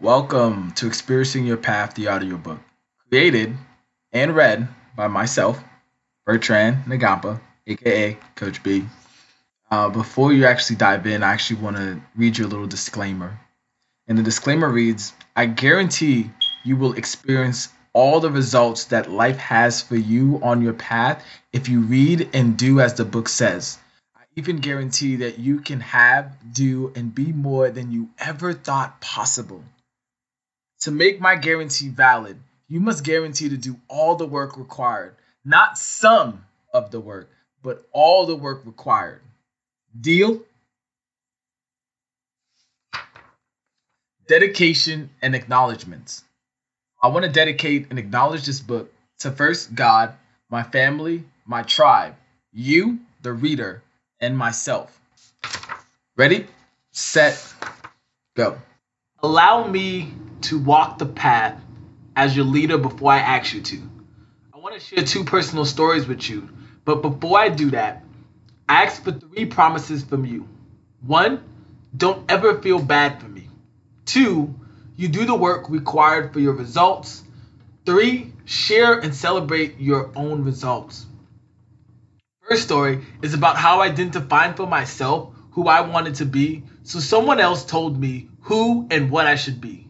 Welcome to Experiencing Your Path, the audiobook, created and read by myself, Bertrand Nagampa, aka Coach B. Before you actually dive in, I actually want to read you a little disclaimer. And the disclaimer reads I guarantee you will experience all the results that life has for you on your path if you read and do as the book says. I even guarantee that you can have, do, and be more than you ever thought possible. To make my guarantee valid, you must guarantee to do all the work required, not some of the work, but all the work required. Deal? Dedication and acknowledgments. I want to dedicate and acknowledge this book to first God, my family, my tribe, you, the reader, and myself. Ready, set, go. Allow me to walk the path as your leader before I ask you to. I want to share two personal stories with you, but before I do that, I ask for three promises from you. One, don't ever feel bad for me. Two, you do the work required for your results. Three, share and celebrate your own results. First story is about how I didn't define for myself who I wanted to be, so someone else told me who and what I should be.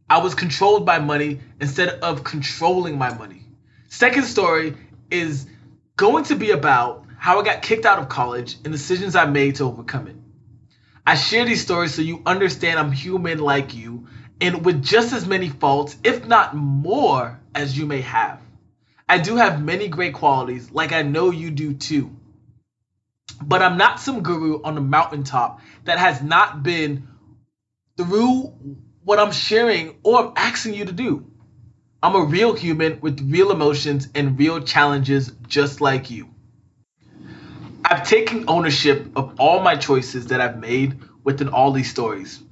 I was controlled by money instead of controlling my money. Second story is going to be about how I got kicked out of college and decisions I made to overcome it. I share these stories so you understand I'm human like you and with just as many faults, if not more, as you may have. I do have many great qualities, like I know you do too. But I'm not some guru on the mountaintop that has not been through what I'm sharing or asking you to do. I'm a real human with real emotions and real challenges just like you. I've taken ownership of all my choices that I've made within all these stories.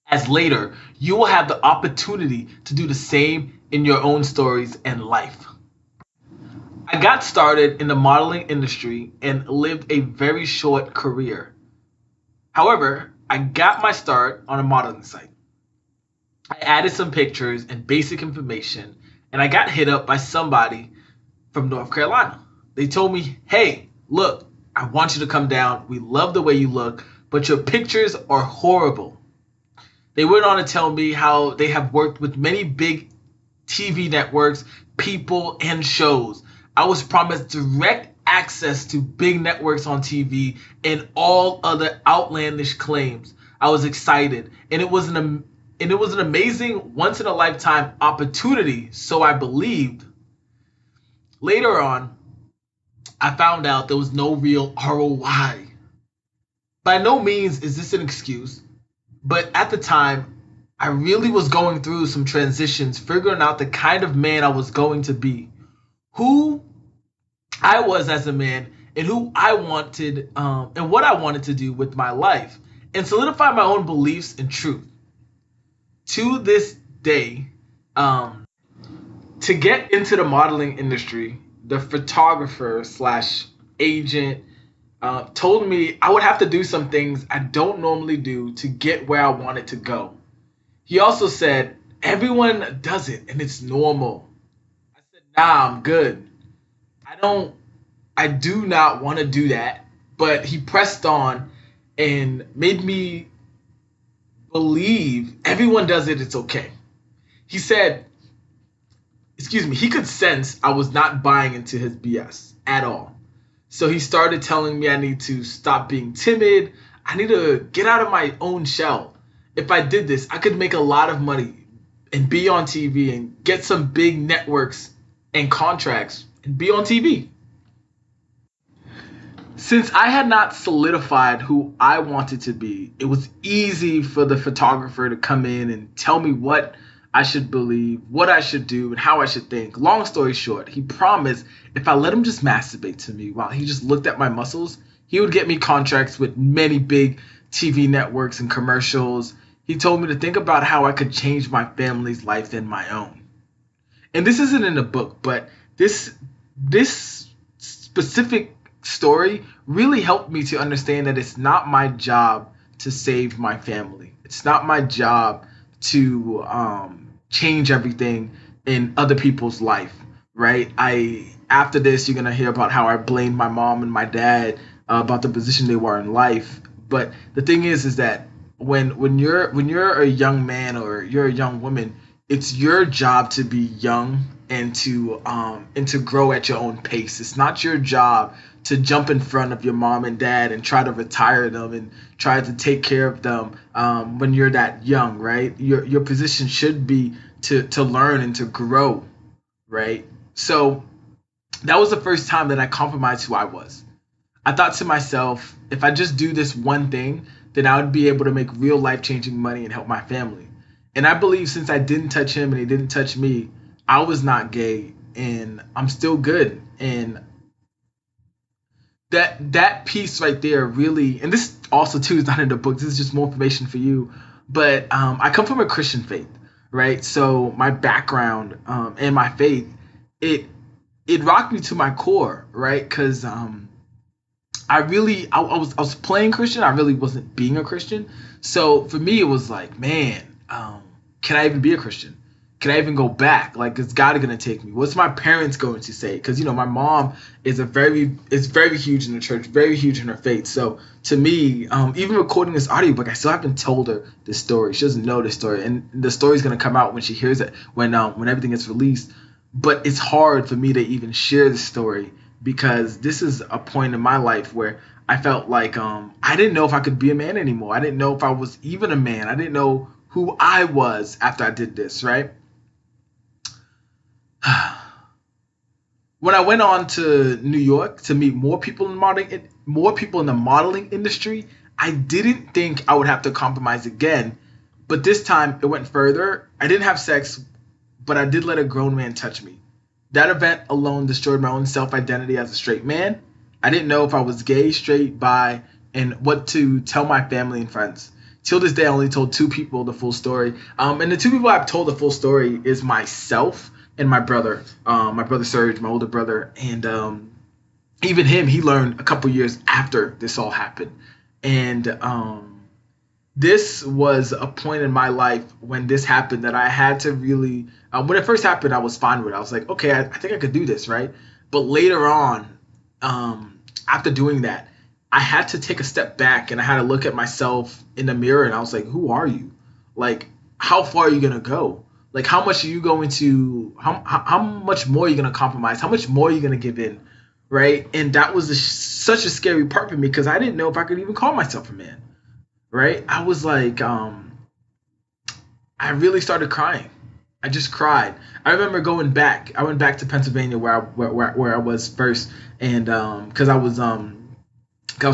As later, you will have the opportunity to do the same in your own stories and life. I got started in the modeling industry and lived a very short career. However, I got my start on a modeling site. I added some pictures and basic information, and I got hit up by somebody from North Carolina. They told me, hey, look, I want you to come down. We love the way you look, but your pictures are horrible. They went on to tell me how they have worked with many big TV networks, people, and shows. I was promised direct access to big networks on TV and all other outlandish claims. I was excited, and it was an amazing once in a lifetime opportunity, so I believed. Later on, I found out there was no real ROI. By no means is this an excuse, but at the time, I really was going through some transitions, figuring out the kind of man I was going to be, who I was as a man, and who I wanted, and what I wanted to do with my life, and solidify my own beliefs and truth. To this day, to get into the modeling industry, the photographer slash agent told me I would have to do some things I don't normally do to get where I wanted to go. He also said, everyone does it and it's normal. I said, nah, I'm good. I do not want to do that. But he pressed on and made me believe everyone does it, it's okay. He said, he could sense I was not buying into his BS at all. So he started telling me I need to stop being timid. I need to get out of my own shell. If I did this, I could make a lot of money and be on TV and get some big networks and contracts and be on TV. Since I had not solidified who I wanted to be, it was easy for the photographer to come in and tell me what I should believe, what I should do, and how I should think. Long story short, he promised if I let him just masturbate to me while he just looked at my muscles, he would get me contracts with many big TV networks and commercials. He told me to think about how I could change my family's life and my own. And this isn't in the book, but this specific story really helped me to understand that it's not my job to save my family. It's not my job to change everything in other people's life, right? I After this, you're gonna hear about how I blamed my mom and my dad about the position they were in life. But the thing is that when you're a young man or you're a young woman, it's your job to be young and to grow at your own pace. It's not your job to jump in front of your mom and dad and try to retire them and try to take care of them when you're that young, right? Your position should be to learn and to grow, right? So that was the first time that I compromised who I was. I thought to myself, if I just do this one thing, then I would be able to make real life changing money and help my family. And I believe since I didn't touch him and he didn't touch me, I was not gay and I'm still good. And that piece right there really, and this also too is not in the book. This is just more information for you. But I come from a Christian faith, right? So my background and my faith, it it rocked me to my core, right? Because I was playing Christian. I really wasn't being a Christian. So for me, it was like, man, can I even be a Christian? Can I even go back? Like, is God gonna take me? What's my parents going to say? Because my mom is very huge in the church, very huge in her faith. So to me, even recording this audiobook, I still haven't told her this story. She doesn't know this story, and the story's gonna come out when she hears it, when everything is released. But it's hard for me to even share the story because this is a point in my life where I felt like I didn't know if I could be a man anymore. I didn't know if I was even a man. I didn't know who I was after I did this, right? When I went on to New York to meet more people in the modeling industry, I didn't think I would have to compromise again. But this time it went further. I didn't have sex, but I did let a grown man touch me. That event alone destroyed my own self-identity as a straight man. I didn't know if I was gay, straight, bi, and what to tell my family and friends. Till this day, I only told two people the full story. And the two people I've told the full story is myself and my brother Serge, my older brother. And even him, he learned a couple years after this all happened. And this was a point in my life when this happened that I had to really, when it first happened, I was fine with it. I was like, okay, I think I could do this, right? But later on, after doing that, I had to take a step back and I had to look at myself in the mirror and I was like, who are you? Like, how far are you going to go? Like, how much are you going to, how much more are you going to compromise? How much more are you going to give in? Right? And that was such a scary part for me because I didn't know if I could even call myself a man. Right? I was like, I really started crying. I just cried. I remember going back. I went back to Pennsylvania where I was first, and because I was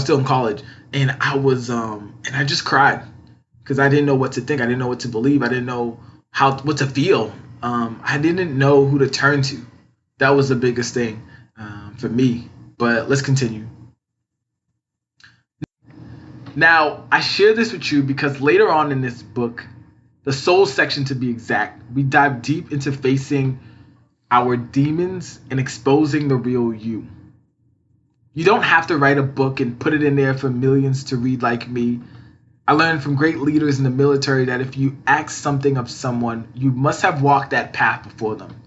still in college, and I just cried because I didn't know what to think. I didn't know what to believe. I didn't know what to feel. I didn't know who to turn to. That was the biggest thing for me. But let's continue. Now, I share this with you because later on in this book, the soul section to be exact, we dive deep into facing our demons and exposing the real you. You don't have to write a book and put it in there for millions to read like me. I learned from great leaders in the military that if you ask something of someone, you must have walked that path before them.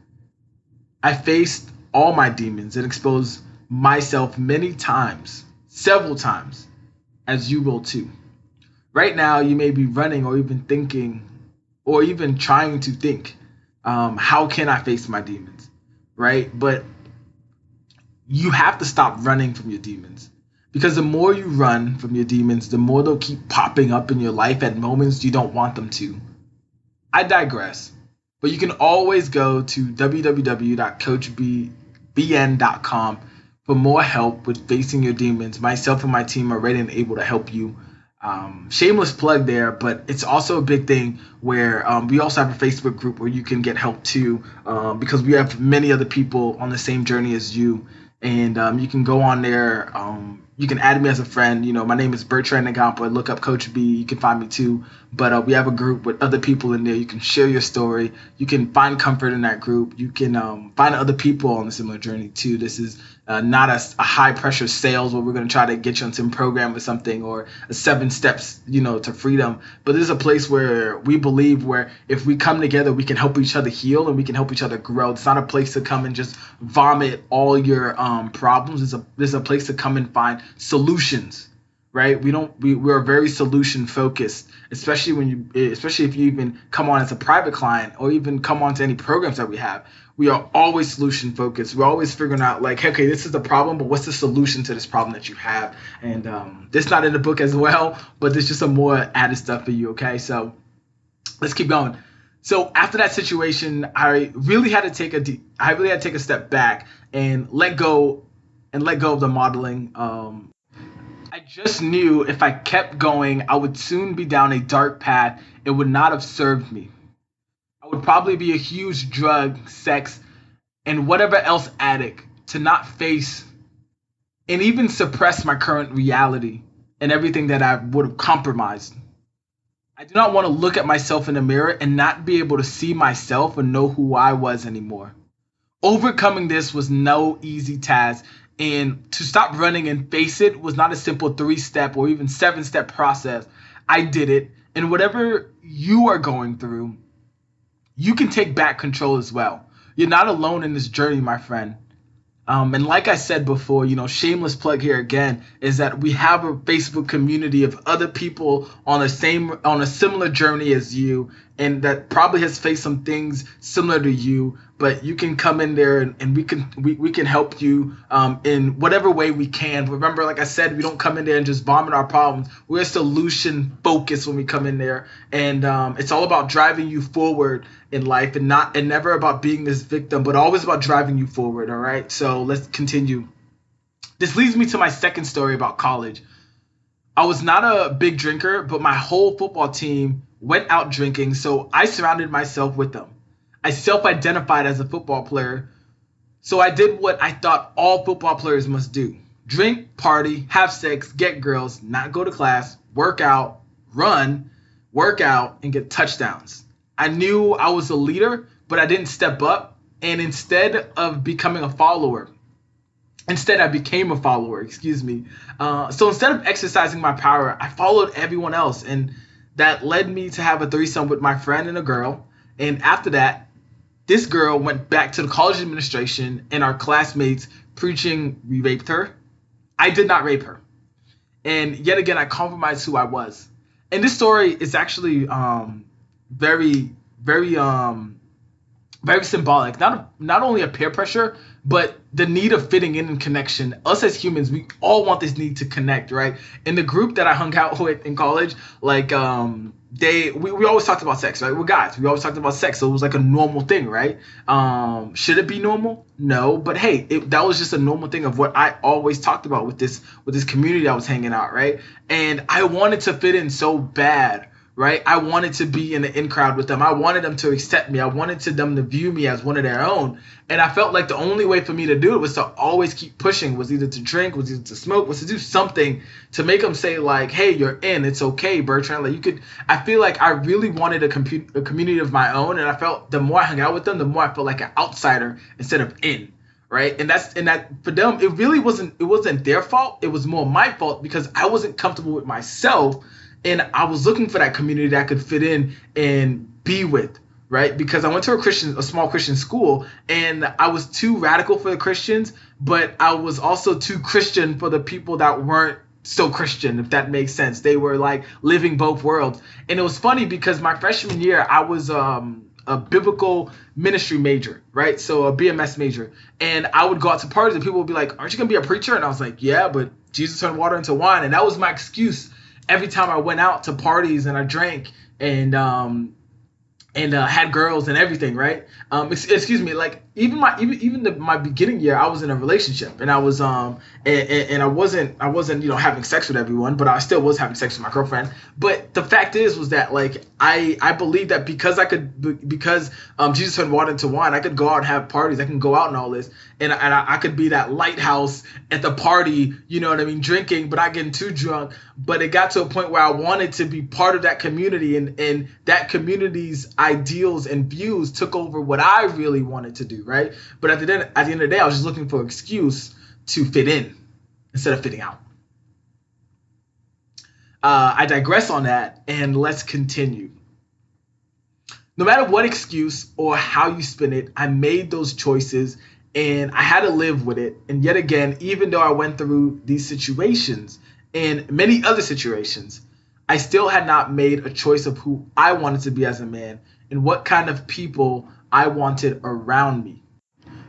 I faced all my demons and exposed myself many times, several times, as you will too. Right now, you may be running or even thinking or even trying to think, how can I face my demons, right? But you have to stop running from your demons because the more you run from your demons, the more they'll keep popping up in your life at moments you don't want them to. I digress, but you can always go to www.coachbn.com for more help with facing your demons. Myself and my team are ready and able to help you. Shameless plug there, but it's also a big thing where we also have a Facebook group where you can get help too, because we have many other people on the same journey as you. And you can go on there. You can add me as a friend. My name is Bertrand Nagampa. Look up Coach B. You can find me too. but we have a group with other people in there. You can share your story. You can find comfort in that group. You can find other people on a similar journey too. This is not a high pressure sales where we're going to try to get you on some program or something, or a 7 steps, to freedom. But this is a place where we believe where if we come together, we can help each other heal and we can help each other grow. It's not a place to come and just vomit all your problems. It's a place to come and find solutions. Right? We're very solution focused, especially if you even come on as a private client or even come on to any programs that we have. We are always solution focused. We're always figuring out like, okay, this is the problem, but what's the solution to this problem that you have? And this not in the book as well, but there's just some more added stuff for you. Okay, so let's keep going. So after that situation, I really had to take a step back and let go of the modeling. I just knew if I kept going, I would soon be down a dark path. It would not have served me. I would probably be a huge drug, sex, and whatever else addict to not face and even suppress my current reality and everything that I would have compromised. I do not want to look at myself in the mirror and not be able to see myself or know who I was anymore. Overcoming this was no easy task. And to stop running and face it was not a simple 3-step or even 7-step process. I did it. And whatever you are going through, you can take back control as well. You're not alone in this journey, my friend. And like I said before, shameless plug here again, is that we have a Facebook community of other people on a similar journey as you, and that probably has faced some things similar to you. But you can come in there and we can help you in whatever way we can. Remember, like I said, we don't come in there and just vomit our problems. We're solution focused when we come in there, and it's all about driving you forward in life, and never about being this victim, but always about driving you forward. All right, so let's continue. This leads me to my second story about college. I was not a big drinker, but my whole football team went out drinking, so I surrounded myself with them. I self-identified as a football player, so I did what I thought all football players must do. Drink, party, have sex, get girls, not go to class, work out, run, work out, and get touchdowns. I knew I was a leader, but I didn't step up, and instead of becoming a follower, I became a follower, excuse me. So instead of exercising my power, I followed everyone else, and that led me to have a threesome with my friend and a girl. And after that, this girl went back to the college administration and our classmates preaching we raped her. I did not rape her. And yet again, I compromised who I was. And this story is actually very, very symbolic. Not only of peer pressure, but the need of fitting in and connection. Us as humans, we all want this need to connect, right? In the group that I hung out with in college, like we always talked about sex, right? We're guys. We always talked about sex, so it was like a normal thing, right? Should it be normal? No, but hey, that was just a normal thing of what I always talked about with this community I was hanging out, right? And I wanted to fit in so bad. Right? I wanted to be in the in crowd with them. I wanted them to accept me. I wanted them to view me as one of their own. And I felt like the only way for me to do it was to always keep pushing, was either to drink, was either to smoke, was to do something to make them say like, hey, you're in. It's okay, Bertrand. Like I feel like I really wanted a community of my own. And I felt the more I hung out with them, the more I felt like an outsider instead of in. Right. And that for them, it really wasn't their fault. It was more my fault because I wasn't comfortable with myself. And I was looking for that community that I could fit in and be with, right? Because I went to a small Christian school, and I was too radical for the Christians, but I was also too Christian for the people that weren't so Christian, if that makes sense. They were like living both worlds. And it was funny because my freshman year, I was a biblical ministry major, right? So a BMS major. And I would go out to parties and people would be like, aren't you going to be a preacher? And I was like, yeah, but Jesus turned water into wine. And that was my excuse. Every time I went out to parties and I drank and and had girls and everything, right? Excuse me, like my beginning year, I was in a relationship, and I was and I wasn't having sex with everyone, but I still was having sex with my girlfriend. But the fact is was that like I believe that because Jesus turned water into wine, I could go out and have parties, I can go out and all this, and I could be that lighthouse at the party, you know what I mean, drinking, but not getting too drunk. But it got to a point where I wanted to be part of that community, and that community's ideals and views took over what I really wanted to do, right? But at the end of the day, I was just looking for an excuse to fit in instead of fitting out. I digress on that, and let's continue. No matter what excuse or how you spin it, I made those choices and I had to live with it. And yet again, even though I went through these situations and many other situations, I still had not made a choice of who I wanted to be as a man and what kind of people I wanted around me.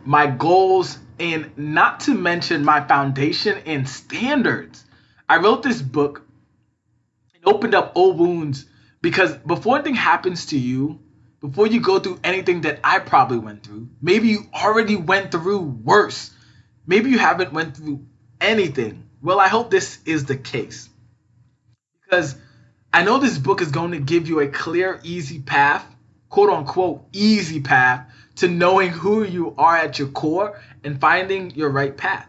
My goals, and not to mention my foundation and standards. I wrote this book and opened up old wounds because before anything happens to you, before you go through anything that I probably went through, maybe you already went through worse. Maybe you haven't went through anything. Well, I hope this is the case because I know this book is going to give you a clear, easy path, quote unquote, easy path to knowing who you are at your core and finding your right path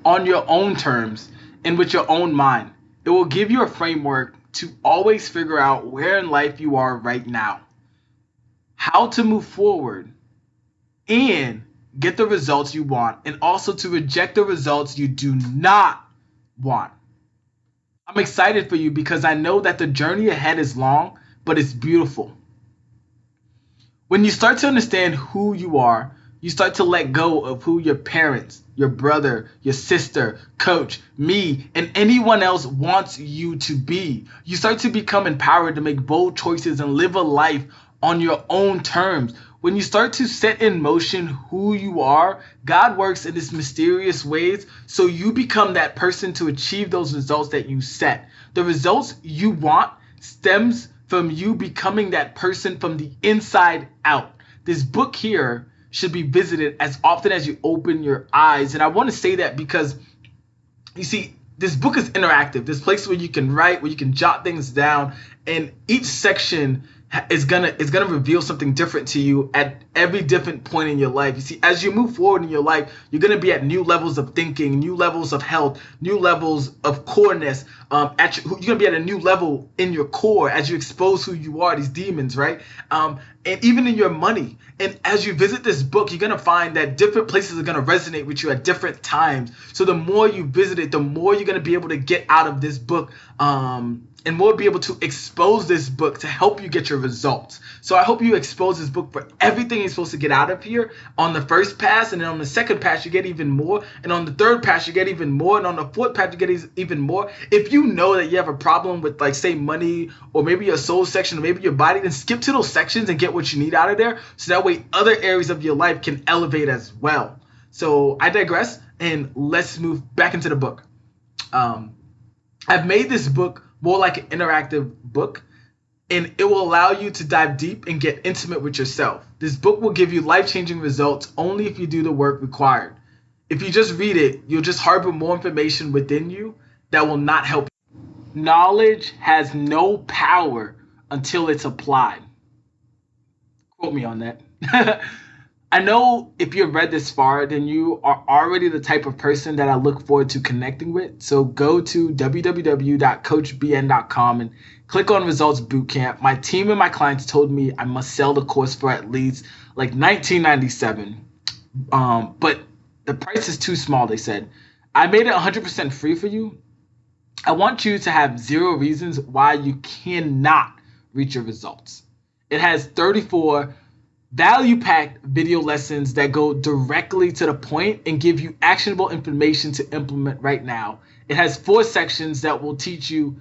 on your own terms and with your own mind. It will give you a framework to always figure out where in life you are right now, how to move forward, and get the results you want, and also to reject the results you do not want. I'm excited for you because I know that the journey ahead is long, but it's beautiful. When you start to understand who you are, you start to let go of who your parents, your brother, your sister, coach, me, and anyone else wants you to be. You start to become empowered to make bold choices and live a life on your own terms. When you start to set in motion who you are, God works in this mysterious ways, so you become that person to achieve those results that you set. The results you want stems from you becoming that person from the inside out. This book here should be visited as often as you open your eyes. And I want to say that because, you see, this book is interactive. This place where you can write, where you can jot things down, and each section is gonna reveal something different to you at every different point in your life. You see, as you move forward in your life, you're gonna be at new levels of thinking, new levels of health, new levels of coreness. You're gonna be at a new level in your core as you expose who you are, these demons, right? And even in your money. And as you visit this book, you're gonna find that different places are gonna resonate with you at different times. So the more you visit it, the more you're gonna be able to get out of this book. And we'll be able to expose this book to help you get your results. So I hope you expose this book for everything you're supposed to get out of here on the first pass, and then on the second pass you get even more, and on the third pass you get even more, and on the fourth pass you get even more. If you know that you have a problem with, like, say, money, or maybe your soul section, or maybe your body, then skip to those sections and get what you need out of there, so that way other areas of your life can elevate as well. So I digress, and let's move back into the book. I've made this book more like an interactive book, and it will allow you to dive deep and get intimate with yourself. This book will give you life-changing results only if you do the work required. If you just read it, you'll just harbor more information within you that will not help you. Knowledge has no power until it's applied. Quote me on that. I know if you've read this far, then you are already the type of person that I look forward to connecting with. So go to www.coachbn.com and click on Results Bootcamp. My team and my clients told me I must sell the course for at least like $19.97. But the price is too small, they said. I made it 100% free for you. I want you to have 0 reasons why you cannot reach your results. It has 34 value-packed video lessons that go directly to the point and give you actionable information to implement right now. It has 4 sections that will teach you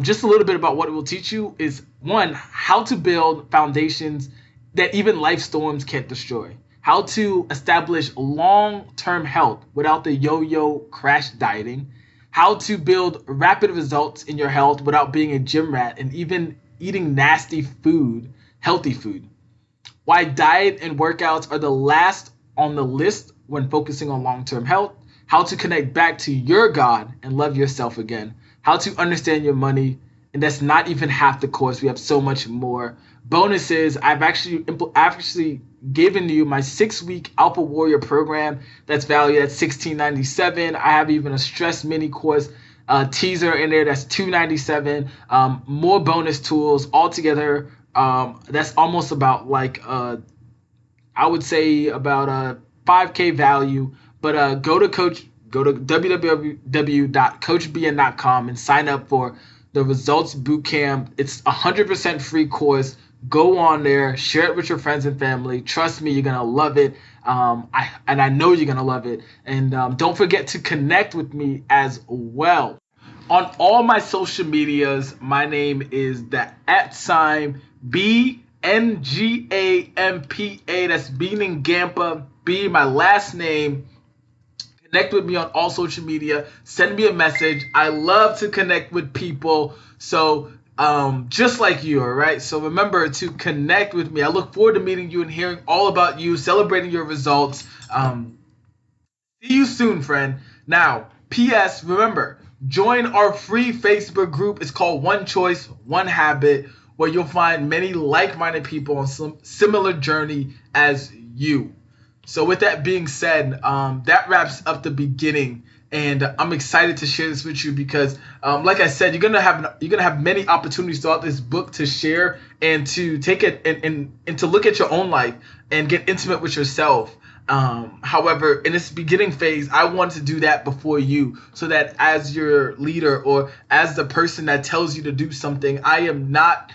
just a little bit about what it will teach you is, 1, how to build foundations that even life storms can't destroy. How to establish long-term health without the yo-yo crash dieting. How to build rapid results in your health without being a gym rat and even eating nasty food. healthy food. Why diet and workouts are the last on the list when focusing on long-term health. How to connect back to your God and love yourself again. How to understand your money. And that's not even half the course. We have so much more. Bonuses, I've actually given you my 6-week Alpha Warrior program that's valued at $16.97. I have even a stress mini course teaser in there that's $2.97. More bonus tools altogether. That's almost about like I would say about a 5K value. But go to www.coachbn.com and sign up for the Results Bootcamp. It's 100% free course. Go on there, share it with your friends and family. Trust me, you're gonna love it. I know you're gonna love it. And don't forget to connect with me as well. On all my social medias, my name is the @BNGAMPA. That's Beaning Gampa. B, my last name. Connect with me on all social media. Send me a message. I love to connect with people. So just like you, all right? So remember to connect with me. I look forward to meeting you and hearing all about you, celebrating your results. See you soon, friend. Now, P.S. Remember, join our free Facebook group. It's called One Choice, One Habit, where you'll find many like-minded people on some similar journey as you. So with that being said, that wraps up the beginning, and I'm excited to share this with you because, like I said, you're gonna have many opportunities throughout this book to share and to take it and to look at your own life and get intimate with yourself. However, in this beginning phase, I want to do that before you, so that as your leader or as the person that tells you to do something, I'm not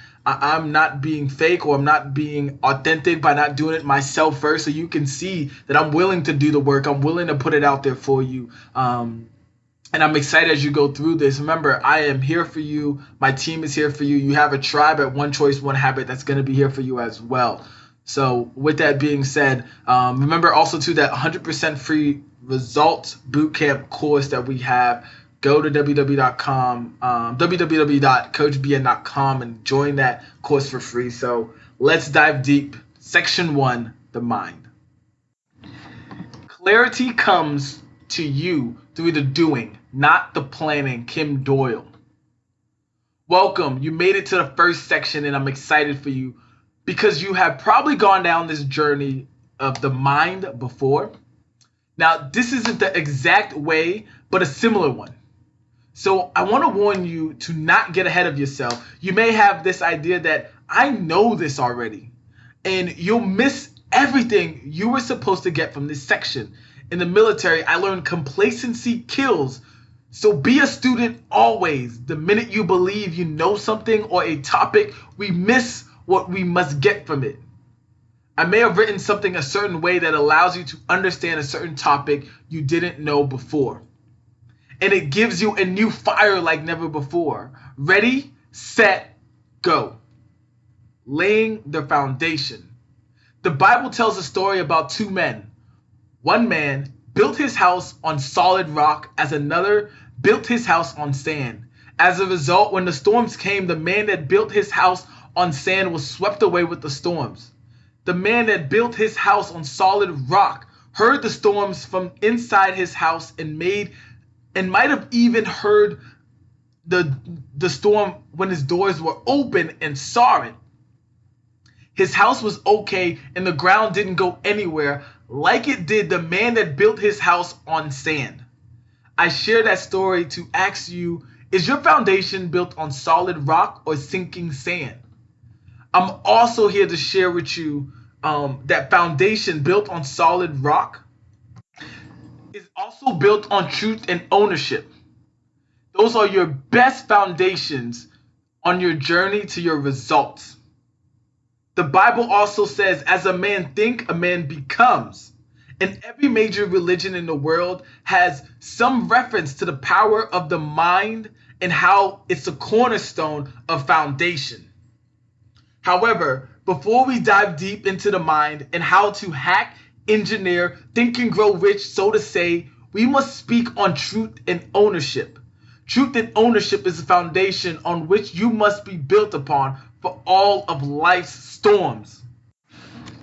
being fake, or I'm not being authentic by not doing it myself first, so you can see that I'm willing to do the work. I'm willing to put it out there for you. And I'm excited as you go through this. Remember, I am here for you. My team is here for you. You have a tribe at One Choice, One Habit that's going to be here for you as well. So with that being said, remember also too that 100% free Results Bootcamp course that we have. Go to www.coachbn.com and join that course for free. So let's dive deep. Section 1, the mind. Clarity comes to you through the doing, not the planning. Kim Doyle. Welcome. You made it to the first section, and I'm excited for you because you have probably gone down this journey of the mind before. Now, this isn't the exact way, but a similar one. So I want to warn you to not get ahead of yourself. You may have this idea that I know this already, and you'll miss everything you were supposed to get from this section. In the military, I learned complacency kills. So be a student always. The minute you believe you know something or a topic, we miss what we must get from it. I may have written something a certain way that allows you to understand a certain topic you didn't know before. And it gives you a new fire like never before. Ready, set, go. Laying the foundation. The Bible tells a story about two men. One man built his house on solid rock as another built his house on sand. As a result, when the storms came, the man that built his house on sand was swept away with the storms. The man that built his house on solid rock heard the storms from inside his house and might have even heard the storm when his doors were open and saw it. His house was okay and the ground didn't go anywhere like it did the man that built his house on sand. I share that story to ask you, is your foundation built on solid rock or sinking sand? I'm also here to share with you that foundation built on solid rock is also built on truth and ownership. Those are your best foundations on your journey to your results. The Bible also says, as a man think, a man becomes. And every major religion in the world has some reference to the power of the mind and how it's a cornerstone of foundation. However, before we dive deep into the mind and how to hack, engineer, think and grow rich, so to say, we must speak on truth and ownership. Truth and ownership is the foundation on which you must be built upon for all of life's storms.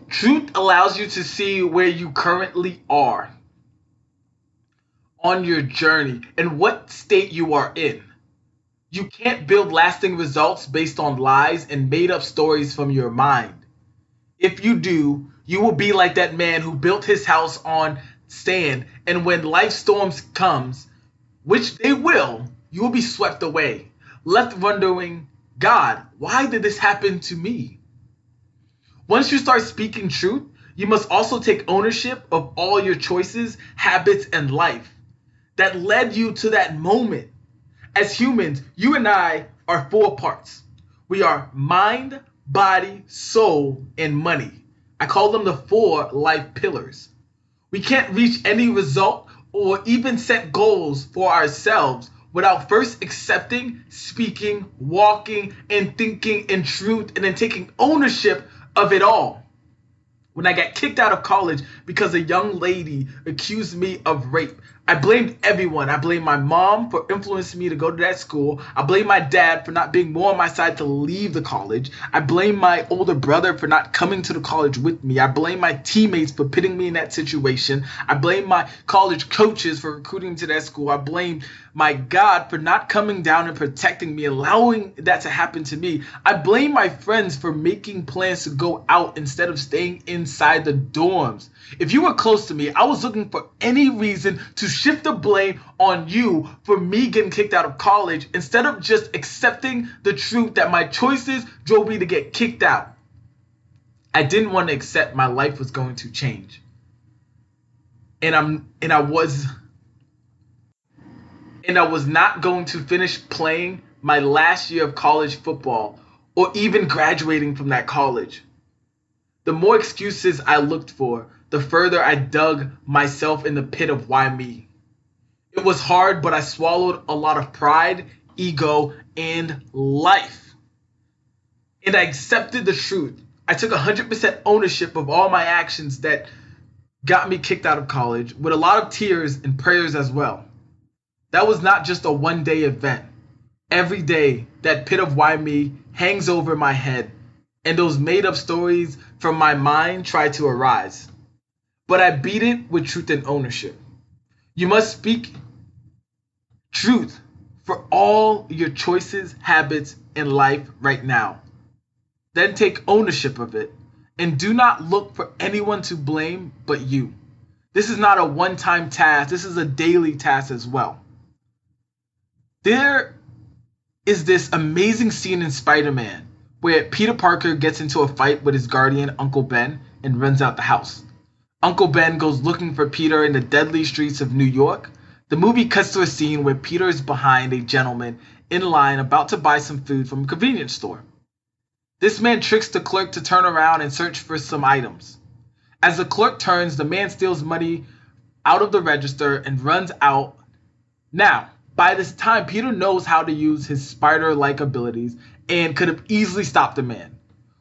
Truth allows you to see where you currently are on your journey and what state you are in. You can't build lasting results based on lies and made up stories from your mind. If you do, you will be like that man who built his house on sand, and when life storms comes, which they will, you will be swept away, left wondering, God, why did this happen to me? Once you start speaking truth, you must also take ownership of all your choices, habits, and life that led you to that moment. As humans, you and I are four parts. We are mind, body, soul, and money. I call them the four life pillars. We can't reach any result or even set goals for ourselves without first accepting, speaking, walking, and thinking in truth, and then taking ownership of it all. When I got kicked out of college because a young lady accused me of rape, I blamed everyone. I blamed my mom for influencing me to go to that school. I blamed my dad for not being more on my side to leave the college. I blamed my older brother for not coming to the college with me. I blamed my teammates for putting me in that situation. I blamed my college coaches for recruiting me to that school. I blamed my God for not coming down and protecting me, allowing that to happen to me. I blame my friends for making plans to go out instead of staying inside the dorms. If you were close to me, I was looking for any reason to shift the blame on you for me getting kicked out of college instead of just accepting the truth that my choices drove me to get kicked out. I didn't want to accept my life was going to change. And I was not going to finish playing my last year of college football or even graduating from that college. The more excuses I looked for, the further I dug myself in the pit of why me. It was hard, but I swallowed a lot of pride, ego, and life. And I accepted the truth. I took 100% ownership of all my actions that got me kicked out of college, with a lot of tears and prayers as well. That was not just a one-day event. Every day, that pit of why me hangs over my head, and those made-up stories from my mind try to arise. But I beat it with truth and ownership. You must speak truth for all your choices, habits, in life right now. Then take ownership of it, and do not look for anyone to blame but you. This is not a one-time task. This is a daily task as well. There is this amazing scene in Spider-Man where Peter Parker gets into a fight with his guardian, Uncle Ben, and runs out the house. Uncle Ben goes looking for Peter in the deadly streets of New York. The movie cuts to a scene where Peter is behind a gentleman in line about to buy some food from a convenience store. This man tricks the clerk to turn around and search for some items. As the clerk turns, the man steals money out of the register and runs out. Now, by this time, Peter knows how to use his spider-like abilities and could have easily stopped the man.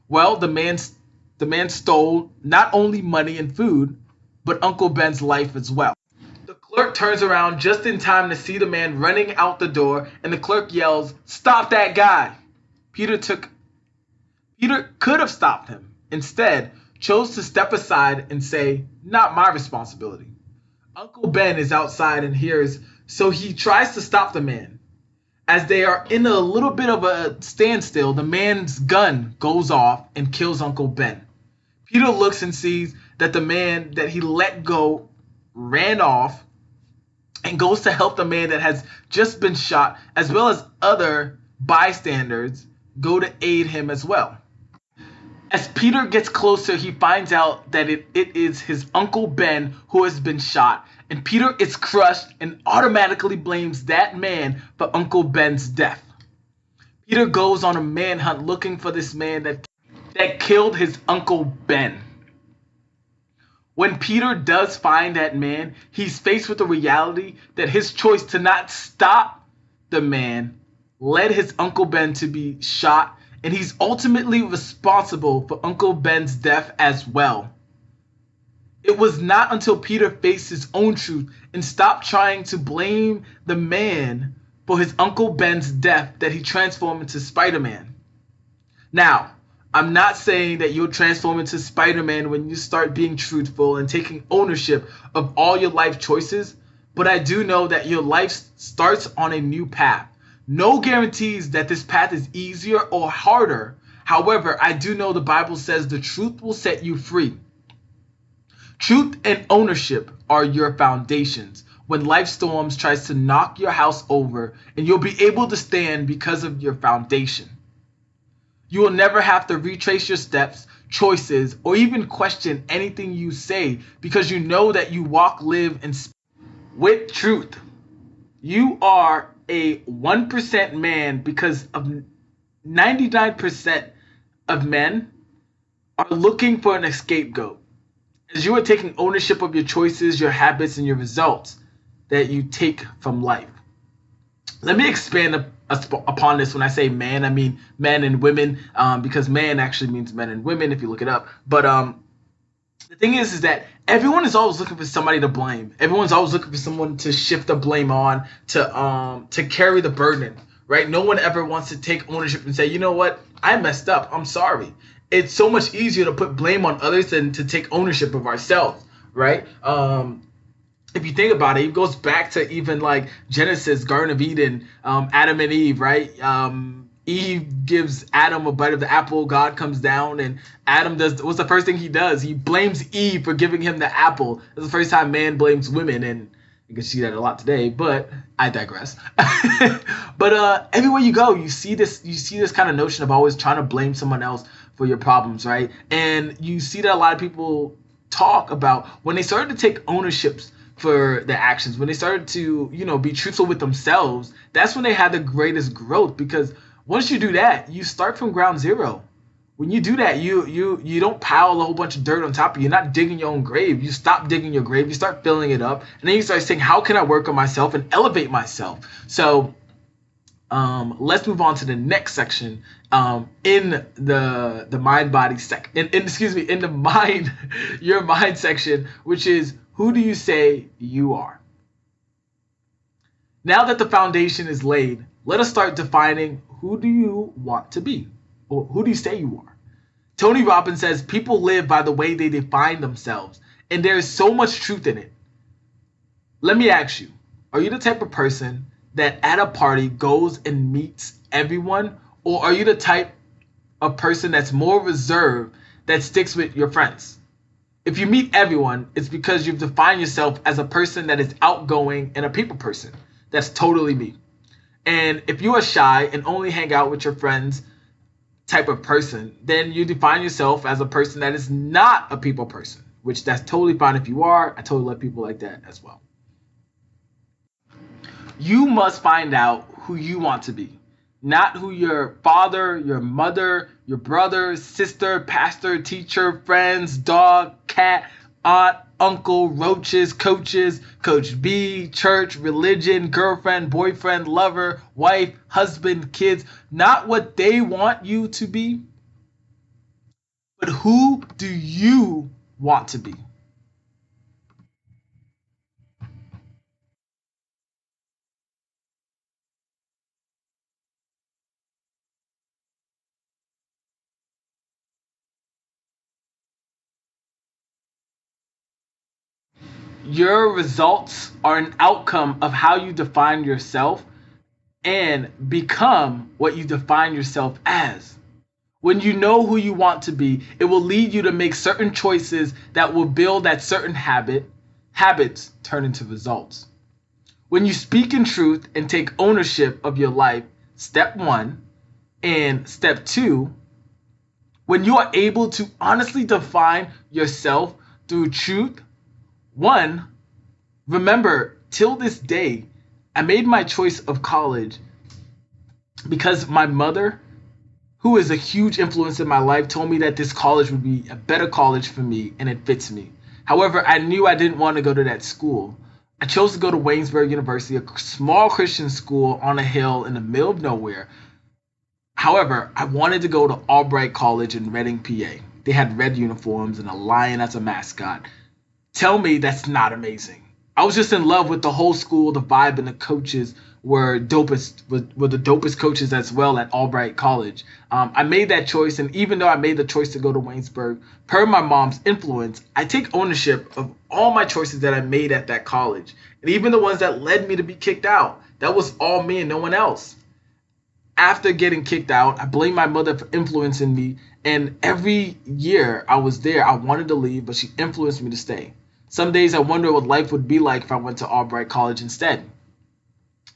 Well, the man stole not only money and food, but Uncle Ben's life as well. The clerk turns around just in time to see the man running out the door, and the clerk yells, "Stop that guy!" Peter could have stopped him. Instead, chose to step aside and say, "Not my responsibility." Uncle Ben is outside and hears, so he tries to stop the man. As they are in a little bit of a standstill, the man's gun goes off and kills Uncle Ben. Peter looks and sees that the man that he let go ran off and goes to help the man that has just been shot, as well as other bystanders go to aid him as well. As Peter gets closer, he finds out that it is his Uncle Ben who has been shot, and Peter is crushed and automatically blames that man for Uncle Ben's death. Peter goes on a manhunt looking for this man that killed his Uncle Ben. When Peter does find that man, he's faced with the reality that his choice to not stop the man led his Uncle Ben to be shot, and he's ultimately responsible for Uncle Ben's death as well. It was not until Peter faced his own truth and stopped trying to blame the man for his Uncle Ben's death that he transformed into Spider-Man. Now, I'm not saying that you'll transform into Spider-Man when you start being truthful and taking ownership of all your life choices, but I do know that your life starts on a new path. No guarantees that this path is easier or harder. However, I do know the Bible says the truth will set you free. Truth and ownership are your foundations. When life storms tries to knock your house over, and you'll be able to stand because of your foundation. You will never have to retrace your steps, choices, or even question anything you say because you know that you walk, live, and speak with truth. You are a 1% man because of 99% of men are looking for an scapegoat. As you are taking ownership of your choices, your habits, and your results that you take from life. Let me expand upon this. When I say man, I mean men and women, because man actually means men and women if you look it up. But the thing is that everyone is always looking for somebody to blame. Everyone's always looking for someone to shift the blame on, to carry the burden, right? No one ever wants to take ownership and say, you know what, I messed up. I'm sorry. It's so much easier to put blame on others than to take ownership of ourselves, right? If you think about it, it goes back to even like Genesis, Garden of Eden, Adam and Eve, right? Eve gives Adam a bite of the apple. God comes down, and Adam does. What's the first thing he does? He blames Eve for giving him the apple. That's the first time man blames women, and you can see that a lot today. But I digress. But everywhere you go, you see this. You see this kind of notion of always trying to blame someone else for your problems, right? And you see that a lot of people talk about when they started to take ownerships for their actions, when they started to, be truthful with themselves. That's when they had the greatest growth, because once you do that, you start from ground zero. When you do that, you don't pile a whole bunch of dirt on top of you. You're not digging your own grave. You stop digging your grave. You start filling it up. And then you start saying, how can I work on myself and elevate myself? So let's move on to the next section in the mind body in the mind, your mind section, which is, who do you say you are? Now that the foundation is laid, let us start defining, who do you want to be? Or who do you say you are? Tony Robbins says people live by the way they define themselves, and there is so much truth in it. Let me ask you, are you the type of person that at a party goes and meets everyone, or are you the type of person that's more reserved, that sticks with your friends? If you meet everyone, it's because you've defined yourself as a person that is outgoing and a people person. That's totally me. And if you are shy and only hang out with your friends type of person, then you define yourself as a person that is not a people person, which that's totally fine if you are. I totally love people like that as well. You must find out who you want to be, not who your father, your mother, your brother, sister, pastor, teacher, friends, dog, cat, aunt, uncle, roaches, coaches, coach B, church, religion, girlfriend, boyfriend, lover, wife, husband, kids. Not what they want you to be, but who do you want to be? Your results are an outcome of how you define yourself and become what you define yourself as. When you know who you want to be, it will lead you to make certain choices that will build that certain habit. Habits turn into results. When you speak in truth and take ownership of your life, step one, and step two, when you are able to honestly define yourself through truth, one, remember, till this day, I made my choice of college because my mother, who is a huge influence in my life, told me that this college would be a better college for me and it fits me. However, I knew I didn't want to go to that school. I chose to go to Waynesburg University, a small Christian school on a hill in the middle of nowhere. However, I wanted to go to Albright College in Reading, PA. They had red uniforms and a lion as a mascot. Tell me that's not amazing. I was just in love with the whole school, the vibe, and the coaches. were the dopest coaches as well at Albright College. I made that choice, and even though I made the choice to go to Waynesburg, per my mom's influence, I take ownership of all my choices that I made at that college, and even the ones that led me to be kicked out. That was all me and no one else. After getting kicked out, I blame my mother for influencing me, and every year I was there, I wanted to leave, but she influenced me to stay. Some days I wonder what life would be like if I went to Albright College instead.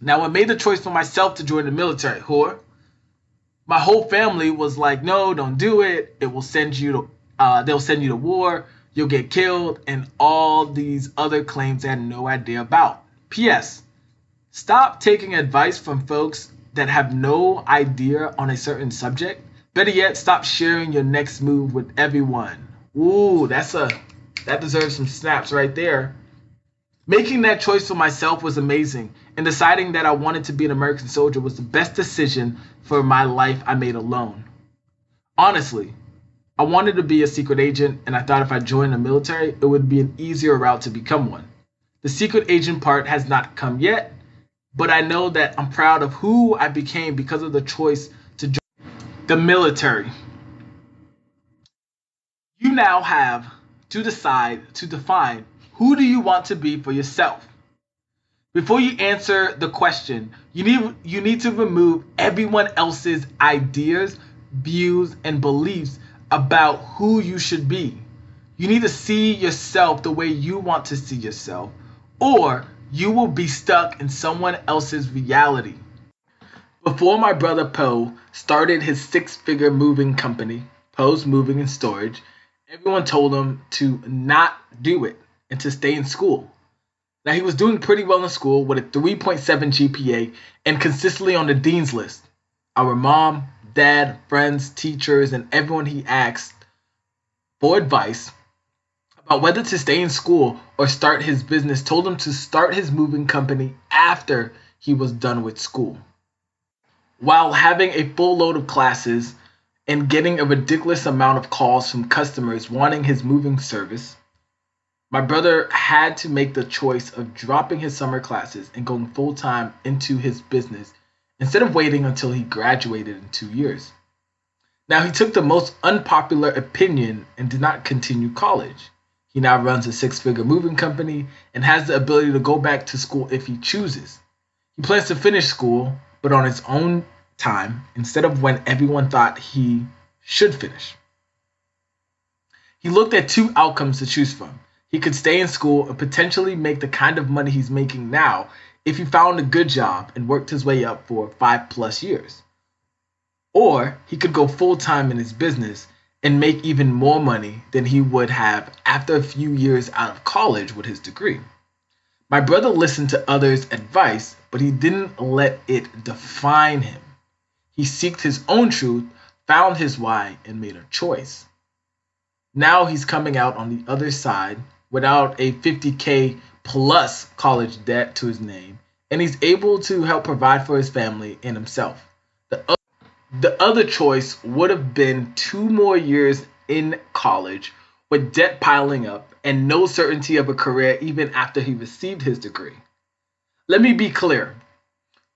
Now, I made the choice for myself to join the military. My whole family was like, "No, don't do it. It will send you to, they'll send you to war. You'll get killed," and all these other claims I had no idea about. P.S. Stop taking advice from folks that have no idea on a certain subject. Better yet, stop sharing your next move with everyone. Ooh, that deserves some snaps right there. Making that choice for myself was amazing, and deciding that I wanted to be an American soldier was the best decision for my life I made alone. Honestly, I wanted to be a secret agent, and I thought if I joined the military, it would be an easier route to become one. The secret agent part has not come yet, but I know that I'm proud of who I became because of the choice to join the military. You now have to decide to define who do you want to be for yourself. Before you answer the question, you need to remove everyone else's ideas, views, and beliefs about who you should be. You need to see yourself the way you want to see yourself, or you will be stuck in someone else's reality. Before my brother Poe started his six-figure moving company, Poe's Moving and Storage, everyone told him to not do it and to stay in school. Now, he was doing pretty well in school with a 3.7 GPA and consistently on the dean's list. Our mom, dad, friends, teachers, and everyone he asked for advice about whether to stay in school or start his business told him to start his moving company after he was done with school. While having a full load of classes and getting a ridiculous amount of calls from customers wanting his moving service, my brother had to make the choice of dropping his summer classes and going full time into his business instead of waiting until he graduated in 2 years. Now, he took the most unpopular opinion and did not continue college. He now runs a six-figure moving company and has the ability to go back to school if he chooses. He plans to finish school, but on his own time instead of when everyone thought he should finish. He looked at two outcomes to choose from. He could stay in school and potentially make the kind of money he's making now if he found a good job and worked his way up for 5+ years. Or he could go full time in his business and make even more money than he would have after a few years out of college with his degree. My brother listened to others' advice, but he didn't let it define him. He sought his own truth, found his why, and made a choice. Now he's coming out on the other side without a 50K plus college debt to his name, and he's able to help provide for his family and himself. The other choice would have been 2 more years in college with debt piling up and no certainty of a career even after he received his degree. Let me be clear.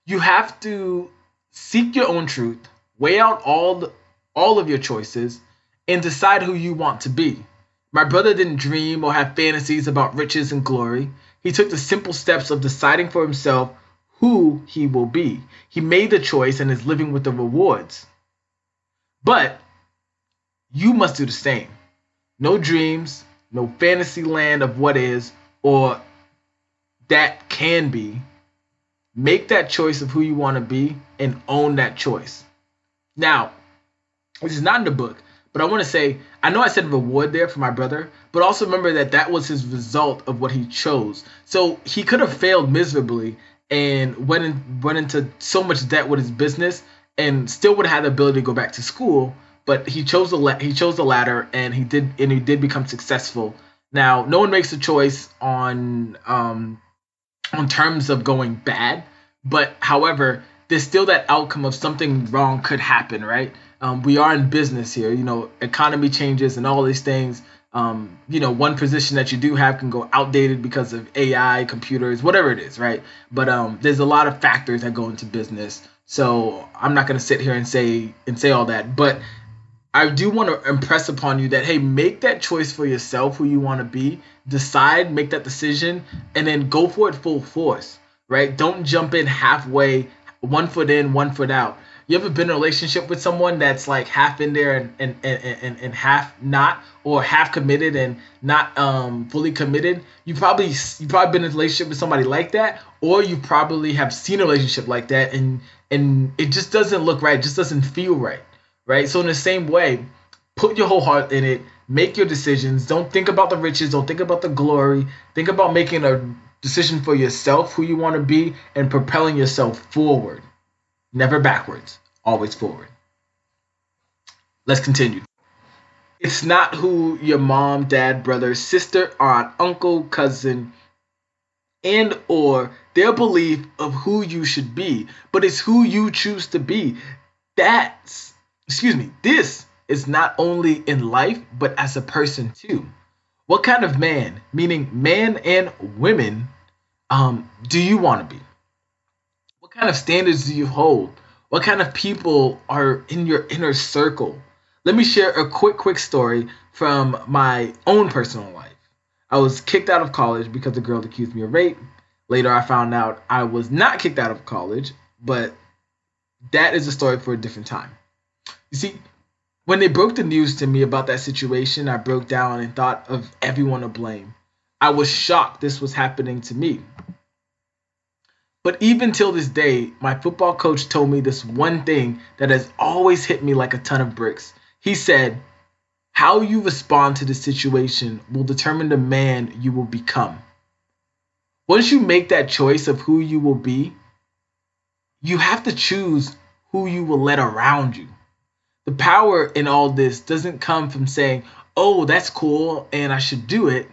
You have to seek your own truth, weigh out all of your choices, and decide who you want to be. My brother didn't dream or have fantasies about riches and glory. He took the simple steps of deciding for himself who he will be. He made the choice and is living with the rewards. But you must do the same. No dreams, no fantasy land of what is or that can be. Make that choice of who you want to be and own that choice. Now, which is not in the book, but I want to say, I know I said reward there for my brother, but also remember that that was his result of what he chose. So he could have failed miserably and went into so much debt with his business and still would have had the ability to go back to school. But he chose the latter, and he did become successful. Now, no one makes a choice on terms of going bad, but however, there's still that outcome of something wrong could happen, right? We are in business here, economy changes and all these things. one position that you do have can go outdated because of AI, computers, whatever it is, right? But there's a lot of factors that go into business. So I'm not going to sit here and say all that, but I do want to impress upon you that, hey, make that choice for yourself, who you want to be. Decide, make that decision, and then go for it full force, right? Don't jump in halfway, 1 foot in, 1 foot out. You ever been in a relationship with someone that's like half in there and half not, or half committed and not fully committed? You probably been in a relationship with somebody like that, or you probably have seen a relationship like that, and it just doesn't look right, it just doesn't feel right, right? So in the same way, put your whole heart in it, make your decisions. Don't think about the riches, don't think about the glory. Think about making a decision for yourself, who you want to be, and propelling yourself forward. Never backwards, always forward. Let's continue. It's not who your mom, dad, brother, sister, aunt, uncle, cousin, and or their belief of who you should be, but it's who you choose to be. This is not only in life, but as a person too. What kind of man, meaning man and women, do you want to be? What kind of standards do you hold? What kind of people are in your inner circle? Let me share a quick story from my own personal life. I was kicked out of college because a girl accused me of rape. Later, I found out I was not kicked out of college, but that is a story for a different time. You see, when they broke the news to me about that situation, I broke down and thought of everyone to blame. I was shocked this was happening to me. But even till this day, my football coach told me this one thing that has always hit me like a ton of bricks. He said, how you respond to the situation will determine the man you will become. Once you make that choice of who you will be, you have to choose who you will let around you. The power in all this doesn't come from saying, oh, that's cool and I should do it,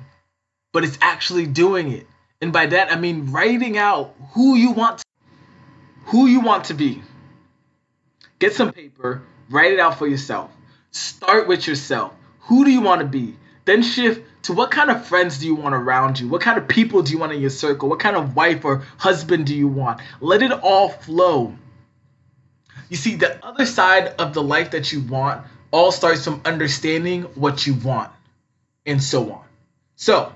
but it's actually doing it. And by that, I mean writing out who you want to be. Get some paper, write it out for yourself. Start with yourself. Who do you want to be? Then shift to what kind of friends do you want around you? What kind of people do you want in your circle? What kind of wife or husband do you want? Let it all flow. You see, the other side of the life that you want all starts from understanding what you want, and so on. So,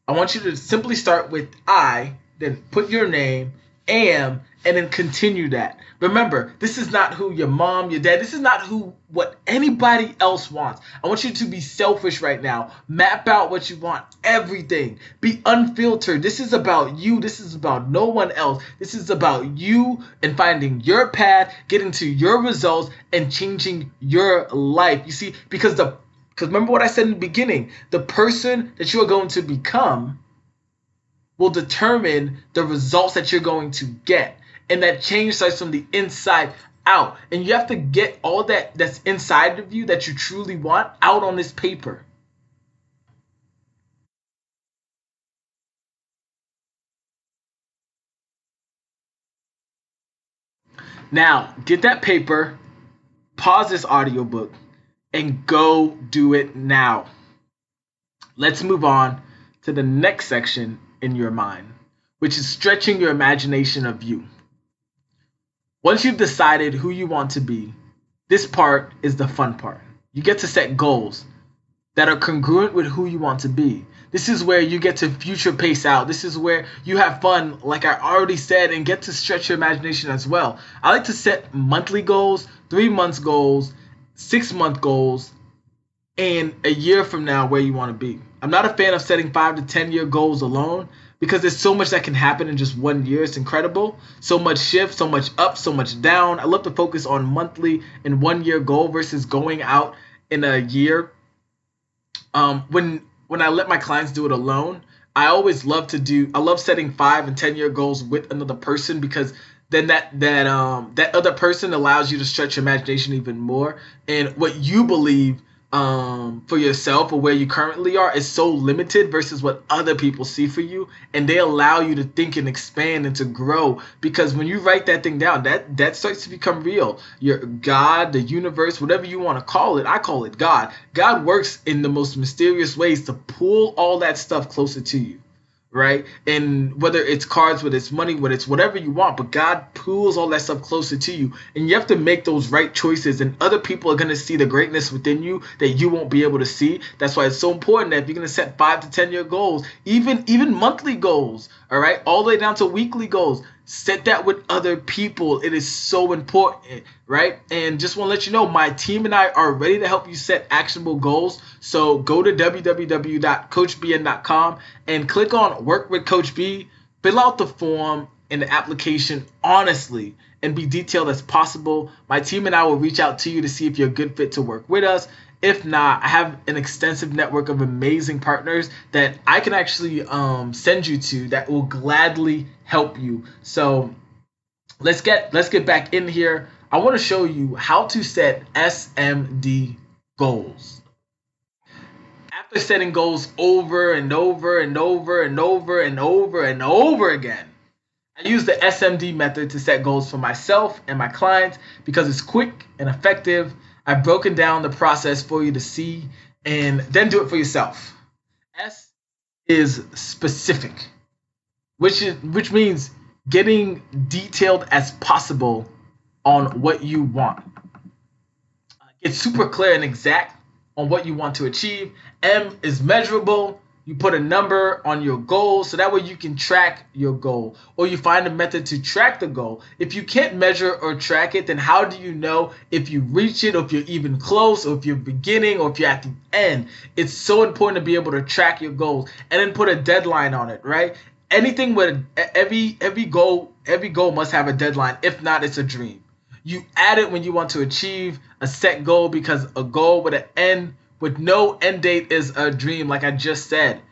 I want you to simply start with I, then put your name, am, and then continue that. Remember, this is not who your mom, your dad, this is not what anybody else wants. I want you to be selfish right now. Map out what you want, everything. Be unfiltered. This is about you. This is about no one else. This is about you and finding your path, getting to your results, and changing your life. You see, because remember what I said in the beginning, the person that you are going to become will determine the results that you're going to get. And that change starts from the inside out. And you have to get all that's inside of you that you truly want out on this paper. Now, get that paper, pause this audiobook, and go do it now. Let's move on to the next section in your mind, which is stretching your imagination of you. Once you've decided who you want to be, this part is the fun part. You get to set goals that are congruent with who you want to be. This is where you get to future pace out. This is where you have fun, like I already said, and get to stretch your imagination as well. I like to set monthly goals, 3 months goals, 6 month goals, and a year from now where you want to be. I'm not a fan of setting 5 to 10 year goals alone because there's so much that can happen in just 1 year. It's incredible. So much shift, so much up, so much down. I love to focus on monthly and 1 year goal versus going out in a year. When I let my clients do it alone, I love setting 5 and 10 year goals with another person because then that other person allows you to stretch your imagination even more and what you believe for yourself or where you currently are is so limited versus what other people see for you, and they allow you to think and expand and to grow, because when you write that thing down, that starts to become real. Your God, the universe, whatever you want to call it, I call it God works in the most mysterious ways to pull all that stuff closer to you, right? And whether it's cards, whether it's money, whether it's whatever you want, but God pulls all that stuff closer to you. And you have to make those right choices, and other people are going to see the greatness within you that you won't be able to see. That's why it's so important that if you're going to set 5 to 10 year goals, even monthly goals, all right, all the way down to weekly goals, set that with other people. It is so important, right? And just want to let you know, my team and I are ready to help you set actionable goals. So go to www.coachbn.com and click on Work with Coach B. Fill out the form and the application honestly and be detailed as possible. My team and I will reach out to you to see if you're a good fit to work with us. If not, I have an extensive network of amazing partners that I can actually send you to that will gladly help you. So let's get back in here. I want to show you how to set SMD goals. After setting goals over and over and over and over and over and over again, I use the SMD method to set goals for myself and my clients because it's quick and effective. I've broken down the process for you to see and then do it for yourself. S is specific, which means getting detailed as possible on what you want. Get super clear and exact on what you want to achieve. M is measurable. You put a number on your goal so that way you can track your goal, or you find a method to track the goal. If you can't measure or track it, then how do you know if you reach it, or if you're even close, or if you're beginning, or if you're at the end? It's so important to be able to track your goals and then put a deadline on it, right? Anything with every goal must have a deadline. If not, it's a dream. You add it when you want to achieve a set goal, because a goal with an end with no end date is a dream, like I just said.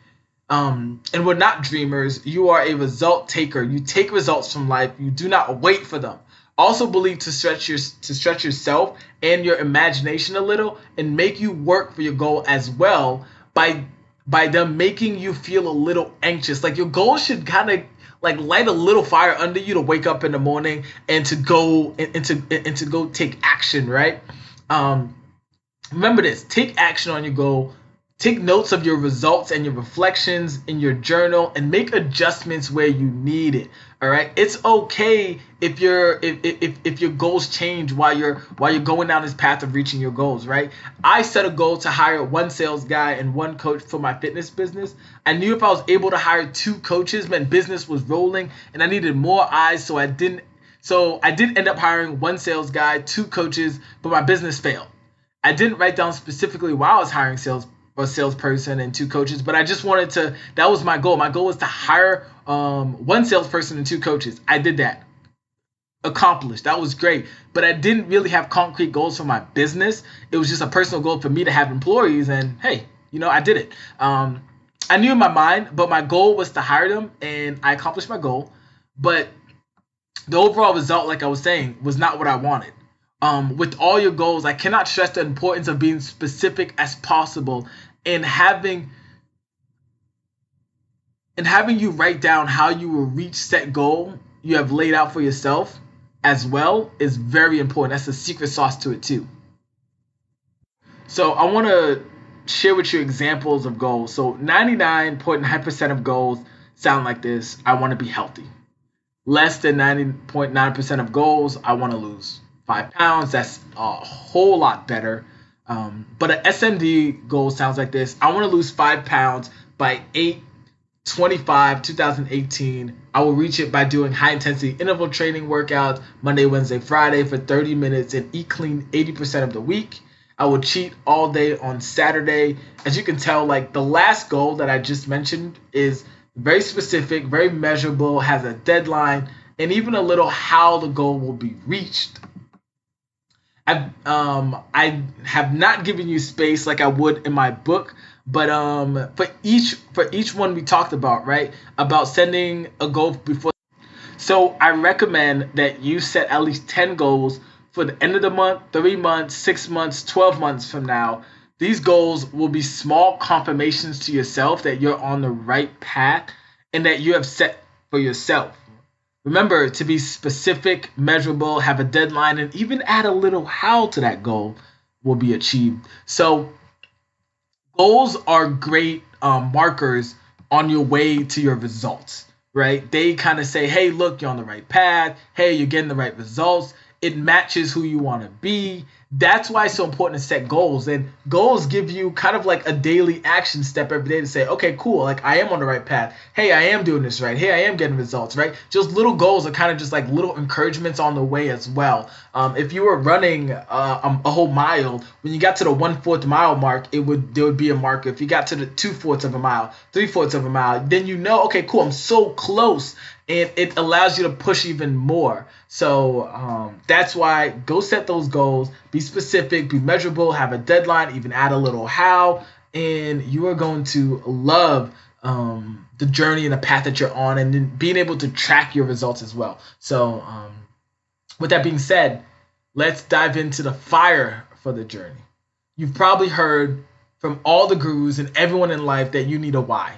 And we're not dreamers. You are a result taker. You take results from life. You do not wait for them. Also believe to stretch yourself and your imagination a little and make you work for your goal as well by them making you feel a little anxious. Like your goal should kind of like light a little fire under you to wake up in the morning and to go and to go take action, right? Remember this, take action on your goal, take notes of your results and your reflections in your journal, and make adjustments where you need it. All right. It's okay if your goals change while you're going down this path of reaching your goals, right? I set a goal to hire one sales guy and one coach for my fitness business. I knew if I was able to hire 2 coaches, man, business was rolling and I needed more eyes, so I did end up hiring one sales guy, 2 coaches, but my business failed. I didn't write down specifically why I was hiring salesperson and 2 coaches, but I just wanted to, that was my goal. My goal was to hire one salesperson and 2 coaches. I did that. Accomplished. That was great. But I didn't really have concrete goals for my business. It was just a personal goal for me to have employees, and hey, I did it. I knew in my mind, but my goal was to hire them, and I accomplished my goal. But the overall result, like I was saying, was not what I wanted. With all your goals, I cannot stress the importance of being specific as possible, and having you write down how you will reach set goal you have laid out for yourself as well is very important. That's the secret sauce to it too. So I want to share with you examples of goals. So 99.9% of goals sound like this: I want to be healthy. Less than 90.9% of goals: I want to lose 5 pounds. That's a whole lot better. But an SMD goal sounds like this: I want to lose 5 pounds by 8/25/2018. I will reach it by doing high intensity interval training workouts Monday, Wednesday, Friday for 30 minutes and eat clean 80% of the week. I will cheat all day on Saturday. As you can tell, like the last goal that I just mentioned is very specific, very measurable, has a deadline, and even a little how the goal will be reached. I have not given you space like I would in my book, but for each one we talked about, right, about setting a goal before. So I recommend that you set at least 10 goals for the end of the month, 3 months, 6 months, 12 months from now. These goals will be small confirmations to yourself that you're on the right path and that you have set for yourself. Remember to be specific, measurable, have a deadline, and even add a little how to that goal will be achieved. So, goals are great markers on your way to your results, right? They kind of say, hey, look, you're on the right path. Hey, you're getting the right results. It matches who you want to be. That's why it's so important to set goals. And goals give you kind of like a daily action step every day to say, okay, cool. Like I am on the right path. Hey, I am doing this right. Hey, I am getting results, right? Just little goals are kind of just like little encouragements on the way as well. If you were running a whole mile, when you got to the 1/4 mile mark, there would be a marker. If you got to the 2/4 of a mile, 3/4 of a mile, then you know, okay, cool, I'm so close. And it allows you to push even more. So that's why go set those goals, be specific, be measurable, have a deadline, even add a little how, and you are going to love the journey and the path that you're on, and then being able to track your results as well. So with that being said, let's dive into the fire for the journey. You've probably heard from all the gurus and everyone in life that you need a why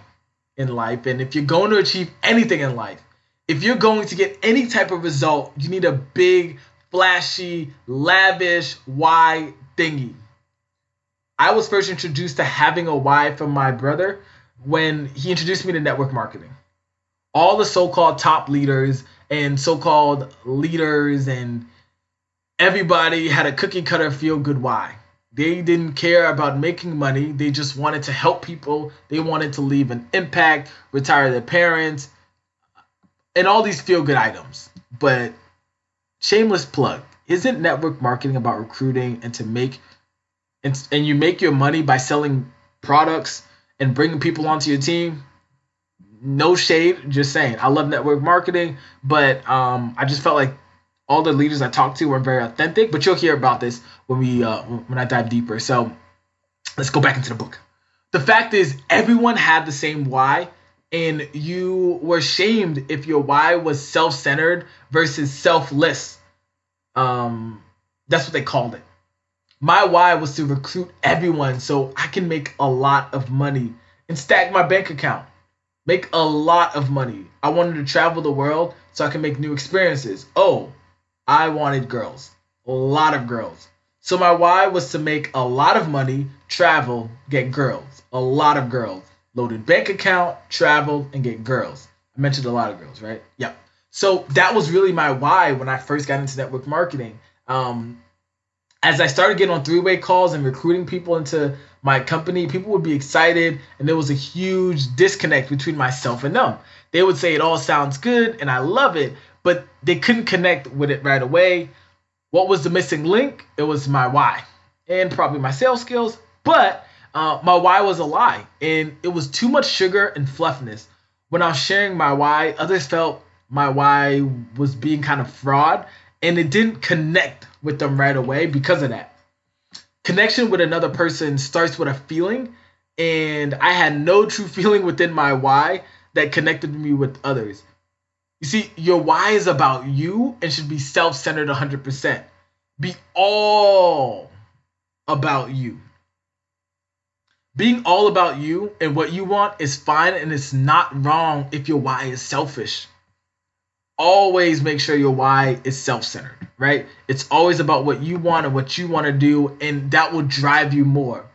in life. And if you're going to achieve anything in life, if you're going to get any type of result, you need a big, flashy, lavish why thingy. I was first introduced to having a why from my brother when he introduced me to network marketing. All the so-called top leaders and so-called leaders and everybody had a cookie cutter feel good why. They didn't care about making money. They just wanted to help people. They wanted to leave an impact, retire their parents, and all these feel good items. But shameless plug, isn't network marketing about recruiting and to make and you make your money by selling products and bringing people onto your team? No shade, just saying. I love network marketing, but I just felt like all the leaders I talked to were very authentic. But you'll hear about this when I dive deeper. So let's go back into the book. The fact is, everyone had the same why, and you were shamed if your why was self-centered versus selfless. That's what they called it. My why was to recruit everyone so I can make a lot of money and stack my bank account. Make a lot of money. I wanted to travel the world so I can make new experiences. Oh, I wanted girls. A lot of girls. So my why was to make a lot of money, travel, get girls. A lot of girls. Loaded bank account, travel, and get girls. I mentioned a lot of girls, right? Yep. So that was really my why when I first got into network marketing. As I started getting on three-way calls and recruiting people into my company, people would be excited, and there was a huge disconnect between myself and them. They would say it all sounds good, and I love it, but they couldn't connect with it right away. What was the missing link? It was my why and probably my sales skills, but my why was a lie, and it was too much sugar and fluffiness. When I was sharing my why, others felt my why was being kind of fraud, and it didn't connect with them right away because of that. Connection with another person starts with a feeling, and I had no true feeling within my why that connected me with others. You see, your why is about you and should be self-centered 100%. Be all about you. Being all about you and what you want is fine, and it's not wrong if your why is selfish. Always make sure your why is self-centered, right? It's always about what you want and what you want to do, and that will drive you more.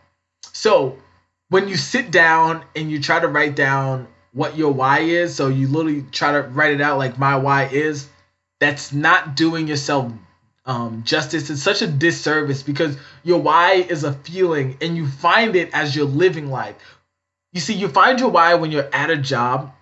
So when you sit down and you try to write down what your why is, so you literally try to write it out like my why is, that's not doing yourself justice. It's such a disservice because your why is a feeling and you find it as you're living life. You see, you find your why when you're at a job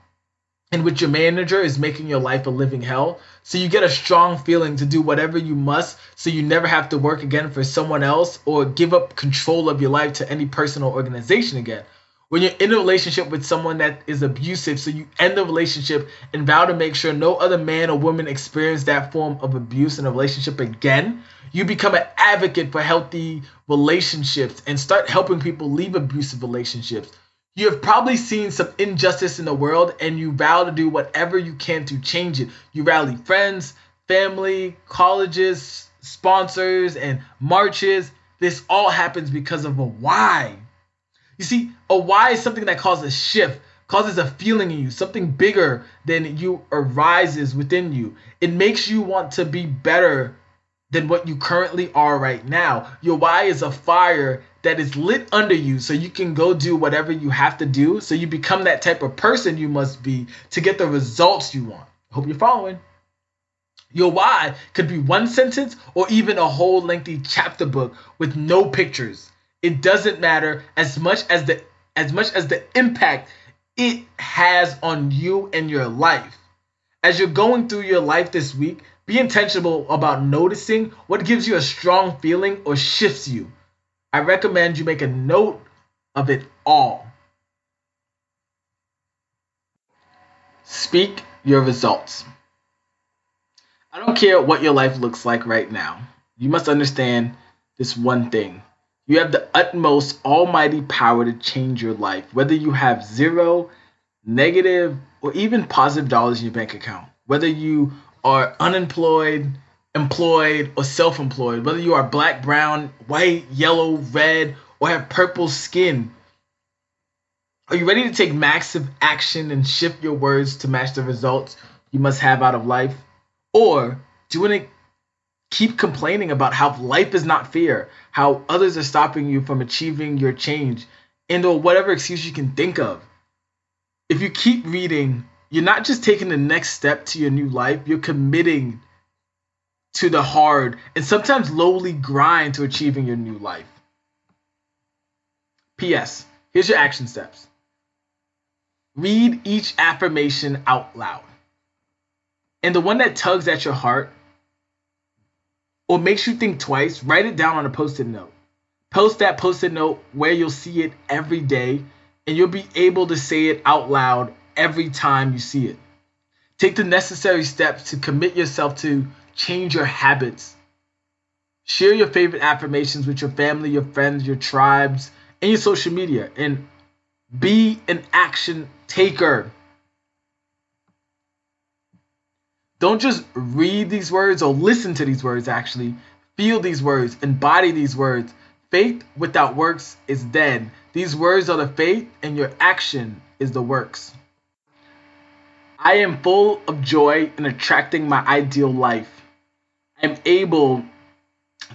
in which your manager is making your life a living hell. So you get a strong feeling to do whatever you must so you never have to work again for someone else or give up control of your life to any person or organization again. When you're in a relationship with someone that is abusive, so you end the relationship and vow to make sure no other man or woman experience that form of abuse in a relationship again, you become an advocate for healthy relationships and start helping people leave abusive relationships. You have probably seen some injustice in the world and you vow to do whatever you can to change it. You rally friends, family, colleges, sponsors, and marches. This all happens because of a why. You see, a why is something that causes a shift, causes a feeling in you, something bigger than you arises within you. It makes you want to be better than what you currently are right now. Your why is a fire that is lit under you so you can go do whatever you have to do. So you become that type of person you must be to get the results you want. Hope you're following. Your why could be one sentence or even a whole lengthy chapter book with no pictures. It doesn't matter as much as the impact it has on you and your life. As you're going through your life this week, be intentional about noticing what gives you a strong feeling or shifts you. I recommend you make a note of it all. Speak your results. I don't care what your life looks like right now. You must understand this one thing. You have the utmost almighty power to change your life, whether you have zero, negative, or even positive dollars in your bank account. Whether you are unemployed, employed, or self-employed. Whether you are black, brown, white, yellow, red, or have purple skin. Are you ready to take massive action and shift your words to match the results you must have out of life? Or do you want to keep complaining about how life is not fair, how others are stopping you from achieving your change, and or whatever excuse you can think of? If you keep reading, you're not just taking the next step to your new life, you're committing to the hard and sometimes lowly grind to achieving your new life. P.S. Here's your action steps. Read each affirmation out loud. And the one that tugs at your heart or makes you think twice, write it down on a post-it note. Post that post-it note where you'll see it every day, and you'll be able to say it out loud every time you see it. Take the necessary steps to commit yourself to change your habits. Share your favorite affirmations with your family, your friends, your tribes, and your social media, and be an action taker. Don't just read these words or listen to these words, actually. Feel these words, embody these words. Faith without works is dead. These words are the faith, and your action is the works. I am full of joy in attracting my ideal life. I am able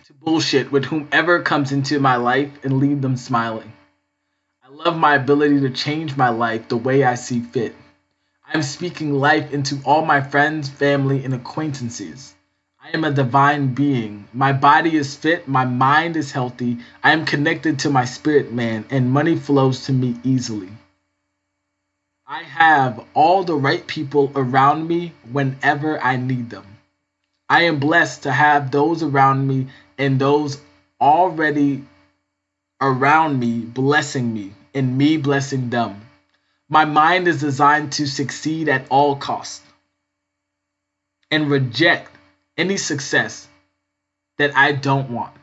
to bullshit with whomever comes into my life and leave them smiling. I love my ability to change my life the way I see fit. I am speaking life into all my friends, family, and acquaintances. I am a divine being. My body is fit, my mind is healthy, I am connected to my spirit man, and money flows to me easily. I have all the right people around me whenever I need them. I am blessed to have those around me and those already around me blessing me and me blessing them. My mind is designed to succeed at all costs and reject any success that I don't want.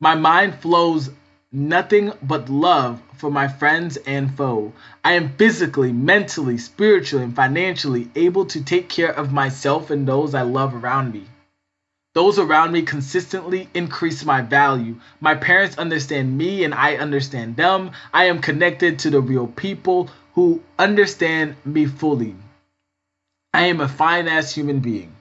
My mind flows nothing but love for my friends and foe. I am physically, mentally, spiritually, and financially able to take care of myself and those I love around me. Those around me consistently increase my value. My parents understand me and I understand them. I am connected to the real people who understand me fully. I am a fine-ass human being.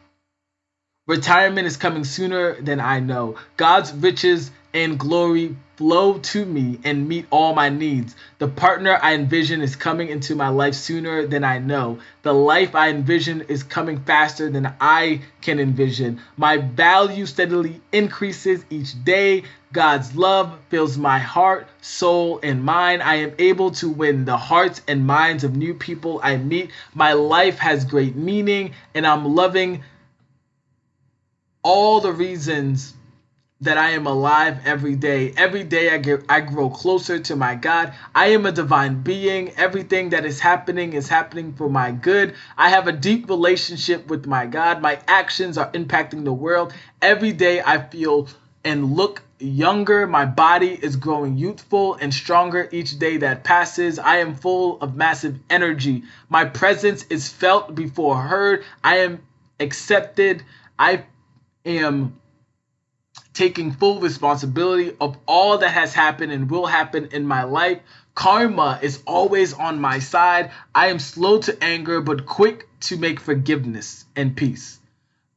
Retirement is coming sooner than I know. God's riches and glory flow to me and meet all my needs. The partner I envision is coming into my life sooner than I know. The life I envision is coming faster than I can envision. My value steadily increases each day. God's love fills my heart, soul, and mind. I am able to win the hearts and minds of new people I meet. My life has great meaning, and I'm loving all the reasons that I am alive every day. Every day I grow closer to my God. I am a divine being. Everything that is happening for my good. I have a deep relationship with my God. My actions are impacting the world. Every day I feel and look younger. My body is growing youthful and stronger each day that passes. I am full of massive energy. My presence is felt before heard. I am accepted. I am taking full responsibility of all that has happened and will happen in my life. Karma is always on my side. I am slow to anger, but quick to make forgiveness and peace.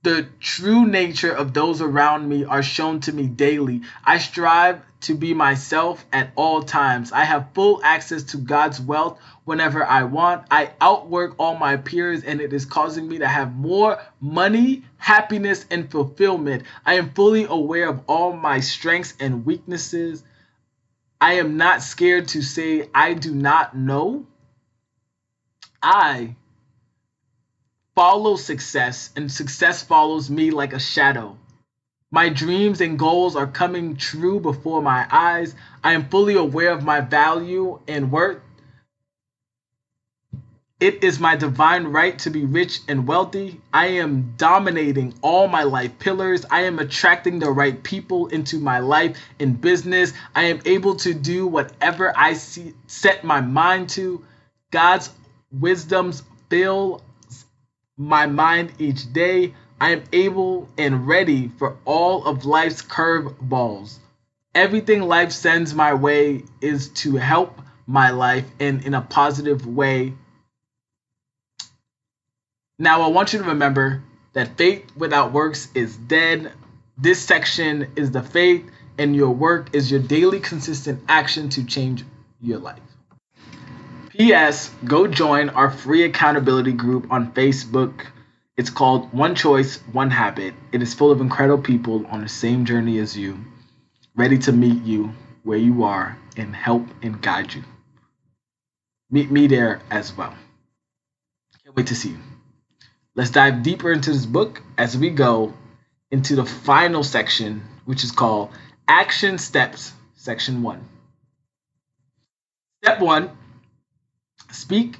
The true nature of those around me are shown to me daily. I strive to be myself at all times. I have full access to God's wealth whenever I want. I outwork all my peers, and it is causing me to have more money, happiness, and fulfillment. I am fully aware of all my strengths and weaknesses. I am not scared to say I do not know. I follow success, and success follows me like a shadow. My dreams and goals are coming true before my eyes. I am fully aware of my value and worth. It is my divine right to be rich and wealthy. I am dominating all my life pillars. I am attracting the right people into my life and business. I am able to do whatever set my mind to. God's wisdoms fill my mind each day. I am able and ready for all of life's curveballs. Everything life sends my way is to help my life and in a positive way. Now, I want you to remember that faith without works is dead. This section is the faith, and your work is your daily consistent action to change your life. P.S. Go join our free accountability group on Facebook. It's called One Choice, One Habit. It is full of incredible people on the same journey as you, ready to meet you where you are and help and guide you. Meet me there as well. Can't wait to see you. Let's dive deeper into this book as we go into the final section, which is called Action Steps, Section 1. Step 1, speak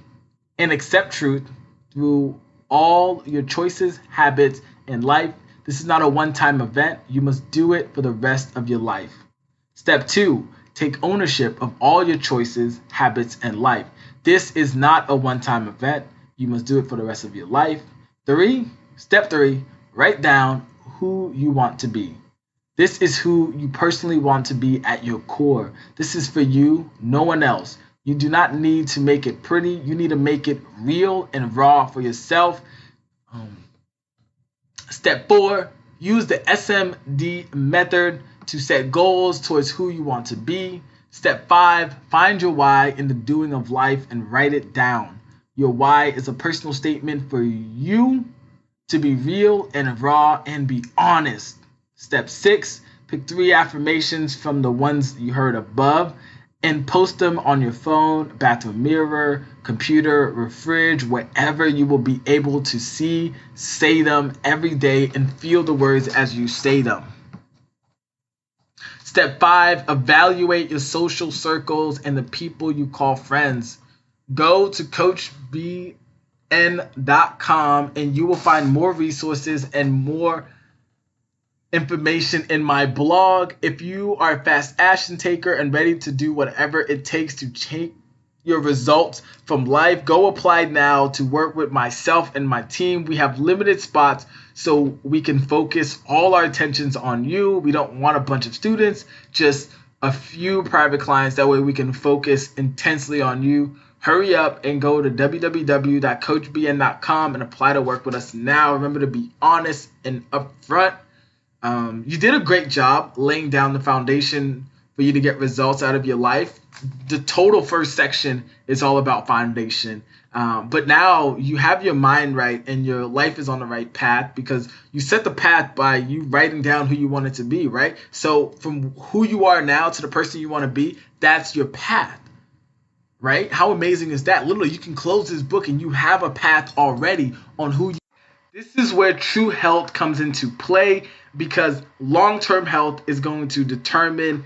and accept truth through all your choices, habits, and life. This is not a one-time event. You must do it for the rest of your life. Step 2, take ownership of all your choices, habits, and life. This is not a one-time event. You must do it for the rest of your life. Step 3, write down who you want to be. This is who you personally want to be at your core. This is for you, no one else. You do not need to make it pretty. You need to make it real and raw for yourself. Step 4, use the SMD method to set goals towards who you want to be. Step 5, find your why in the doing of life and write it down. Your why is a personal statement for you to be real and raw and be honest. Step 6, pick 3 affirmations from the ones you heard above and post them on your phone, bathroom mirror, computer, fridge, wherever you will be able to see. Say them every day and feel the words as you say them. Step 5, evaluate your social circles and the people you call friends. Go to CoachBN.com and you will find more resources and more information in my blog. If you are a fast action taker and ready to do whatever it takes to take your results from life, go apply now to work with myself and my team. We have limited spots so we can focus all our attentions on you. We don't want a bunch of students, just a few private clients. That way we can focus intensely on you. Hurry up and go to www.coachbn.com and apply to work with us now. Remember to be honest and upfront. You did a great job laying down the foundation for you to get results out of your life. The total first section is all about foundation. But now you have your mind right and your life is on the right path because you set the path by you writing down who you want it to be, right? So from who you are now to the person you want to be, that's your path. Right? How amazing is that? Literally, you can close this book and you have a path already on who you are. This is where true health comes into play because long-term health is going to determine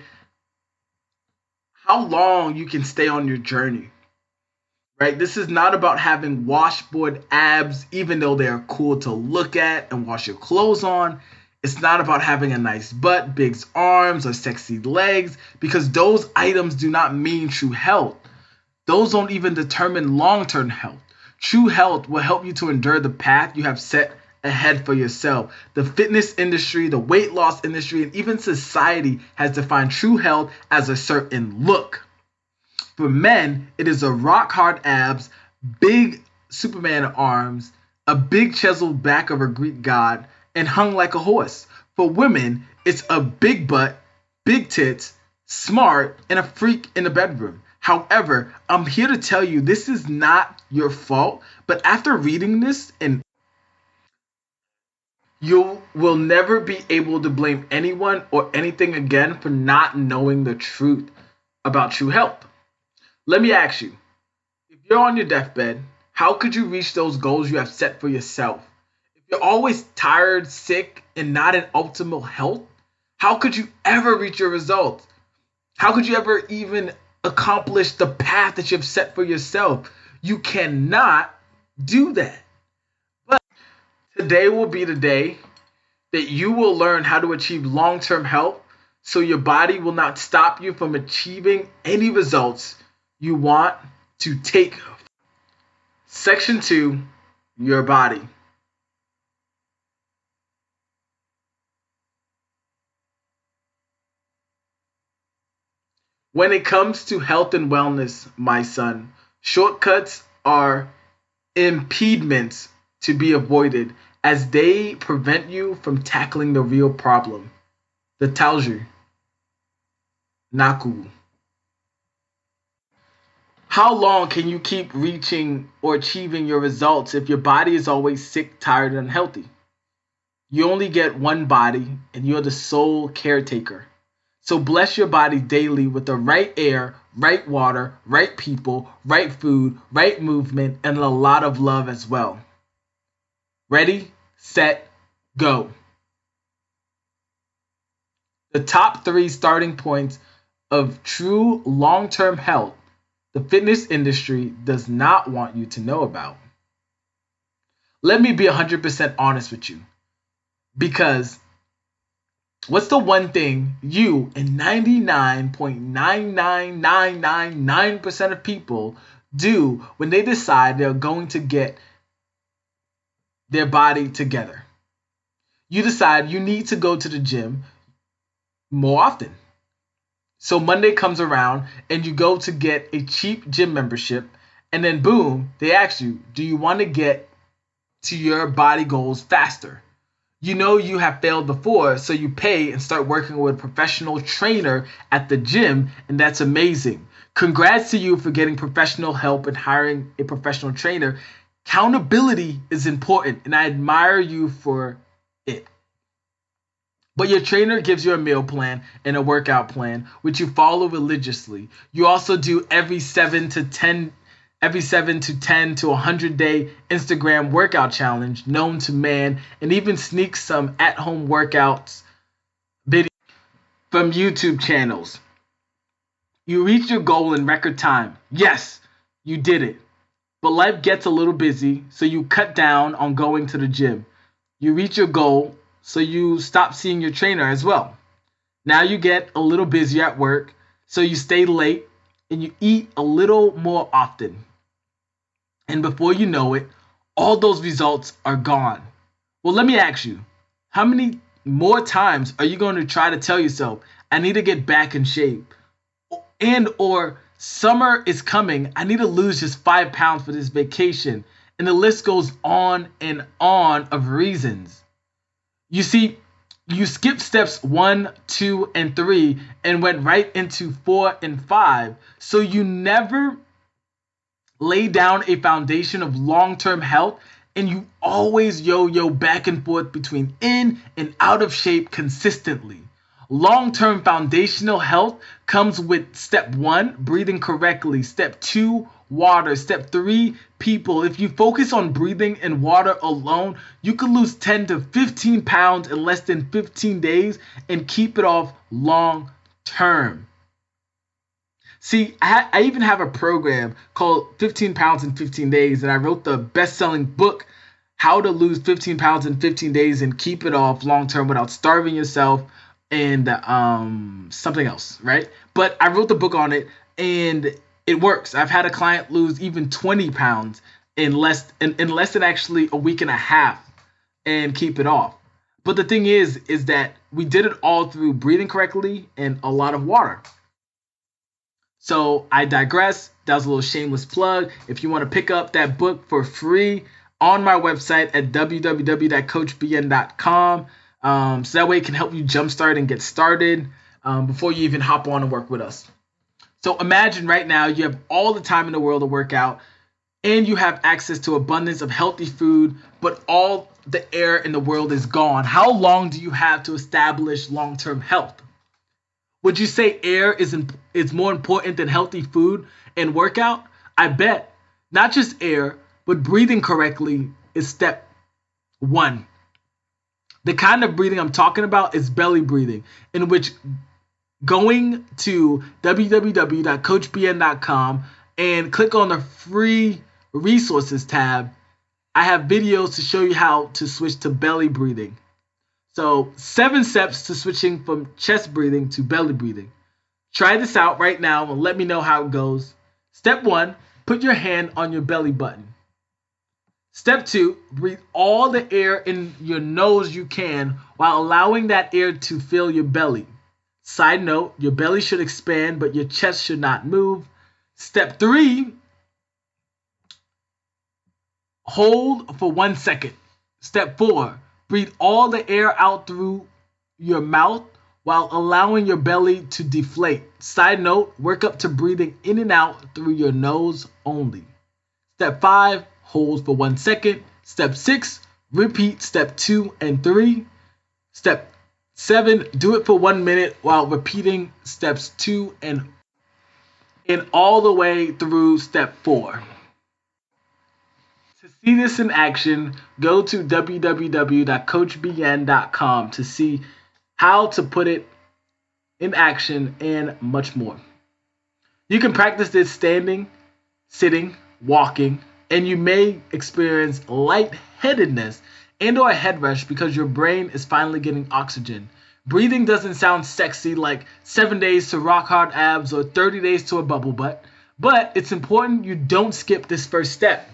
how long you can stay on your journey. Right? This is not about having washboard abs, even though they're cool to look at and wash your clothes on. It's not about having a nice butt, big arms, or sexy legs, because those items do not mean true health. Those don't even determine long-term health. True health will help you to endure the path you have set ahead for yourself. The fitness industry, the weight loss industry, and even society has defined true health as a certain look. For men, it is a rock hard abs, big Superman arms, a big chiseled back of a Greek god, and hung like a horse. For women, it's a big butt, big tits, smart, and a freak in the bedroom. However, I'm here to tell you this is not your fault, but after reading this, and you will never be able to blame anyone or anything again for not knowing the truth about true health. Let me ask you, if you're on your deathbed, how could you reach those goals you have set for yourself? If you're always tired, sick, and not in optimal health, how could you ever reach your results? How could you ever even accomplish the path that you've set for yourself? You cannot do that. But today will be the day that you will learn how to achieve long-term health so your body will not stop you from achieving any results you want to take. Section 2, your body. When it comes to health and wellness, my son, shortcuts are impediments to be avoided as they prevent you from tackling the real problem. The Taoju. Naku. How long can you keep reaching or achieving your results if your body is always sick, tired, and unhealthy? You only get one body and you're the sole caretaker. So bless your body daily with the right air, right water, right people, right food, right movement, and a lot of love as well. Ready, set, go. The top 3 starting points of true long-term health the fitness industry does not want you to know about. Let me be 100% honest with you, because what's the one thing you and 99.99999% of people do when they decide they're going to get their body together? You decide you need to go to the gym more often. So Monday comes around and you go to get a cheap gym membership, and then boom, they ask you, do you want to get to your body goals faster? You know you have failed before, so you pay and start working with a professional trainer at the gym, and that's amazing. Congrats to you for getting professional help and hiring a professional trainer. Accountability is important, and I admire you for it. But your trainer gives you a meal plan and a workout plan, which you follow religiously. You also do every 7 to 10 to 100-day Instagram workout challenge known to man, and even sneak some at-home workouts videos from YouTube channels. You reach your goal in record time. Yes, you did it. But life gets a little busy, so you cut down on going to the gym. You reach your goal, so you stop seeing your trainer as well. Now you get a little busier at work, so you stay late and you eat a little more often. And before you know it, all those results are gone. Well, let me ask you, how many more times are you going to try to tell yourself, I need to get back in shape? And or summer is coming, I need to lose just 5 pounds for this vacation. And the list goes on and on of reasons. You see, you skipped steps 1, 2, and 3 and went right into 4 and 5. So you never lay down a foundation of long-term health, and you always yo-yo back and forth between in and out of shape consistently. Long-term foundational health comes with step 1, breathing correctly, step 2, water, step 3, people. If you focus on breathing and water alone, you can lose 10 to 15 pounds in less than 15 days and keep it off long term. See, I even have a program called 15 Pounds in 15 Days, and I wrote the best-selling book, How to Lose 15 Pounds in 15 Days and Keep It Off Long Term Without Starving Yourself, and something else, right? But I wrote the book on it, and it works. I've had a client lose even 20 pounds in less than actually a week and a half. and keep it off. But the thing is that we did it all through breathing correctly and a lot of water. So I digress. That was a little shameless plug. If you want to pick up that book for free on my website at www.coachbn.com, so that way it can help you jumpstart and get started before you even hop on and work with us. So imagine right now you have all the time in the world to work out and you have access to abundance of healthy food, but all the air in the world is gone. How long do you have to establish long-term health? Would you say air is more important than healthy food and workout? I bet. Not just air, but breathing correctly is step one. The kind of breathing I'm talking about is belly breathing, in which going to www.coachbn.com and click on the free resources tab, I have videos to show you how to switch to belly breathing. So 7 steps to switching from chest breathing to belly breathing. Try this out right now and let me know how it goes. Step 1, put your hand on your belly button. Step 2, breathe all the air in your nose you can while allowing that air to fill your belly. Side note, your belly should expand, but your chest should not move. Step 3, hold for 1 second. Step 4, breathe all the air out through your mouth while allowing your belly to deflate. Side note, work up to breathing in and out through your nose only. Step 5, hold for 1 second. Step 6, repeat step 2 and 3. Step 7, do it for 1 minute while repeating steps 2 and all the way through step 4. To see this in action, go to www.coachbn.com to see how to put it in action and much more. You can practice this standing, sitting, walking, and you may experience lightheadedness and or a head rush because your brain is finally getting oxygen. Breathing doesn't sound sexy like 7 days to rock hard abs or 30 days to a bubble butt, but it's important you don't skip this first step.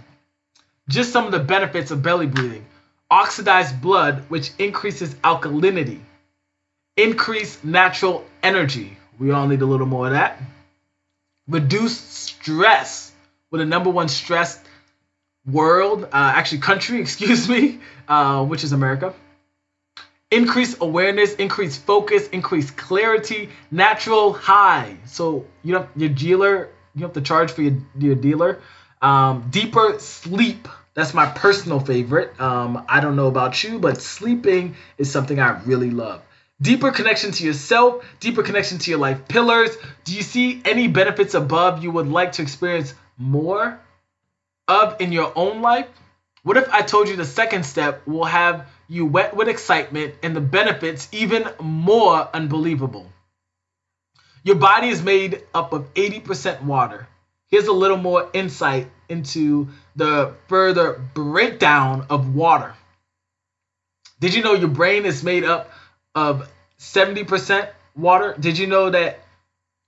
Just some of the benefits of belly breathing. Oxidized blood, which increases alkalinity. Increase natural energy. We all need a little more of that. Reduce stress. We're the number one stressed country, which is America. Increase awareness, increase focus, increase clarity, natural high. So you have to charge for your dealer. Deeper sleep. That's my personal favorite. I don't know about you, but sleeping is something I really love. Deeper connection to yourself, deeper connection to your life pillars. Do you see any benefits above you would like to experience more of in your own life? What if I told you the second step will have you wet with excitement and the benefits even more unbelievable? Your body is made up of 80% water. Here's a little more insight into the further breakdown of water. Did you know your brain is made up of 70% water? Did you know that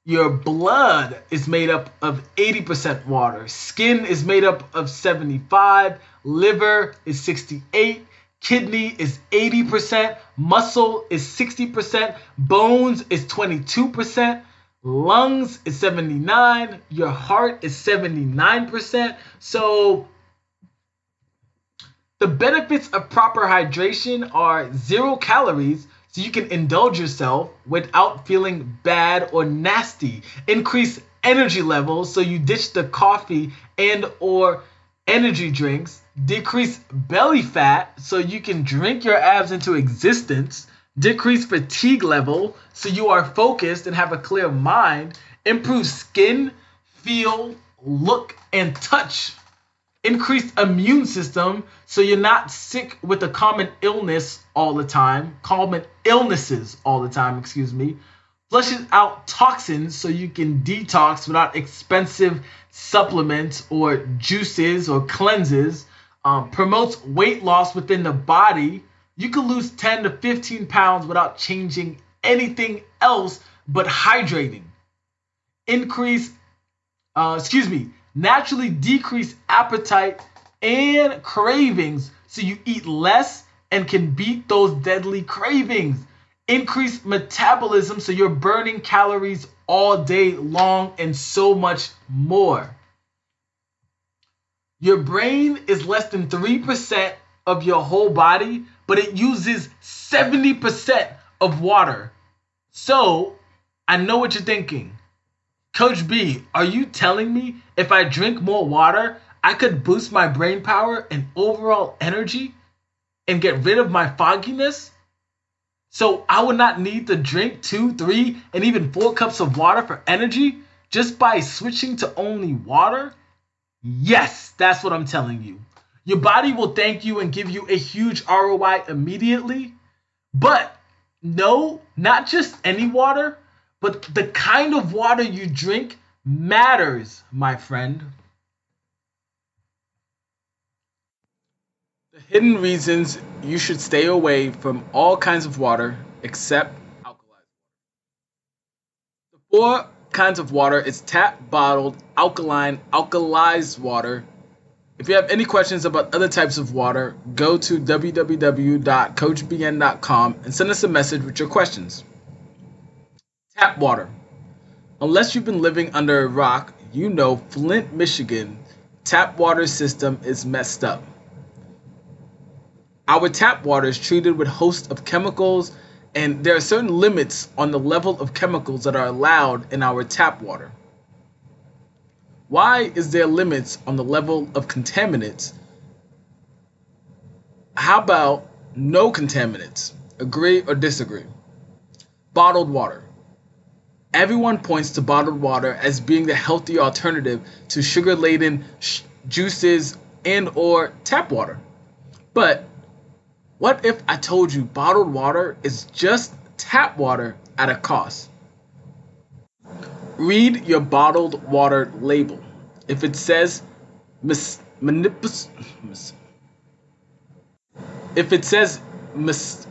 your blood is made up of 80% water? Skin is made up of 75%, liver is 68%, kidney is 80%, muscle is 60%, bones is 22%, lungs is 79%, your heart is 79%. So the benefits of proper hydration are 0 calories, so you can indulge yourself without feeling bad or nasty. Increase energy levels, so you ditch the coffee and or energy drinks. Decrease belly fat, so you can drink your abs into existence. Decrease fatigue level, so you are focused and have a clear mind. Improve skin, feel, look, and touch. Increased immune system, so you're not sick with a common illnesses all the time. Flushes out toxins, so you can detox without expensive supplements or juices or cleanses. Promotes weight loss within the body. You can lose 10 to 15 pounds without changing anything else but hydrating. Naturally decrease appetite and cravings, so you eat less and can beat those deadly cravings. Increase metabolism so you're burning calories all day long and so much more. Your brain is less than 3% of your whole body, but it uses 70% of water. So, I know what you're thinking. Coach B, are you telling me if I drink more water, I could boost my brain power and overall energy and get rid of my fogginess? So I would not need to drink 2, 3, and even 4 cups of water for energy just by switching to only water? Yes, that's what I'm telling you. Your body will thank you and give you a huge ROI immediately. But no, not just any water, but the kind of water you drink matters, my friend. The hidden reasons you should stay away from all kinds of water except alkaline. The 4 kinds of water is tap, bottled, alkaline, alkalized water. If you have any questions about other types of water, go to www.coachbn.com and send us a message with your questions. Tap water. Unless you've been living under a rock, you know Flint, Michigan tap water system is messed up. Our tap water is treated with a host of chemicals, and there are certain limits on the level of chemicals that are allowed in our tap water. Why is there limits on the level of contaminants? How about no contaminants? Agree or disagree? Bottled water. Everyone points to bottled water as being the healthy alternative to sugar-laden juices and or tap water. But what if I told you bottled water is just tap water at a cost? Read your bottled water label. If it says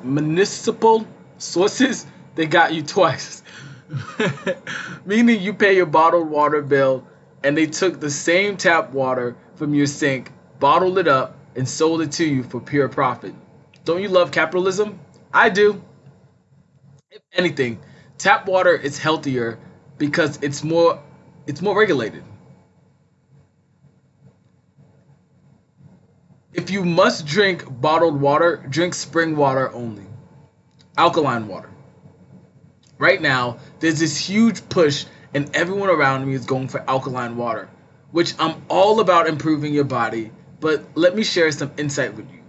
municipal sources, they got you twice. Meaning you pay your bottled water bill and they took the same tap water from your sink, bottled it up, and sold it to you for pure profit. Don't you love capitalism? I do. If anything, tap water is healthier because it's more regulated. If you must drink bottled water, drink spring water only. Alkaline water. Right now, there's this huge push and everyone around me is going for alkaline water, which I'm all about improving your body, but let me share some insight with you.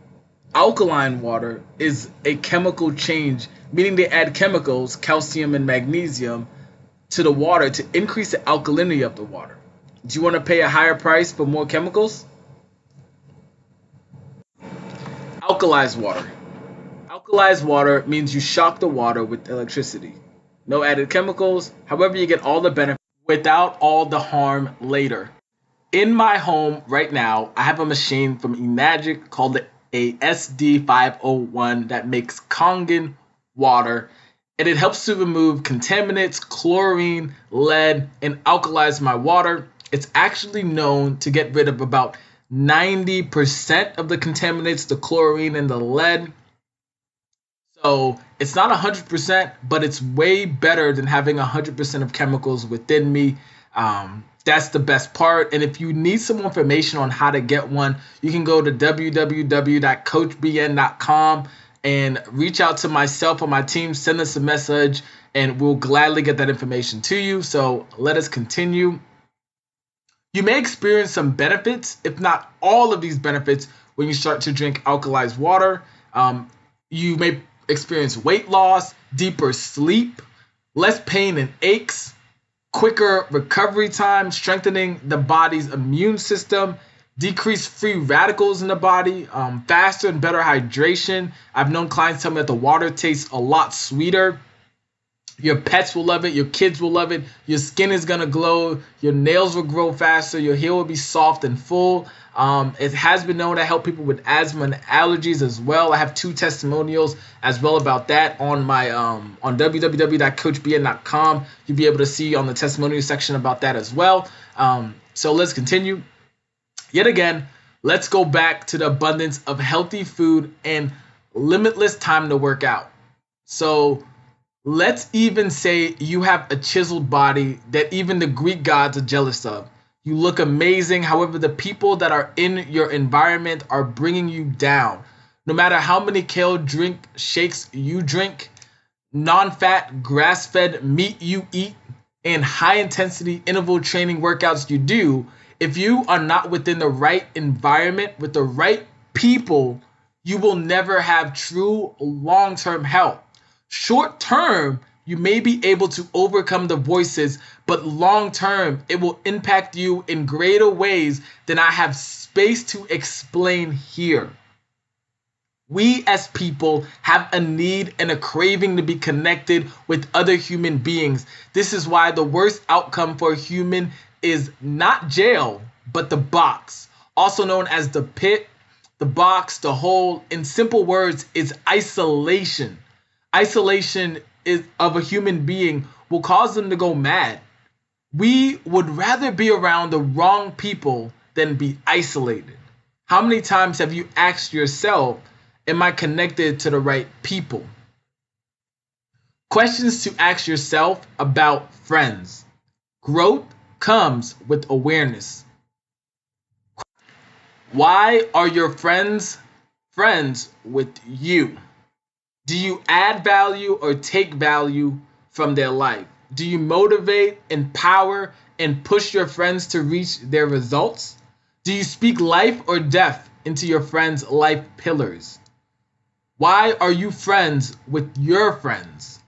Alkaline water is a chemical change, meaning they add chemicals, calcium and magnesium, to the water to increase the alkalinity of the water. Do you want to pay a higher price for more chemicals? Alkalized water. Alkalized water means you shock the water with electricity. No added chemicals, however you get all the benefit without all the harm later. In my home right now, I have a machine from eMagic called a SD501 that makes Kangen water, and it helps to remove contaminants, chlorine, lead, and alkalize my water. It's actually known to get rid of about 90% of the contaminants, the chlorine and the lead. So it's not 100%, but it's way better than having 100% of chemicals within me. That's the best part. And if you need some more information on how to get one, you can go to www.coachbn.com and reach out to myself or my team, send us a message, and we'll gladly get that information to you. So let us continue. You may experience some benefits, if not all of these benefits, when you start to drink alkalized water. You may experience weight loss, deeper sleep, less pain and aches, quicker recovery time, strengthening the body's immune system, decreased free radicals in the body, faster and better hydration. I've known clients tell me that the water tastes a lot sweeter. Your pets will love it. Your kids will love it. Your skin is going to glow. Your nails will grow faster. Your hair will be soft and full. It has been known to help people with asthma and allergies as well. I have 2 testimonials as well about that on my on www.coachbn.com. You'll be able to see on the testimonial section about that as well. So let's continue. Yet again, let's go back to the abundance of healthy food and limitless time to work out. So let's even say you have a chiseled body that even the Greek gods are jealous of. You look amazing. However, the people that are in your environment are bringing you down. No matter how many kale drink shakes you drink, non-fat, grass-fed meat you eat, and high-intensity interval training workouts you do, if you are not within the right environment with the right people, you will never have true long-term health. Short-term, you may be able to overcome the voices, but long-term, it will impact you in greater ways than I have space to explain here. We as people have a need and a craving to be connected with other human beings. This is why the worst outcome for a human is not jail, but the box, also known as the pit, the box, the hole. In simple words, is isolation. Isolation is of a human being will cause them to go mad. We would rather be around the wrong people than be isolated. How many times have you asked yourself, am I connected to the right people? Questions to ask yourself about friends. Growth comes with awareness. Why are your friends friends with you? Do you add value or take value from their life? Do you motivate, empower, and push your friends to reach their results? Do you speak life or death into your friends' life pillars? Why are you friends with your friends?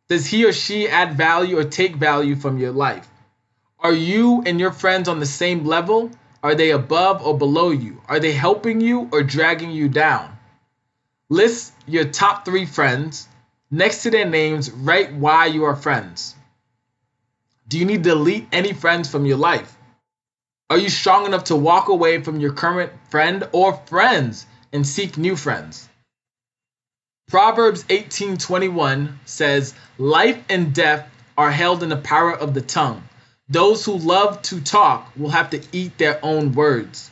Does he or she add value or take value from your life? Are you and your friends on the same level? Are they above or below you? Are they helping you or dragging you down? List your top 3 friends. Next to their names, write why you are friends. Do you need to delete any friends from your life? Are you strong enough to walk away from your current friend or friends and seek new friends? Proverbs 18:21 says, life and death are held in the power of the tongue. Those who love to talk will have to eat their own words.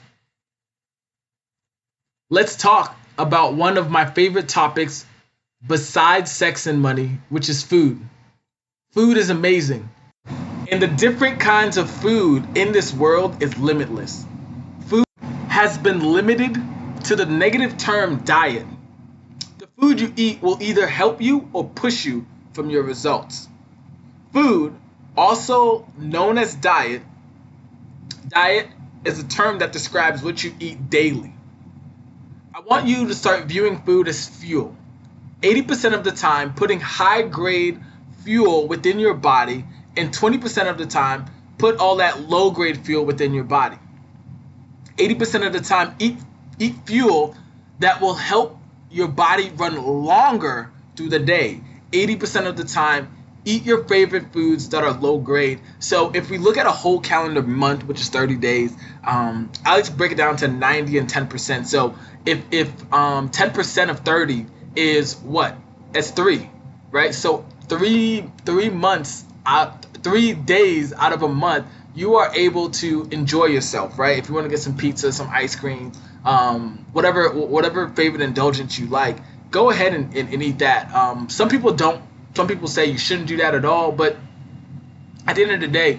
Let's talk about one of my favorite topics besides sex and money, which is food. Food is amazing. And the different kinds of food in this world is limitless. Food has been limited to the negative term diet. The food you eat will either help you or push you from your results. Food, also known as diet is a term that describes what you eat daily. I want you to start viewing food as fuel. 80% of the time, putting high grade fuel within your body, and 20% of the time, put all that low grade fuel within your body. 80% of the time, eat fuel that will help your body run longer through the day. 80% of the time, eat your favorite foods that are low grade. So if we look at a whole calendar month, which is 30 days, I like to break it down to 90 and 10%. So if 10% of 30 is what? It's 3, right? So 3 months out, 3 days out of a month, you are able to enjoy yourself, right? If you want to get some pizza, some ice cream, whatever favorite indulgence you like, go ahead and eat that. Some people don't. Some people say you shouldn't do that at all, but at the end of the day,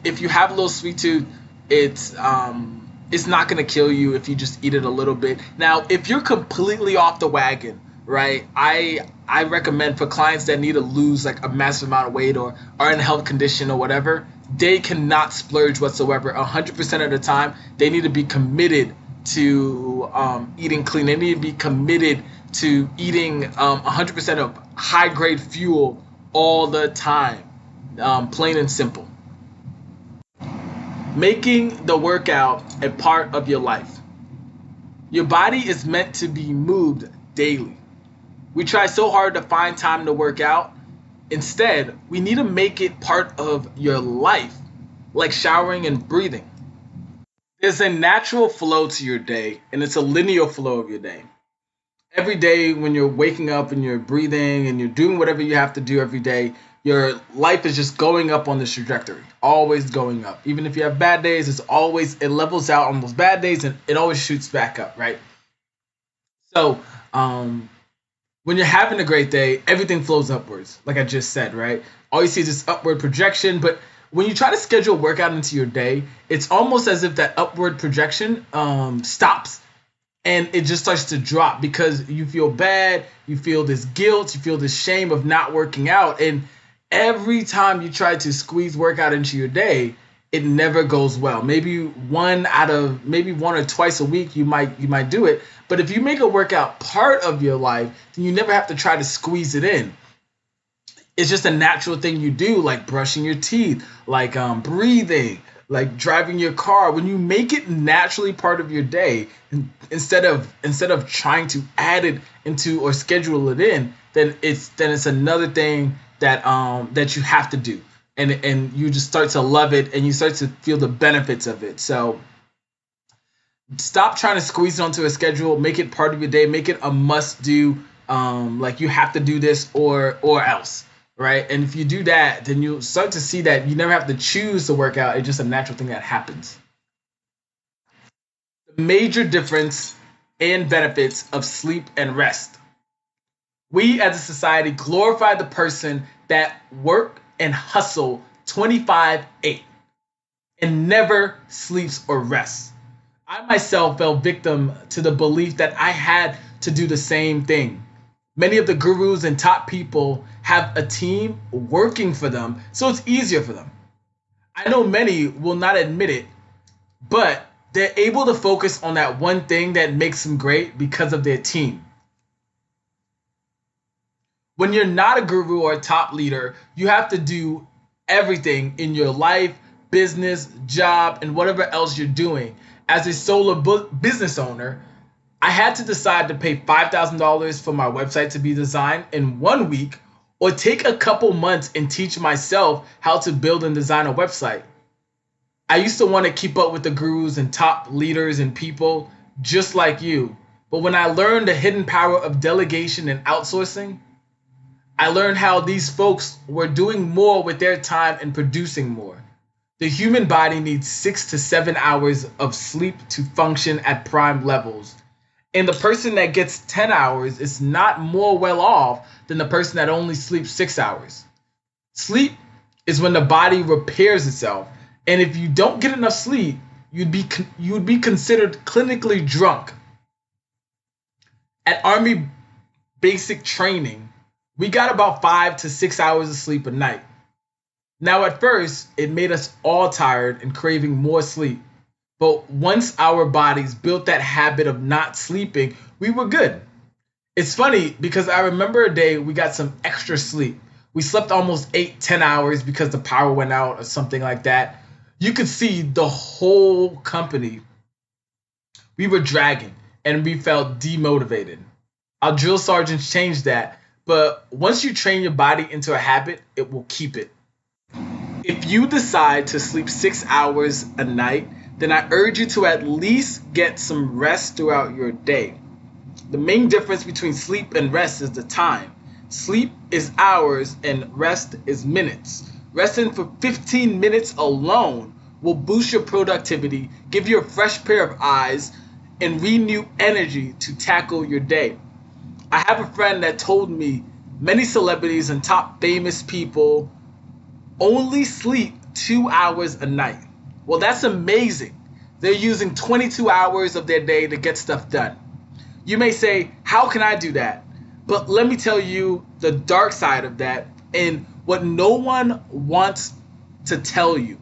if you have a little sweet tooth, it's not gonna kill you if you just eat it a little bit. Now, if you're completely off the wagon, right? I recommend for clients that need to lose like a massive amount of weight or are in a health condition or whatever, they cannot splurge whatsoever. 100% of the time, they need to be committed to eating clean. They need to be committed to eating 100% of high grade fuel all the time, plain and simple. Making the workout a part of your life. Your body is meant to be moved daily. We try so hard to find time to work out. Instead, we need to make it part of your life, like showering and breathing. There's a natural flow to your day, and it's a linear flow of your day. Every day when you're waking up and you're breathing and you're doing whatever you have to do every day, your life is just going up on this trajectory, always going up. Even if you have bad days, it levels out on those bad days and it always shoots back up, right? So, um, when you're having a great day, everything flows upwards, like I just said, right? All you see is this upward projection. But when you try to schedule a workout into your day, it's almost as if that upward projection stops and it just starts to drop because you feel bad, you feel this guilt, you feel this shame of not working out. And every time you try to squeeze workout into your day, it never goes well. Maybe one or twice a week you might do it. But if you make a workout part of your life, then you never have to try to squeeze it in. It's just a natural thing you do, like brushing your teeth, like breathing, like driving your car. When you make it naturally part of your day, instead of trying to add it into or schedule it in, then it's another thing that you have to do, and you just start to love it, and you start to feel the benefits of it. So stop trying to squeeze it onto a schedule. Make it part of your day. Make it a must do. Like you have to do this or else, right? And if you do that, then you'll start to see that you never have to choose to work out. It's just a natural thing that happens. The major difference and benefits of sleep and rest. We as a society glorify the person that work and hustle 25/8 and never sleeps or rests. I myself fell victim to the belief that I had to do the same thing. Many of the gurus and top people have a team working for them, so it's easier for them. I know many will not admit it, but they're able to focus on that one thing that makes them great because of their team. When you're not a guru or a top leader, you have to do everything in your life, business, job, and whatever else you're doing. As a solo business owner, I had to decide to pay $5,000 for my website to be designed in 1 week or take a couple months and teach myself how to build and design a website. I used to want to keep up with the gurus and top leaders and people just like you. But when I learned the hidden power of delegation and outsourcing, I learned how these folks were doing more with their time and producing more. The human body needs 6 to 7 hours of sleep to function at prime levels. And the person that gets 10 hours is not more well off than the person that only sleeps 6 hours. Sleep is when the body repairs itself. And if you don't get enough sleep, you'd be considered clinically drunk. At Army basic training, we got about 5 to 6 hours of sleep a night. Now, at first, it made us all tired and craving more sleep. But once our bodies built that habit of not sleeping, we were good. It's funny because I remember a day we got some extra sleep. We slept almost 8, 10 hours because the power went out or something like that. You could see the whole company. We were dragging and we felt demotivated. Our drill sergeants changed that, but once you train your body into a habit, it will keep it. If you decide to sleep 6 hours a night, then I urge you to at least get some rest throughout your day. The main difference between sleep and rest is the time. Sleep is hours and rest is minutes. Resting for 15 minutes alone will boost your productivity, give you a fresh pair of eyes, and renew energy to tackle your day. I have a friend that told me many celebrities and top famous people only sleep 2 hours a night. Well, that's amazing. They're using 22 hours of their day to get stuff done. You may say, how can I do that? But let me tell you the dark side of that and what no one wants to tell you.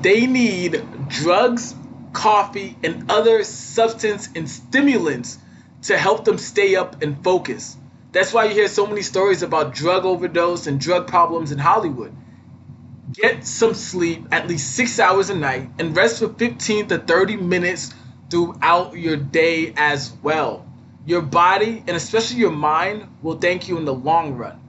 They need drugs, coffee, and other substance and stimulants to help them stay up and focus. That's why you hear so many stories about drug overdose and drug problems in Hollywood. Get some sleep, at least 6 hours a night, and rest for 15 to 30 minutes throughout your day as well. Your body, and especially your mind, will thank you in the long run.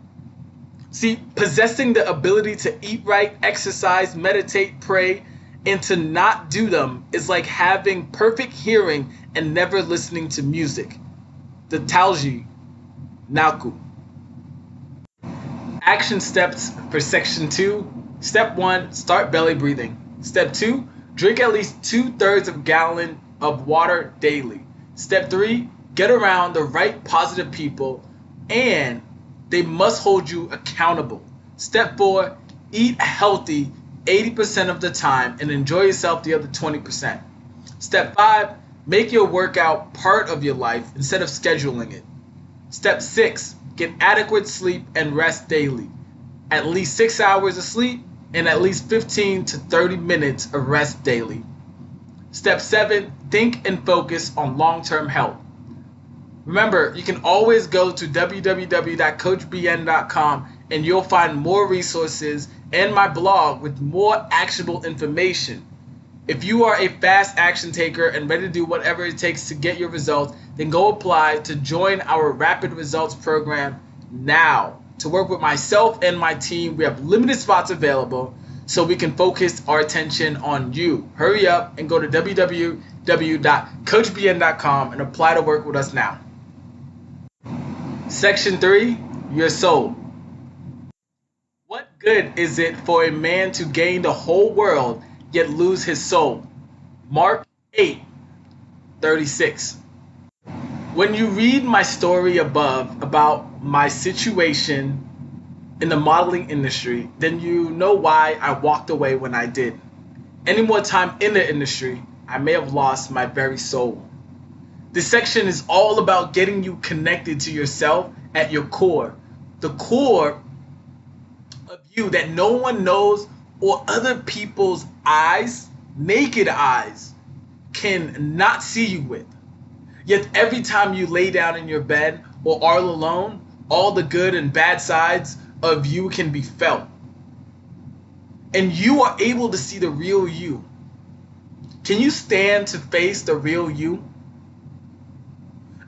See, possessing the ability to eat right, exercise, meditate, pray, and to not do them is like having perfect hearing and never listening to music. The Talji Naku. Action steps for section 2. Step 1, start belly breathing. Step 2, drink at least 2/3 of a gallon of water daily. Step 3, get around the right positive people and they must hold you accountable. Step 4, eat healthy 80% of the time and enjoy yourself the other 20%. Step 5, make your workout part of your life instead of scheduling it. Step 6, get adequate sleep and rest daily. At least 6 hours of sleep and at least 15 to 30 minutes of rest daily. Step 7, think and focus on long-term health. Remember, you can always go to www.coachbn.com and you'll find more resources and my blog with more actionable information. If you are a fast action taker and ready to do whatever it takes to get your results, then go apply to join our Rapid Results program now. To work with myself and my team, we have limited spots available so we can focus our attention on you. Hurry up and go to www.coachbn.com and apply to work with us now. Section 3, your soul. What good is it for a man to gain the whole world yet lose his soul? Mark 8:36. When you read my story above about my situation in the modeling industry, then you know why I walked away when I did. Any more time in the industry, I may have lost my very soul. This section is all about getting you connected to yourself at your core. The core of you that no one knows or other people's eyes, naked eyes, can not see you with. Yet every time you lay down in your bed or are alone, all the good and bad sides of you can be felt. And you are able to see the real you. Can you stand to face the real you?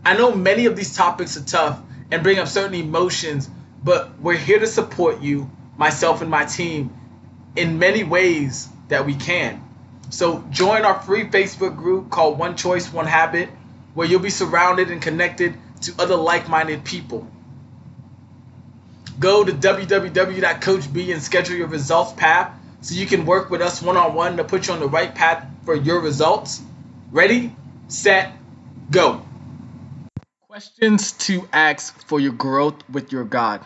I know many of these topics are tough and bring up certain emotions, but we're here to support you, myself and my team, in many ways that we can. So join our free Facebook group called One Choice, One Habit, where you'll be surrounded and connected to other like-minded people. Go to www.coachb and schedule your results path so you can work with us one-on-one to put you on the right path for your results. Ready, set, go. Questions to ask for your growth with your God.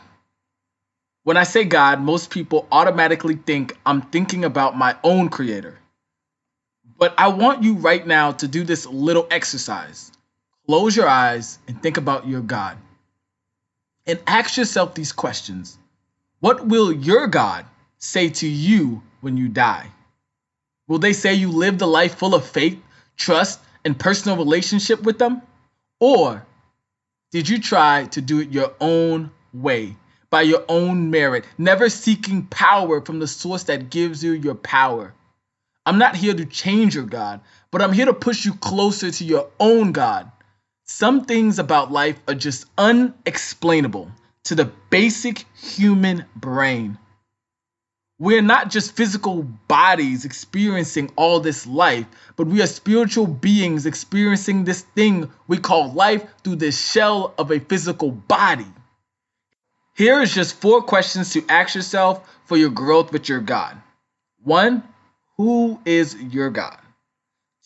When I say God, most people automatically think I'm thinking about my own creator. But I want you right now to do this little exercise. Close your eyes and think about your God. And ask yourself these questions. What will your God say to you when you die? Will they say you lived a life full of faith, trust, and personal relationship with them? Or did you try to do it your own way, by your own merit, never seeking power from the source that gives you your power? I'm not here to change your God, but I'm here to push you closer to your own God. Some things about life are just unexplainable to the basic human brain. We're not just physical bodies experiencing all this life, but we are spiritual beings experiencing this thing we call life through the shell of a physical body. Here is just 4 questions to ask yourself for your growth with your God. 1, who is your God?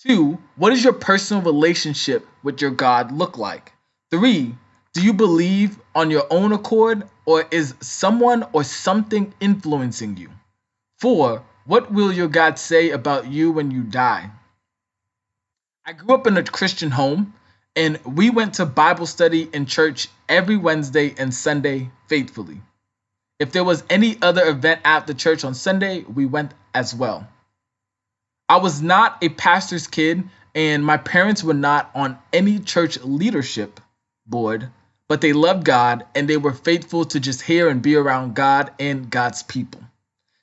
2, what does your personal relationship with your God look like? 3, do you believe on your own accord, or is someone or something influencing you? 4, what will your God say about you when you die? I grew up in a Christian home, and we went to Bible study in church every Wednesday and Sunday faithfully. If there was any other event after church on Sunday, we went as well. I was not a pastor's kid, and my parents were not on any church leadership board, but they loved God and they were faithful to just hear and be around God and God's people.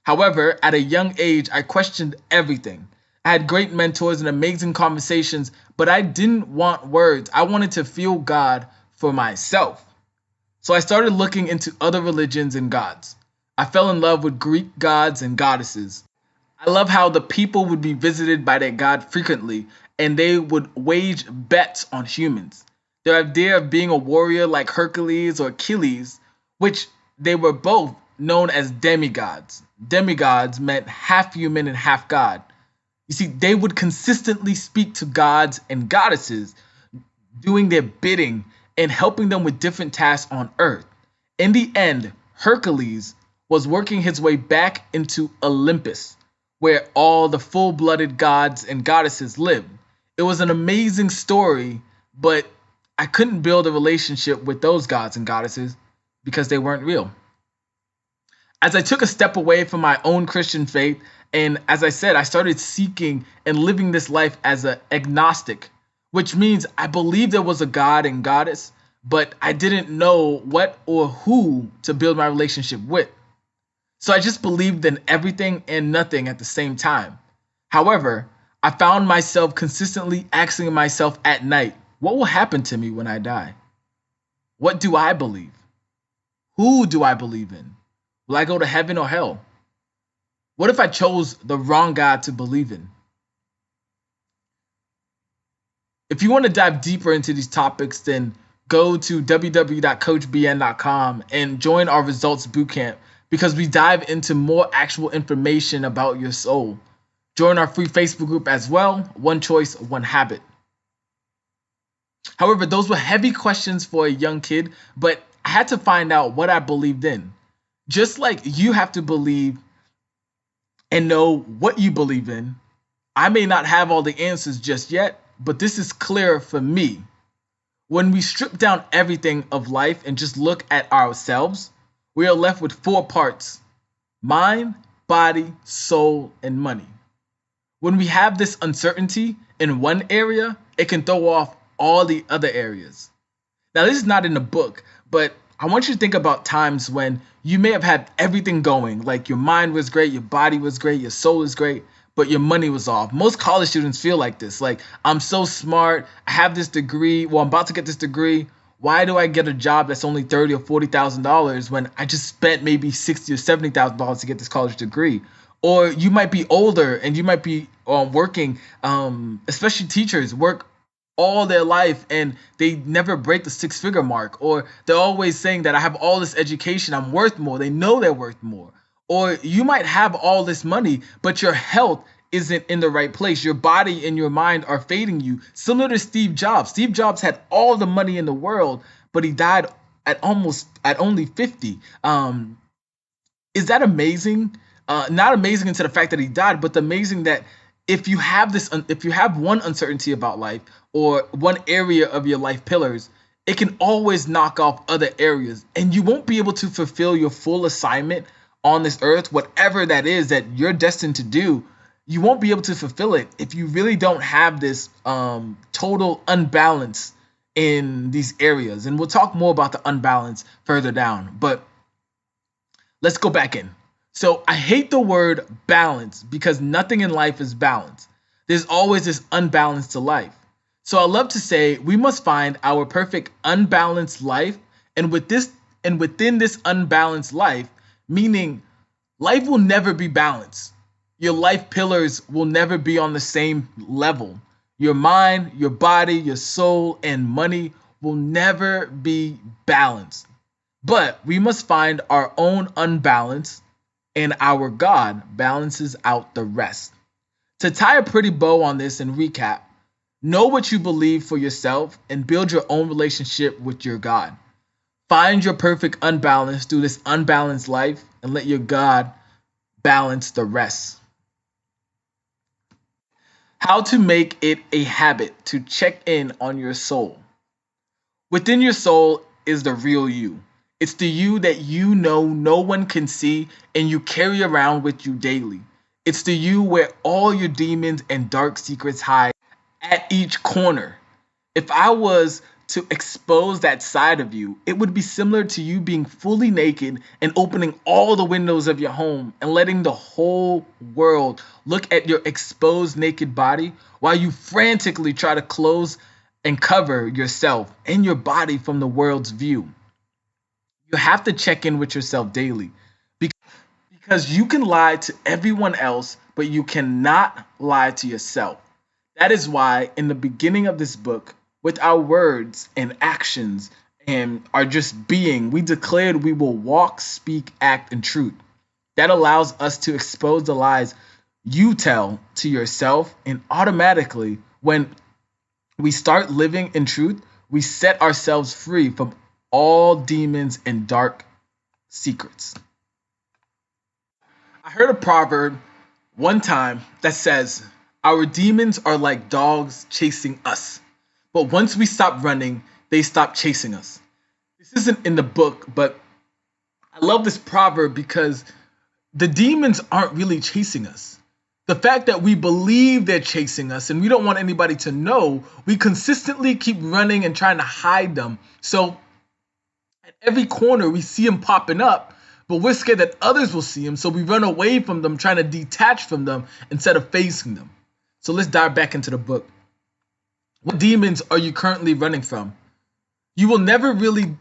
However, at a young age, I questioned everything. I had great mentors and amazing conversations, but I didn't want words. I wanted to feel God for myself. So I started looking into other religions and gods. I fell in love with Greek gods and goddesses. I love how the people would be visited by their god frequently, and they would wage bets on humans. Their idea of being a warrior like Hercules or Achilles, which they were both known as demigods. Demigods meant half human and half god. You see, they would consistently speak to gods and goddesses. doing their bidding and helping them with different tasks on Earth. In the end, Hercules was working his way back into Olympus, where all the full blooded gods and goddesses lived. It was an amazing story, but I couldn't build a relationship with those gods and goddesses because they weren't real. As I took a step away from my own Christian faith, and as I said, I started seeking and living this life as an agnostic, which means I believed there was a God and goddess, but I didn't know what or who to build my relationship with. So I just believed in everything and nothing at the same time. However, I found myself consistently asking myself at night, what will happen to me when I die? What do I believe? Who do I believe in? Will I go to heaven or hell? What if I chose the wrong God to believe in? If you want to dive deeper into these topics, then go to www.coachbn.com and join our results bootcamp because we dive into more actual information about your soul. Join our free Facebook group as well, One Choice, One Habit. However, those were heavy questions for a young kid, but I had to find out what I believed in. Just like you have to believe and know what you believe in, I may not have all the answers just yet, but this is clear for me. When we strip down everything of life and just look at ourselves, we are left with four parts: mind, body, soul, and money. When we have this uncertainty in one area, it can throw off all the other areas. Now, this is not in the book, but I want you to think about times when you may have had everything going, like your mind was great, your body was great, your soul is great, but your money was off. Most college students feel like this. Like, I'm so smart, I have this degree, well, I'm about to get this degree. Why do I get a job that's only $30,000 or $40,000 when I just spent maybe $60,000 or $70,000 to get this college degree? Or you might be older and you might be working, especially teachers work all their life and they never break the six-figure mark, or they're always saying that I have all this education, I'm worth more. They know they're worth more. Or you might have all this money, but your health isn't in the right place. Your body and your mind are fading you. Similar to Steve Jobs. Steve Jobs had all the money in the world, but he died at only 50. Is that amazing? Not amazing into the fact that he died, but amazing that if you have one uncertainty about life or one area of your life pillars, it can always knock off other areas, and you won't be able to fulfill your full assignment on this earth, whatever that is that you're destined to do. You won't be able to fulfill it if you really don't have this total unbalance in these areas. And we'll talk more about the unbalance further down, but let's go back in. So I hate the word balance because nothing in life is balanced. There's always this unbalance to life. So I love to say we must find our perfect unbalanced life, and within this unbalanced life, meaning life will never be balanced. Your life pillars will never be on the same level. Your mind, your body, your soul, and money will never be balanced. But we must find our own unbalance, and our God balances out the rest. To tie a pretty bow on this and recap, know what you believe for yourself and build your own relationship with your God. Find your perfect unbalance through this unbalanced life and let your God balance the rest. How to make it a habit to check in on your soul. Within your soul is the real you. It's the you that you know no one can see and you carry around with you daily. It's the you where all your demons and dark secrets hide at each corner. If I was to expose that side of you, it would be similar to you being fully naked and opening all the windows of your home and letting the whole world look at your exposed naked body while you frantically try to close and cover yourself and your body from the world's view. You have to check in with yourself daily because you can lie to everyone else, but you cannot lie to yourself. That is why in the beginning of this book, with our words and actions and our just being, we declared we will walk, speak, act in truth. That allows us to expose the lies you tell to yourself, and automatically when we start living in truth, we set ourselves free from all demons and dark secrets. I heard a proverb one time that says, our demons are like dogs chasing us. But once we stop running, they stop chasing us. This isn't in the book, but I love this proverb because the demons aren't really chasing us. The fact that we believe they're chasing us and we don't want anybody to know, we consistently keep running and trying to hide them. So at every corner, we see them popping up, but we're scared that others will see them. So we run away from them, trying to detach from them instead of facing them. So let's dive back into the book. What demons are you currently running from? You will never really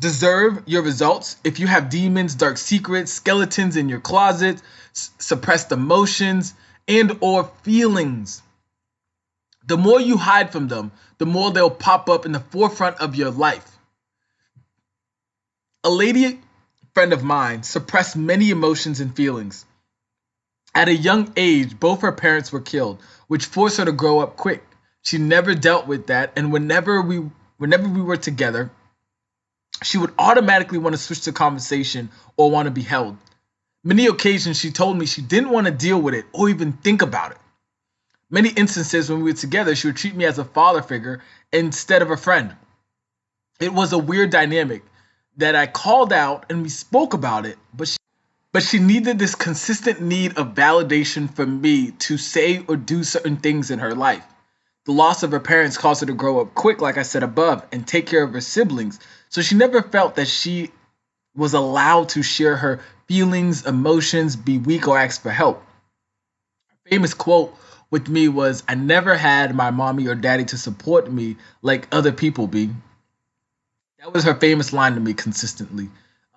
deserve your results if you have demons, dark secrets, skeletons in your closet, suppressed emotions, and or feelings. The more you hide from them, the more they'll pop up in the forefront of your life. A lady friend of mine suppressed many emotions and feelings. At a young age, both her parents were killed, which forced her to grow up quick. She never dealt with that, and whenever we were together, she would automatically want to switch the conversation or want to be held. Many occasions she told me she didn't want to deal with it or even think about it. Many instances when we were together, she would treat me as a father figure instead of a friend. It was a weird dynamic that I called out and we spoke about it, but she needed this consistent need of validation from me to say or do certain things in her life. The loss of her parents caused her to grow up quick, like I said above, and take care of her siblings. So she never felt that she was allowed to share her feelings, emotions, be weak, or ask for help. Her famous quote with me was, I never had my mommy or daddy to support me like other people be. That was her famous line to me consistently.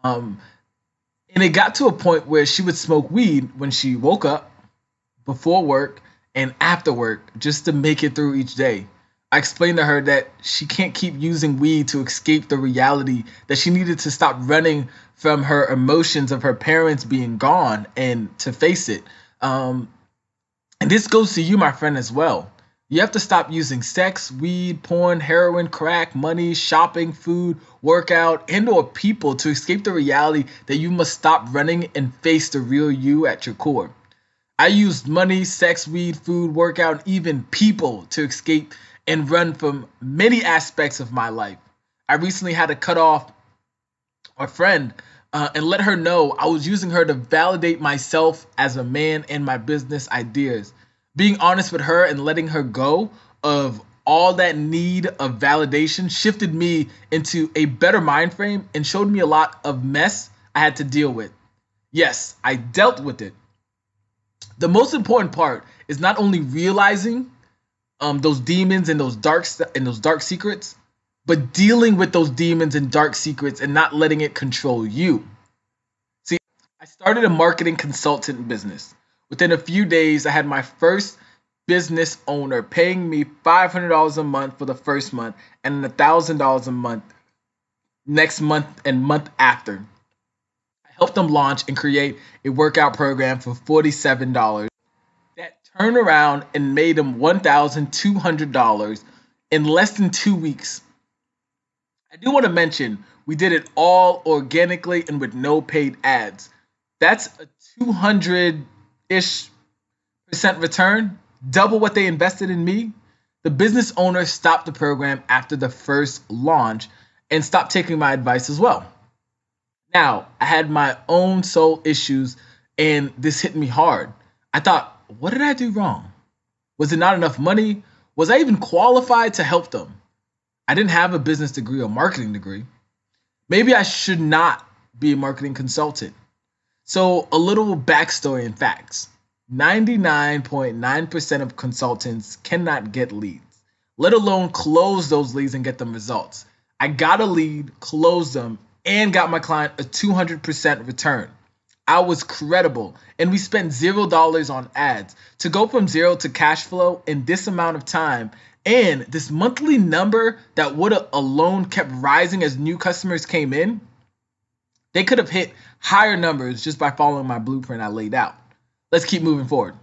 And it got to a point where she would smoke weed when she woke up, before work, and after work, just to make it through each day. I explained to her that she can't keep using weed to escape the reality, that she needed to stop running from her emotions of her parents being gone and to face it. And this goes to you, my friend, as well. You have to stop using sex, weed, porn, heroin, crack, money, shopping, food, workout, and or people to escape the reality that you must stop running and face the real you at your core. I used money, sex, weed, food, workout, and even people to escape and run from many aspects of my life. I recently had to cut off a friend and let her know I was using her to validate myself as a man and my business ideas. Being honest with her and letting her go of all that need of validation shifted me into a better mind frame and showed me a lot of mess I had to deal with. Yes, I dealt with it. The most important part is not only realizing those demons and those dark secrets, but dealing with those demons and dark secrets and not letting it control you. See, I started a marketing consultant business. Within a few days, I had my first business owner paying me $500 a month for the first month and $1,000 a month next month and month after. Helped them launch and create a workout program for $47 that turned around and made them $1,200 in less than 2 weeks. I do want to mention we did it all organically and with no paid ads. That's a 200-ish% return, double what they invested in me. The business owner stopped the program after the first launch and stopped taking my advice as well. Now, I had my own soul issues and this hit me hard. I thought, what did I do wrong? Was it not enough money? Was I even qualified to help them? I didn't have a business degree or marketing degree. Maybe I should not be a marketing consultant. So a little backstory and facts. 99.9% of consultants cannot get leads, let alone close those leads and get them results. I got a lead, closed them, and got my client a 200% return. I was credible, and we spent $0 on ads. To go from zero to cash flow in this amount of time, and this monthly number that would have alone kept rising as new customers came in, they could have hit higher numbers just by following my blueprint I laid out. Let's keep moving forward.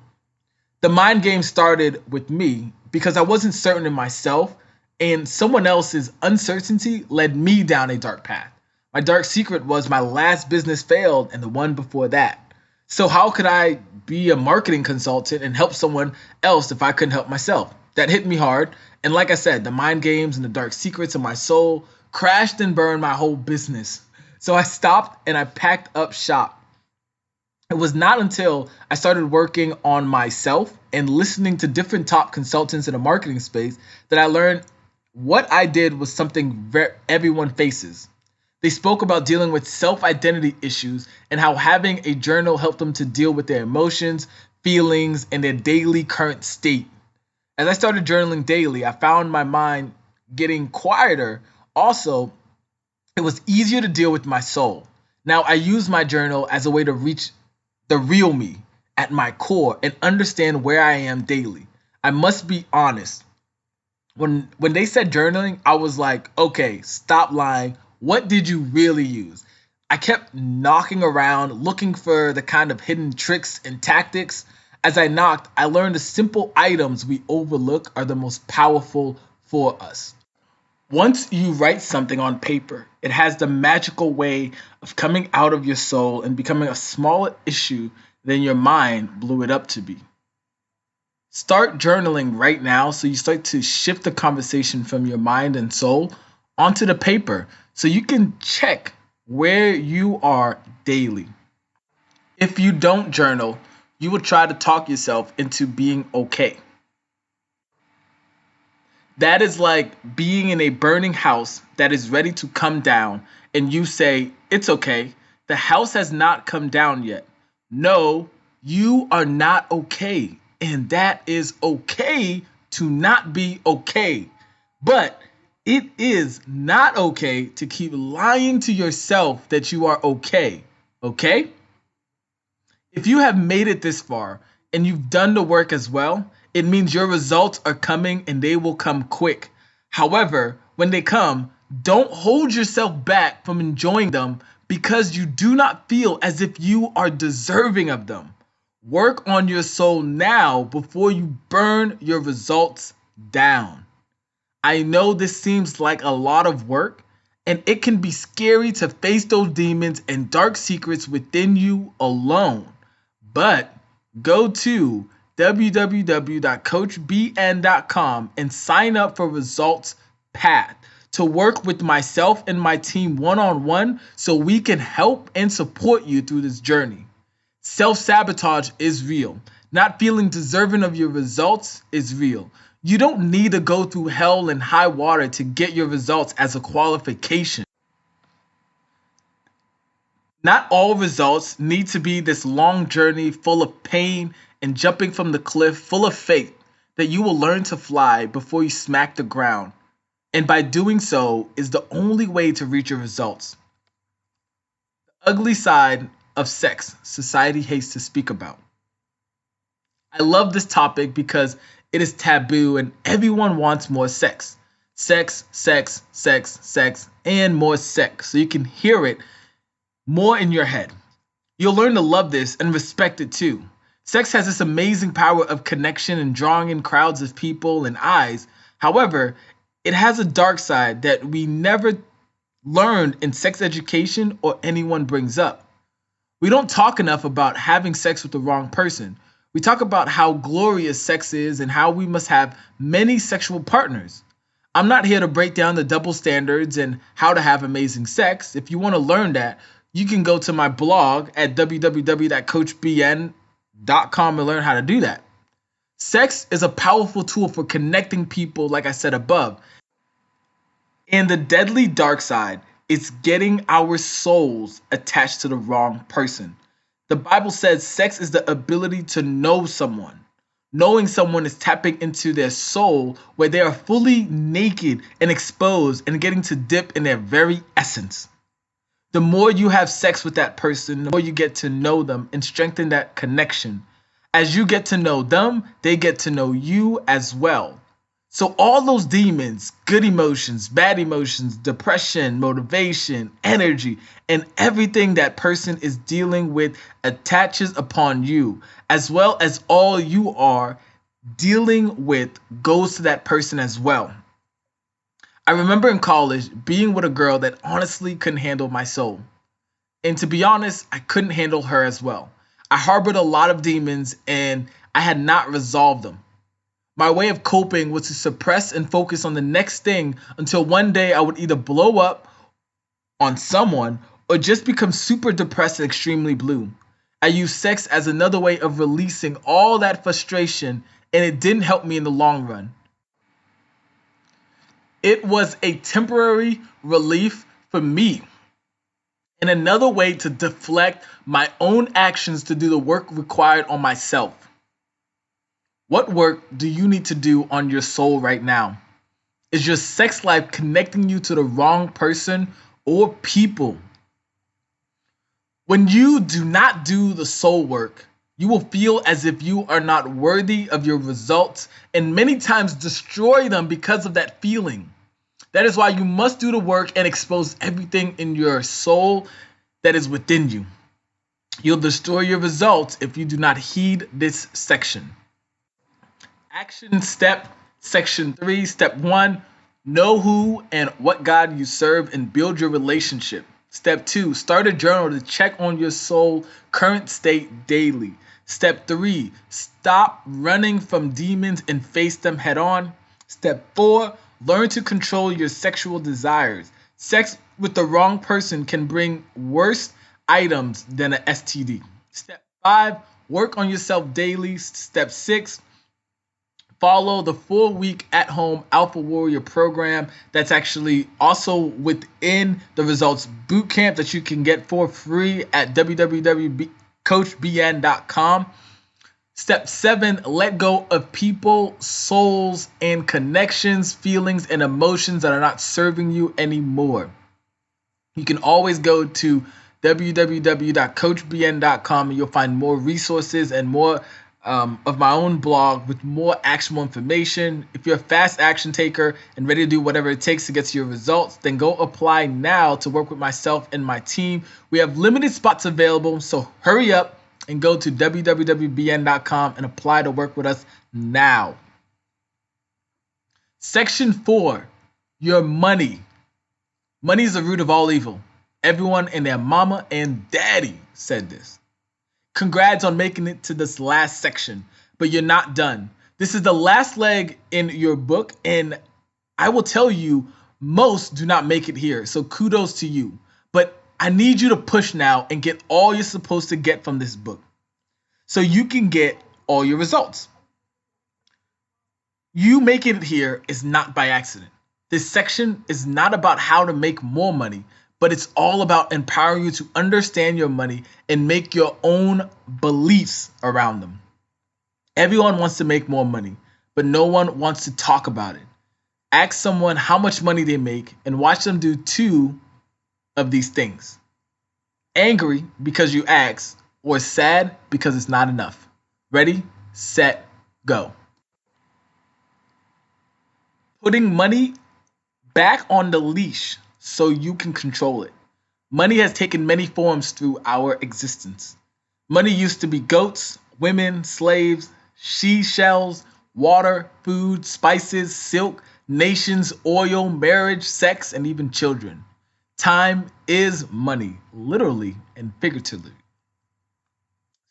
The mind game started with me because I wasn't certain in myself And someone else's uncertainty led me down a dark path. My dark secret was my last business failed and the one before that. So, how could I be a marketing consultant and help someone else if I couldn't help myself? That hit me hard. And like I said, the mind games and the dark secrets of my soul crashed and burned my whole business. So, I stopped and I packed up shop. It was not until I started working on myself and listening to different top consultants in the marketing space that I learned what I did was something everyone faces. They spoke about dealing with self identity issues and how having a journal helped them to deal with their emotions, feelings, and their daily current state. As I started journaling daily, I found my mind getting quieter. Also, it was easier to deal with my soul. Now, I use my journal as a way to reach the real me at my core and understand where I am daily. I must be honest. When they said journaling, I was like, okay, stop lying. What did you really use? I kept knocking around looking for the kind of hidden tricks and tactics. As I knocked, I learned the simple items we overlook are the most powerful for us. Once you write something on paper, it has the magical way of coming out of your soul and becoming a smaller issue than your mind blew it up to be. Start journaling right now so you start to shift the conversation from your mind and soul onto the paper so you can check where you are daily. If you don't journal, you will try to talk yourself into being okay. That is like being in a burning house that is ready to come down, and you say, it's okay. The house has not come down yet. No, you are not okay. And that is okay to not be okay. But it is not okay to keep lying to yourself that you are okay. Okay? If you have made it this far and you've done the work as well, it means your results are coming and they will come quick. However, when they come, don't hold yourself back from enjoying them because you do not feel as if you are deserving of them. Work on your soul now before you burn your results down. I know this seems like a lot of work, and it can be scary to face those demons and dark secrets within you alone. But go to www.coachbn.com and sign up for Results Path to work with myself and my team one-on-one so we can help and support you through this journey. Self-sabotage is real. Not feeling deserving of your results is real. You don't need to go through hell and high water to get your results as a qualification. Not all results need to be this long journey full of pain and jumping from the cliff full of faith that you will learn to fly before you smack the ground. And by doing so is the only way to reach your results. The ugly side of sex society hates to speak about. I love this topic because it is taboo and everyone wants more sex. Sex, sex, sex, sex, and more sex. So you can hear it more in your head. You'll learn to love this and respect it too. Sex has this amazing power of connection and drawing in crowds of people and eyes. However, it has a dark side that we never learned in sex education or anyone brings up. We don't talk enough about having sex with the wrong person. We talk about how glorious sex is and how we must have many sexual partners. I'm not here to break down the double standards and how to have amazing sex. If you want to learn that, you can go to my blog at www.coachbn.com and learn how to do that. Sex is a powerful tool for connecting people, like I said above. And the deadly dark side is getting our souls attached to the wrong person. The Bible says sex is the ability to know someone. Knowing someone is tapping into their soul where they are fully naked and exposed and getting to dip in their very essence. The more you have sex with that person, the more you get to know them and strengthen that connection. As you get to know them, they get to know you as well. So all those demons, good emotions, bad emotions, depression, motivation, energy, and everything that person is dealing with attaches upon you, as well as all you are dealing with goes to that person as well. I remember in college being with a girl that honestly couldn't handle my soul. And to be honest, I couldn't handle her as well. I harbored a lot of demons and I had not resolved them. My way of coping was to suppress and focus on the next thing until one day I would either blow up on someone or just become super depressed and extremely blue. I used sex as another way of releasing all that frustration, and it didn't help me in the long run. It was a temporary relief for me and another way to deflect my own actions to do the work required on myself. What work do you need to do on your soul right now? Is your sex life connecting you to the wrong person or people? When you do not do the soul work, you will feel as if you are not worthy of your results and many times destroy them because of that feeling. That is why you must do the work and expose everything in your soul that is within you. You'll destroy your results if you do not heed this section. Action step, section 3, step 1, know who and what God you serve and build your relationship. Step 2, start a journal to check on your soul current state daily. Step 3, stop running from demons and face them head on. Step 4, learn to control your sexual desires. Sex with the wrong person can bring worse items than an STD. Step 5, work on yourself daily. Step 6, follow the 4-week at-home Alpha Warrior program that's actually also within the Results Bootcamp that you can get for free at www.coachbn.com. Step 7, let go of people, souls, and connections, feelings, and emotions that are not serving you anymore. You can always go to www.coachbn.com and you'll find more resources and more of my own blog with more actionable information. If you're a fast action taker and ready to do whatever it takes to get to your results, then go apply now to work with myself and my team. We have limited spots available, so hurry up and go to www.bn.com and apply to work with us now. Section 4, your money. Money is the root of all evil. Everyone and their mama and daddy said this. Congrats on making it to this last section, but you're not done. This is the last leg in your book, and I will tell you, most do not make it here, so kudos to you. But I need you to push now and get all you're supposed to get from this book so you can get all your results. You making it here is not by accident. This section is not about how to make more money, but it's all about empowering you to understand your money and make your own beliefs around them. Everyone wants to make more money, but no one wants to talk about it. Ask someone how much money they make and watch them do 2 of these things. Angry because you asked, or sad because it's not enough. Ready, set, go. Putting money back on the leash so you can control it. Money has taken many forms through our existence. Money used to be goats, women, slaves, seashells, water, food, spices, silk, nations, oil, marriage, sex, and even children. Time is money, literally and figuratively.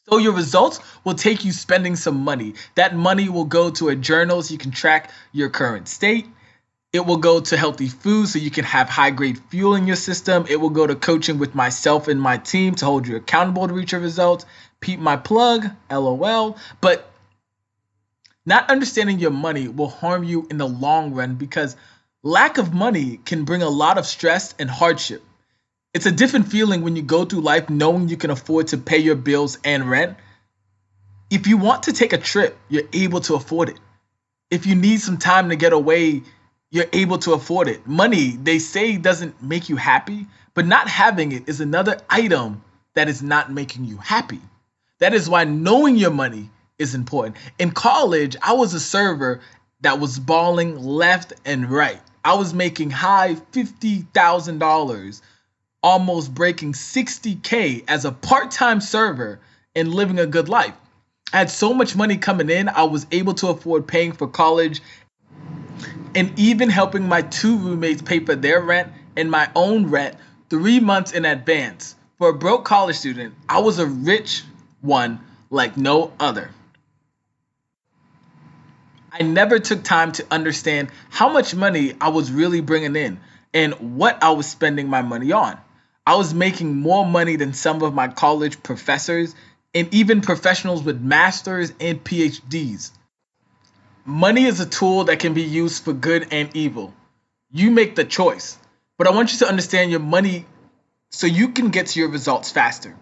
So your results will take you spending some money. That money will go to a journal so you can track your current state. It will go to healthy food so you can have high-grade fuel in your system. It will go to coaching with myself and my team to hold you accountable to reach your results. Peep my plug, LOL. But not understanding your money will harm you in the long run because lack of money can bring a lot of stress and hardship. It's a different feeling when you go through life knowing you can afford to pay your bills and rent. If you want to take a trip, you're able to afford it. If you need some time to get away, you're able to afford it. Money, they say, doesn't make you happy, but not having it is another item that is not making you happy. That is why knowing your money is important. In college, I was a server that was balling left and right. I was making high $50,000, almost breaking $60K as a part-time server and living a good life. I had so much money coming in, I was able to afford paying for college and even helping my two roommates pay for their rent and my own rent 3 months in advance. For a broke college student, I was a rich one like no other. I never took time to understand how much money I was really bringing in and what I was spending my money on. I was making more money than some of my college professors and even professionals with masters and PhDs. Money is a tool that can be used for good and evil. You make the choice. But I want you to understand your money so you can get to your results faster.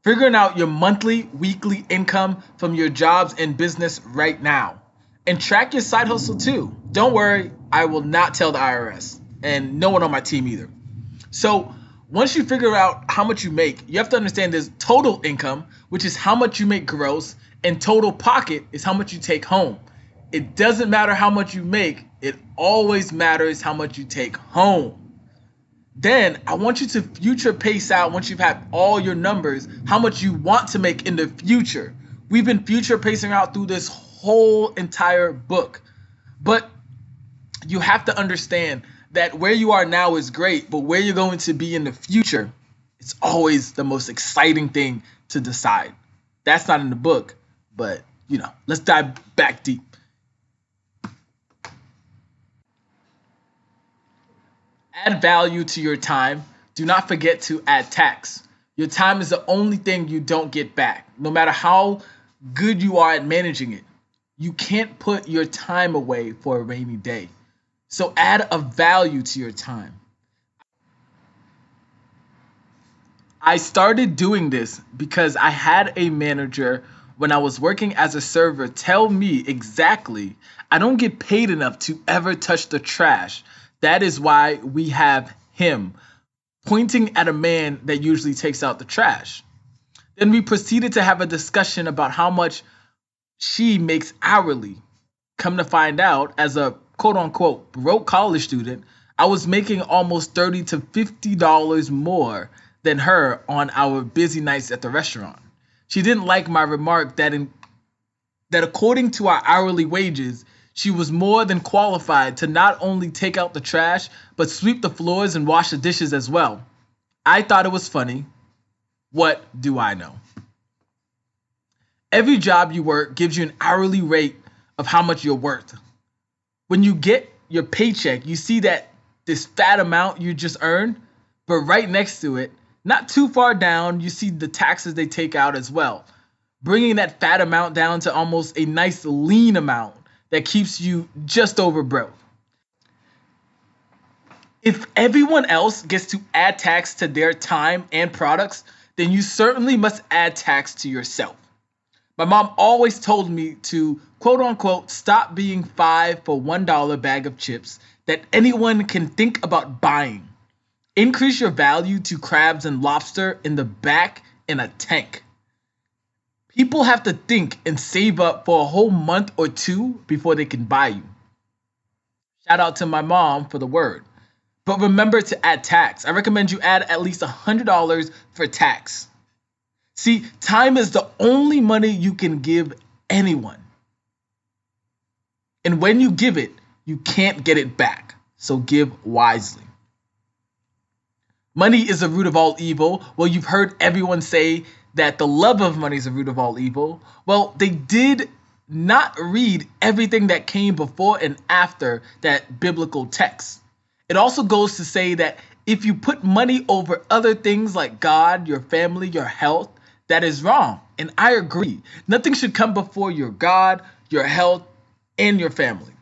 Figuring out your monthly, weekly income from your jobs and business right now. And track your side hustle too. Don't worry, I will not tell the IRS and no one on my team either. So, once you figure out how much you make, you have to understand there's total income, which is how much you make gross, and total pocket is how much you take home. It doesn't matter how much you make, it always matters how much you take home. Then I want you to future pace out once you've had all your numbers, how much you want to make in the future. We've been future pacing out through this whole entire book. But you have to understand that where you are now is great, but where you're going to be in the future, it's always the most exciting thing to decide. That's not in the book, but let's dive back deep. Add value to your time. Do not forget to add tax. Your time is the only thing you don't get back, no matter how good you are at managing it. You can't put your time away for a rainy day. So add a value to your time. I started doing this because I had a manager when I was working as a server tell me exactly I don't get paid enough to ever touch the trash. That is why we have him, pointing at a man that usually takes out the trash. Then we proceeded to have a discussion about how much she makes hourly. Come to find out, as a quote unquote broke college student, I was making almost $30 to $50 more than her on our busy nights at the restaurant. She didn't like my remark that according to our hourly wages, she was more than qualified to not only take out the trash, but sweep the floors and wash the dishes as well. I thought it was funny. What do I know? Every job you work gives you an hourly rate of how much you're worth. When you get your paycheck, you see that this fat amount you just earned, but right next to it, not too far down, you see the taxes they take out as well, bringing that fat amount down to almost a nice lean amount that keeps you just over broke. If everyone else gets to add tax to their time and products, then you certainly must add tax to yourself. My mom always told me to, quote unquote, stop being $5 for $1 bag of chips that anyone can think about buying. Increase your value to crabs and lobster in the back in a tank. People have to think and save up for a whole month or two before they can buy you. Shout out to my mom for the word. But remember to add tax. I recommend you add at least $100 for tax. See, time is the only money you can give anyone. And when you give it, you can't get it back. So give wisely. Money is the root of all evil. Well, you've heard everyone say that the love of money is the root of all evil. Well, they did not read everything that came before and after that biblical text. It also goes to say that if you put money over other things like God, your family, your health, that is wrong. And I agree. Nothing should come before your God, your health, and your family.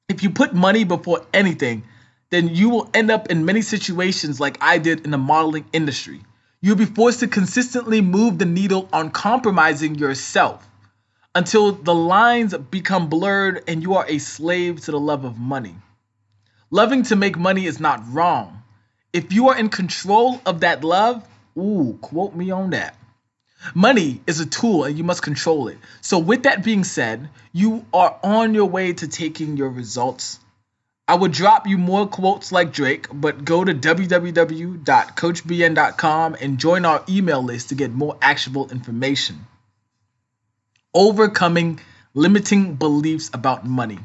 If you put money before anything, then you will end up in many situations like I did in the modeling industry. You'll be forced to consistently move the needle on compromising yourself until the lines become blurred and you are a slave to the love of money. Loving to make money is not wrong. If you are in control of that love, quote me on that. Money is a tool and you must control it. So with that being said, you are on your way to taking your results. I would drop you more quotes like Drake, but go to www.coachbn.com and join our email list to get more actionable information. Overcoming limiting beliefs about money.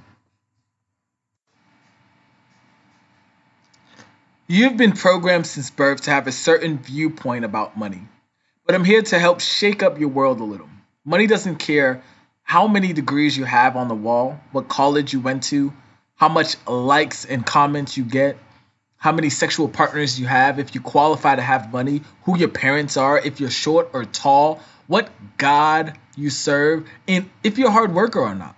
You've been programmed since birth to have a certain viewpoint about money, but I'm here to help shake up your world a little. Money doesn't care how many degrees you have on the wall, what college you went to, how much likes and comments you get, how many sexual partners you have, if you qualify to have money, who your parents are, if you're short or tall, what God you serve, and if you're a hard worker or not.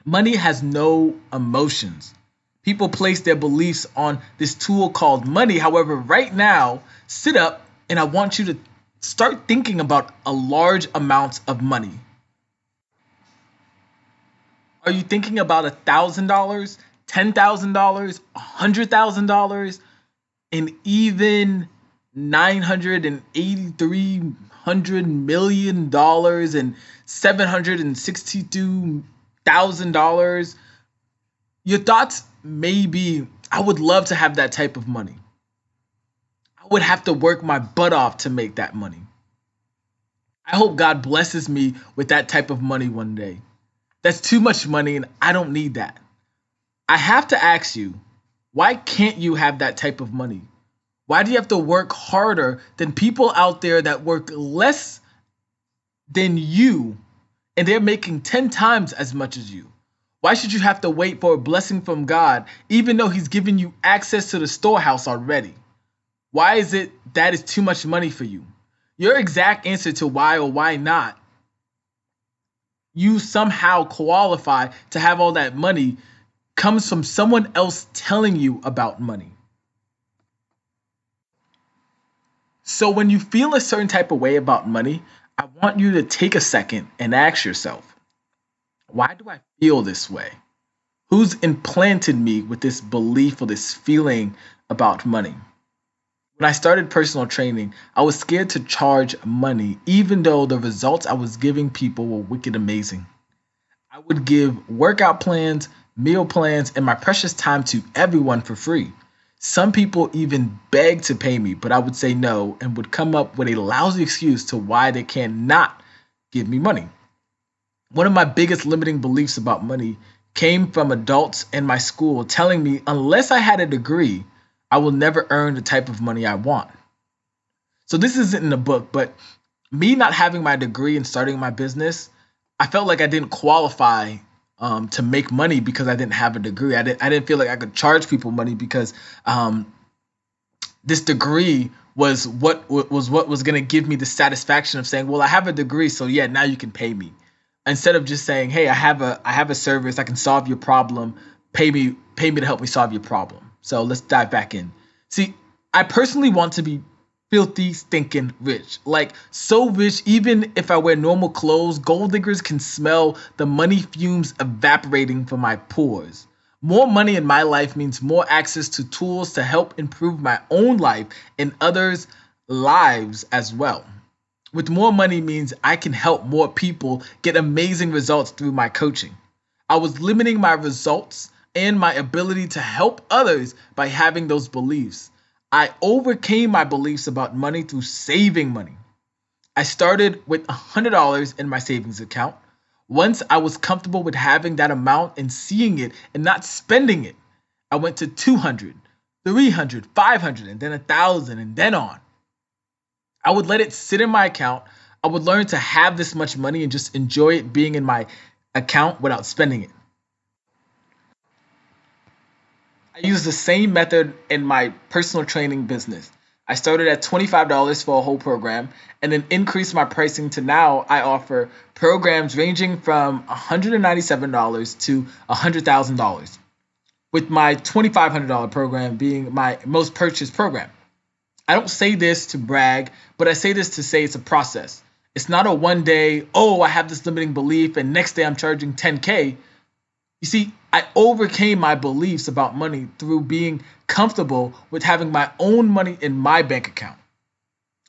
Money has no emotions. People place their beliefs on this tool called money. However, right now, sit up and I want you to start thinking about a large amount of money. Are you thinking about $1,000, $10,000, $100,000, and even $983 million and $762,000? Your thoughts may be, I would love to have that type of money. I would have to work my butt off to make that money. I hope God blesses me with that type of money one day. That's too much money and I don't need that. I have to ask you, why can't you have that type of money? Why do you have to work harder than people out there that work less than you and they're making 10 times as much as you? Why should you have to wait for a blessing from God even though He's given you access to the storehouse already? Why is it that is too much money for you? Your exact answer to why or why not you somehow qualify to have all that money comes from someone else telling you about money. So when you feel a certain type of way about money, I want you to take a second and ask yourself, why do I feel this way? Who's implanted me with this belief or this feeling about money? When I started personal training, I was scared to charge money, even though the results I was giving people were wicked amazing. I would give workout plans, meal plans, and my precious time to everyone for free. Some people even begged to pay me, but I would say no and would come up with a lousy excuse to why they cannot give me money. One of my biggest limiting beliefs about money came from adults in my school telling me unless I had a degree, I will never earn the type of money I want. So this isn't in the book, but me not having my degree and starting my business, I felt like I didn't qualify to make money because I didn't have a degree. I didn't feel like I could charge people money because this degree was what was going to give me the satisfaction of saying, well, I have a degree, so yeah, now you can pay me. Instead of just saying, hey, I have a service, I can solve your problem, pay me to help me solve your problem. So let's dive back in. See, I personally want to be filthy, stinking rich. Like, so rich, even if I wear normal clothes, gold diggers can smell the money fumes evaporating from my pores. More money in my life means more access to tools to help improve my own life and others' lives as well. With more money means I can help more people get amazing results through my coaching. I was limiting my results and my ability to help others by having those beliefs. I overcame my beliefs about money through saving money. I started with $100 in my savings account. Once I was comfortable with having that amount and seeing it and not spending it, I went to 200, 300, 500, and then 1,000, and then on. I would let it sit in my account. I would learn to have this much money and just enjoy it being in my account without spending it. I use the same method in my personal training business. I started at $25 for a whole program and then increased my pricing to now I offer programs ranging from $197 to $100,000, with my $2,500 program being my most purchased program. I don't say this to brag, but I say this to say it's a process. It's not a one day, oh, I have this limiting belief and next day I'm charging 10K. You see, I overcame my beliefs about money through being comfortable with having my own money in my bank account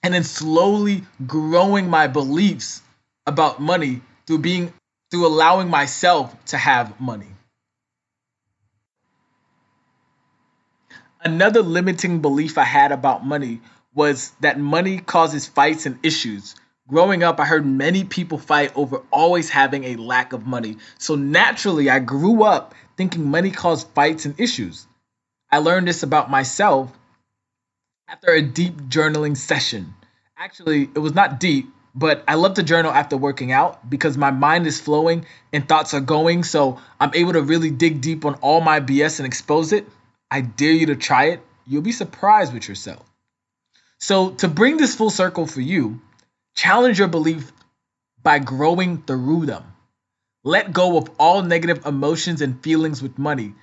and then slowly growing my beliefs about money through allowing myself to have money. Another limiting belief I had about money was that money causes fights and issues. Growing up, I heard many people fight over always having a lack of money. So naturally, I grew up thinking money caused fights and issues. I learned this about myself after a deep journaling session. Actually, it was not deep, but I love to journal after working out because my mind is flowing and thoughts are going. So I'm able to really dig deep on all my BS and expose it. I dare you to try it. You'll be surprised with yourself. So, to bring this full circle for you, challenge your belief by growing through them. Let go of all negative emotions and feelings with money.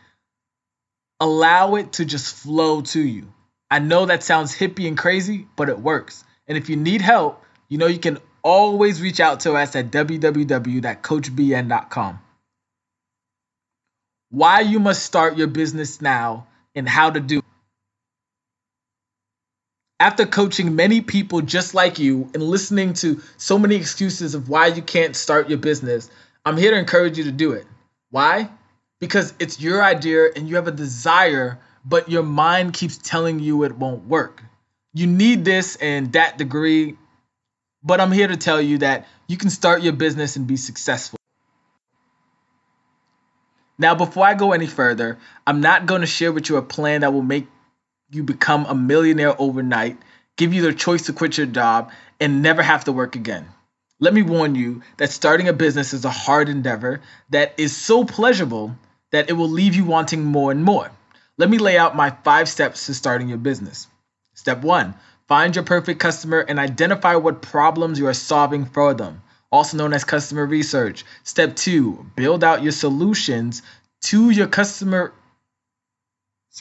Allow it to just flow to you. I know that sounds hippie and crazy, but it works. And if you need help, you know you can always reach out to us at www.coachbn.com. Why you must start your business now and how to do it. After coaching many people just like you and listening to so many excuses of why you can't start your business, I'm here to encourage you to do it. Why? Because it's your idea and you have a desire, but your mind keeps telling you it won't work. You need this and that degree, but I'm here to tell you that you can start your business and be successful. Now, before I go any further, I'm not going to share with you a plan that will make you become a millionaire overnight, give you the choice to quit your job, and never have to work again. Let me warn you that starting a business is a hard endeavor that is so pleasurable that it will leave you wanting more and more. Let me lay out my 5 steps to starting your business. Step 1, find your perfect customer and identify what problems you are solving for them, also known as customer research. Step 2, build out your solutions to your customer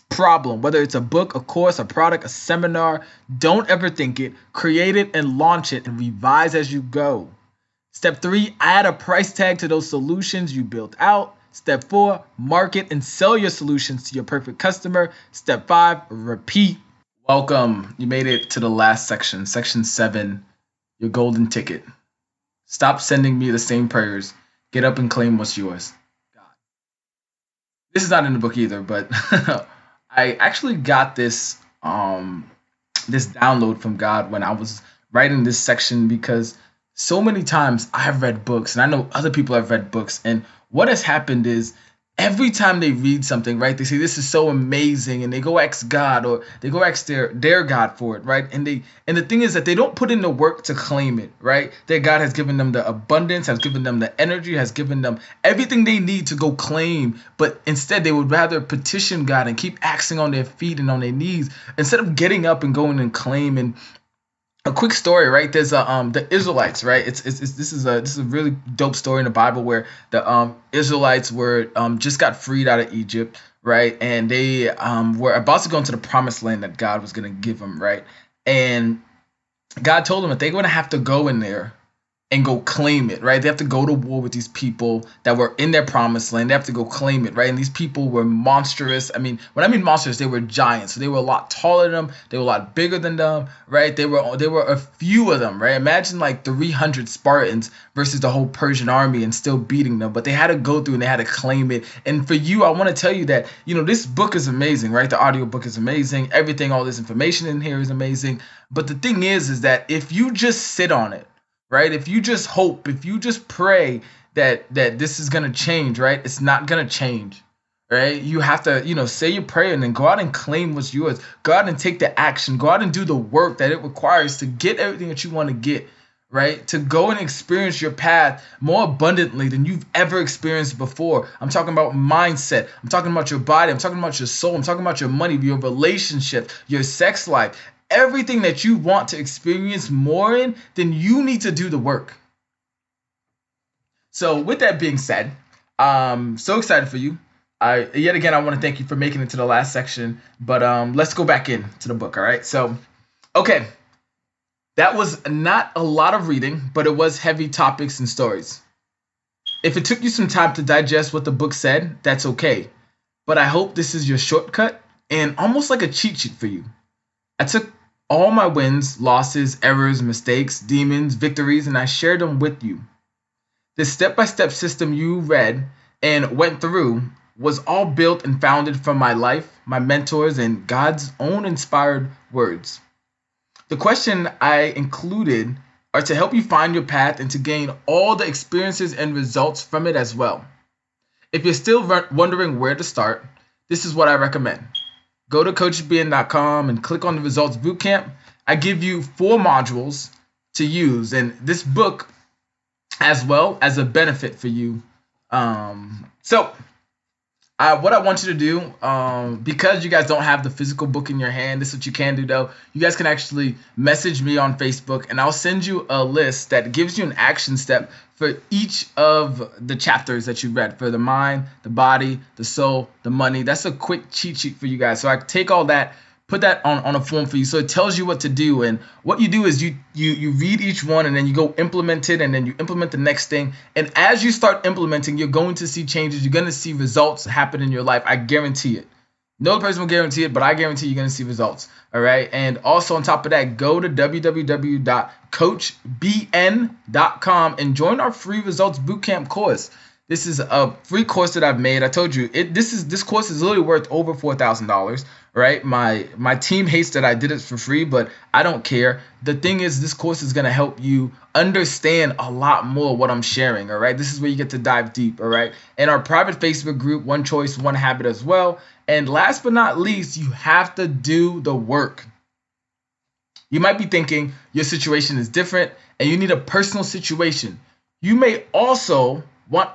problem, whether it's a book, a course, a product, a seminar. Don't ever think it, create it and launch it and revise as you go. Step 3, add a price tag to those solutions you built out. Step 4, market and sell your solutions to your perfect customer. Step 5, repeat. Welcome. You made it to the last section, section 7, your golden ticket. Stop sending me the same prayers. Get up and claim what's yours. God. This is not in the book either, but I actually got this this download from God when I was writing this section, because so many times I've read books and I know other people have read books, and what has happened is every time they read something, right, they say this is so amazing and they go ask God or they go ask their God for it, right? And the thing is that they don't put in the work to claim it, right? That God has given them the abundance, has given them the energy, has given them everything they need to go claim, but instead they would rather petition God and keep asking on their feet and on their knees instead of getting up and going and claiming. A quick story, right? There's the Israelites, right? This is a really dope story in the Bible where the Israelites were just got freed out of Egypt, right? And they were about to go into the promised land that God was going to give them, right? And God told them that they're going to have to go in there and go claim it, right? They have to go to war with these people that were in their promised land. They have to go claim it, right? And these people were monstrous. I mean, when I mean monstrous, they were giants. So they were a lot taller than them. They were a lot bigger than them, right? They were a few of them, right? Imagine like 300 Spartans versus the whole Persian army and still beating them. But they had to go through and they had to claim it. And for you, I want to tell you that, this book is amazing, right? The audio book is amazing. Everything, all this information in here is amazing. But the thing is that if you just sit on it, right? If you just hope, if you just pray that this is going to change, right? It's not going to change, right? You have to, say your prayer and then go out and claim what's yours. Go out and take the action. Go out and do the work that it requires to get everything that you want to get, right? To go and experience your path more abundantly than you've ever experienced before. I'm talking about mindset. I'm talking about your body. I'm talking about your soul. I'm talking about your money, your relationship, your sex life. Everything that you want to experience more in, then you need to do the work. So with that being said, I'm so excited for you. Yet again, I want to thank you for making it to the last section, but let's go back into the book, all right? So, okay, that was not a lot of reading, but it was heavy topics and stories. If it took you some time to digest what the book said, that's okay. But I hope this is your shortcut and almost like a cheat sheet for you. I took all my wins, losses, errors, mistakes, demons, victories, and I shared them with you. The step-by-step system you read and went through was all built and founded from my life, my mentors, and God's own inspired words. The question I included are to help you find your path and to gain all the experiences and results from it as well. If you're still wondering where to start, this is what I recommend. go to coachbn.com and click on the results bootcamp. I give you 4 modules to use, and this book as well as a benefit for you. What I want you to do, because you guys don't have the physical book in your hand, this is what you can do though. You guys can actually message me on Facebook, and I'll send you a list that gives you an action step for each of the chapters that you read, for the mind, the body, the soul, the money. That's a quick cheat sheet for you guys. So I take all that, put that on a form for you, so it tells you what to do. And what you do is you read each one, and then you go implement it, and then you implement the next thing. And as you start implementing, you're going to see changes. You're going to see results happen in your life. I guarantee it. No person will guarantee it, but I guarantee you're going to see results. All right. And also on top of that, go to www.coachbn.com and join our free results bootcamp course. This is a free course that I've made. I told you this course is literally worth over $4,000. Right? My team hates that I did it for free, but I don't care. The thing is, this course is gonna help you understand a lot more what I'm sharing. All right. This is where you get to dive deep. All right. And our private Facebook group, One Choice, One Habit as well. And last but not least, you have to do the work. You might be thinking your situation is different and you need a personal situation. You may also want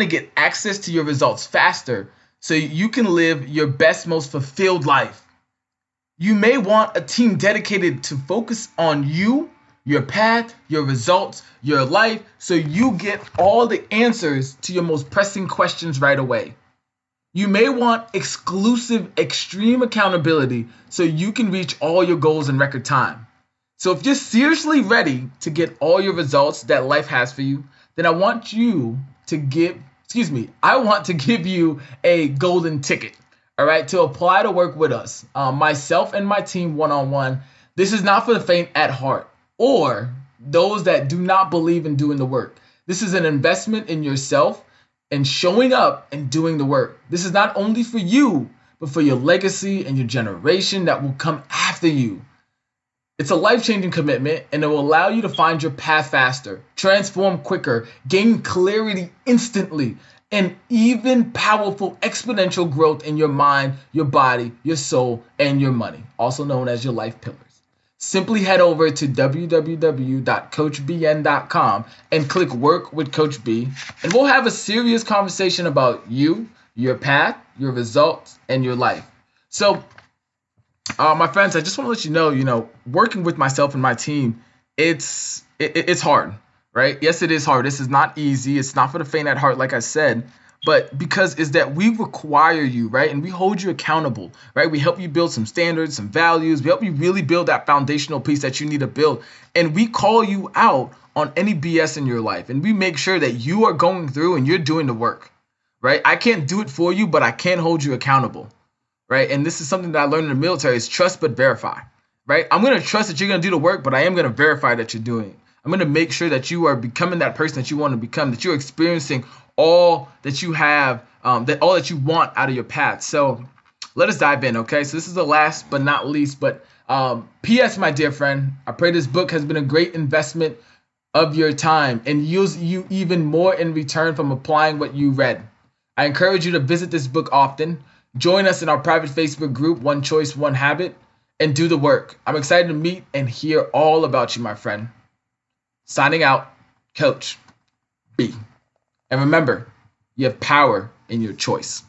to get access to your results faster so you can live your best, most fulfilled life. You may want a team dedicated to focus on you, your path, your results, your life, so you get all the answers to your most pressing questions right away. You may want exclusive, extreme accountability so you can reach all your goals in record time. So if you're seriously ready to get all your results that life has for you, then I want to give you a golden ticket, all right, to apply to work with us, myself and my team one-on-one. This is not for the faint at heart or those that do not believe in doing the work. This is an investment in yourself and showing up and doing the work. This is not only for you, but for your legacy and your generation that will come after you. It's a life-changing commitment, and it will allow you to find your path faster, transform quicker, gain clarity instantly, and even powerful exponential growth in your mind, your body, your soul, and your money, also known as your life pillars. Simply head over to www.coachbn.com and click Work with Coach B, and we'll have a serious conversation about you, your path, your results, and your life. So, my friends, I just want to let you know, working with myself and my team, it's hard, right? Yes, it is hard. This is not easy. It's not for the faint at heart, like I said. But because is that we require you, right? And we hold you accountable, right? We help you build some standards, some values. We help you really build that foundational piece that you need to build. And we call you out on any BS in your life. And we make sure that you are going through and you're doing the work, right? I can't do it for you, but I can hold you accountable, right? And this is something that I learned in the military is trust but verify, right? I'm going to trust that you're going to do the work, but I am going to verify that you're doing it. I'm going to make sure that you are becoming that person that you want to become, that you're experiencing all that you have, all that you want out of your path. So let us dive in, okay? So this is the last but not least, but P.S., my dear friend, I pray this book has been a great investment of your time and yields you even more in return from applying what you read. I encourage you to visit this book often, join us in our private Facebook group, One Choice, One Habit, and do the work. I'm excited to meet and hear all about you, my friend. Signing out, Coach B. And remember, you have power in your choice.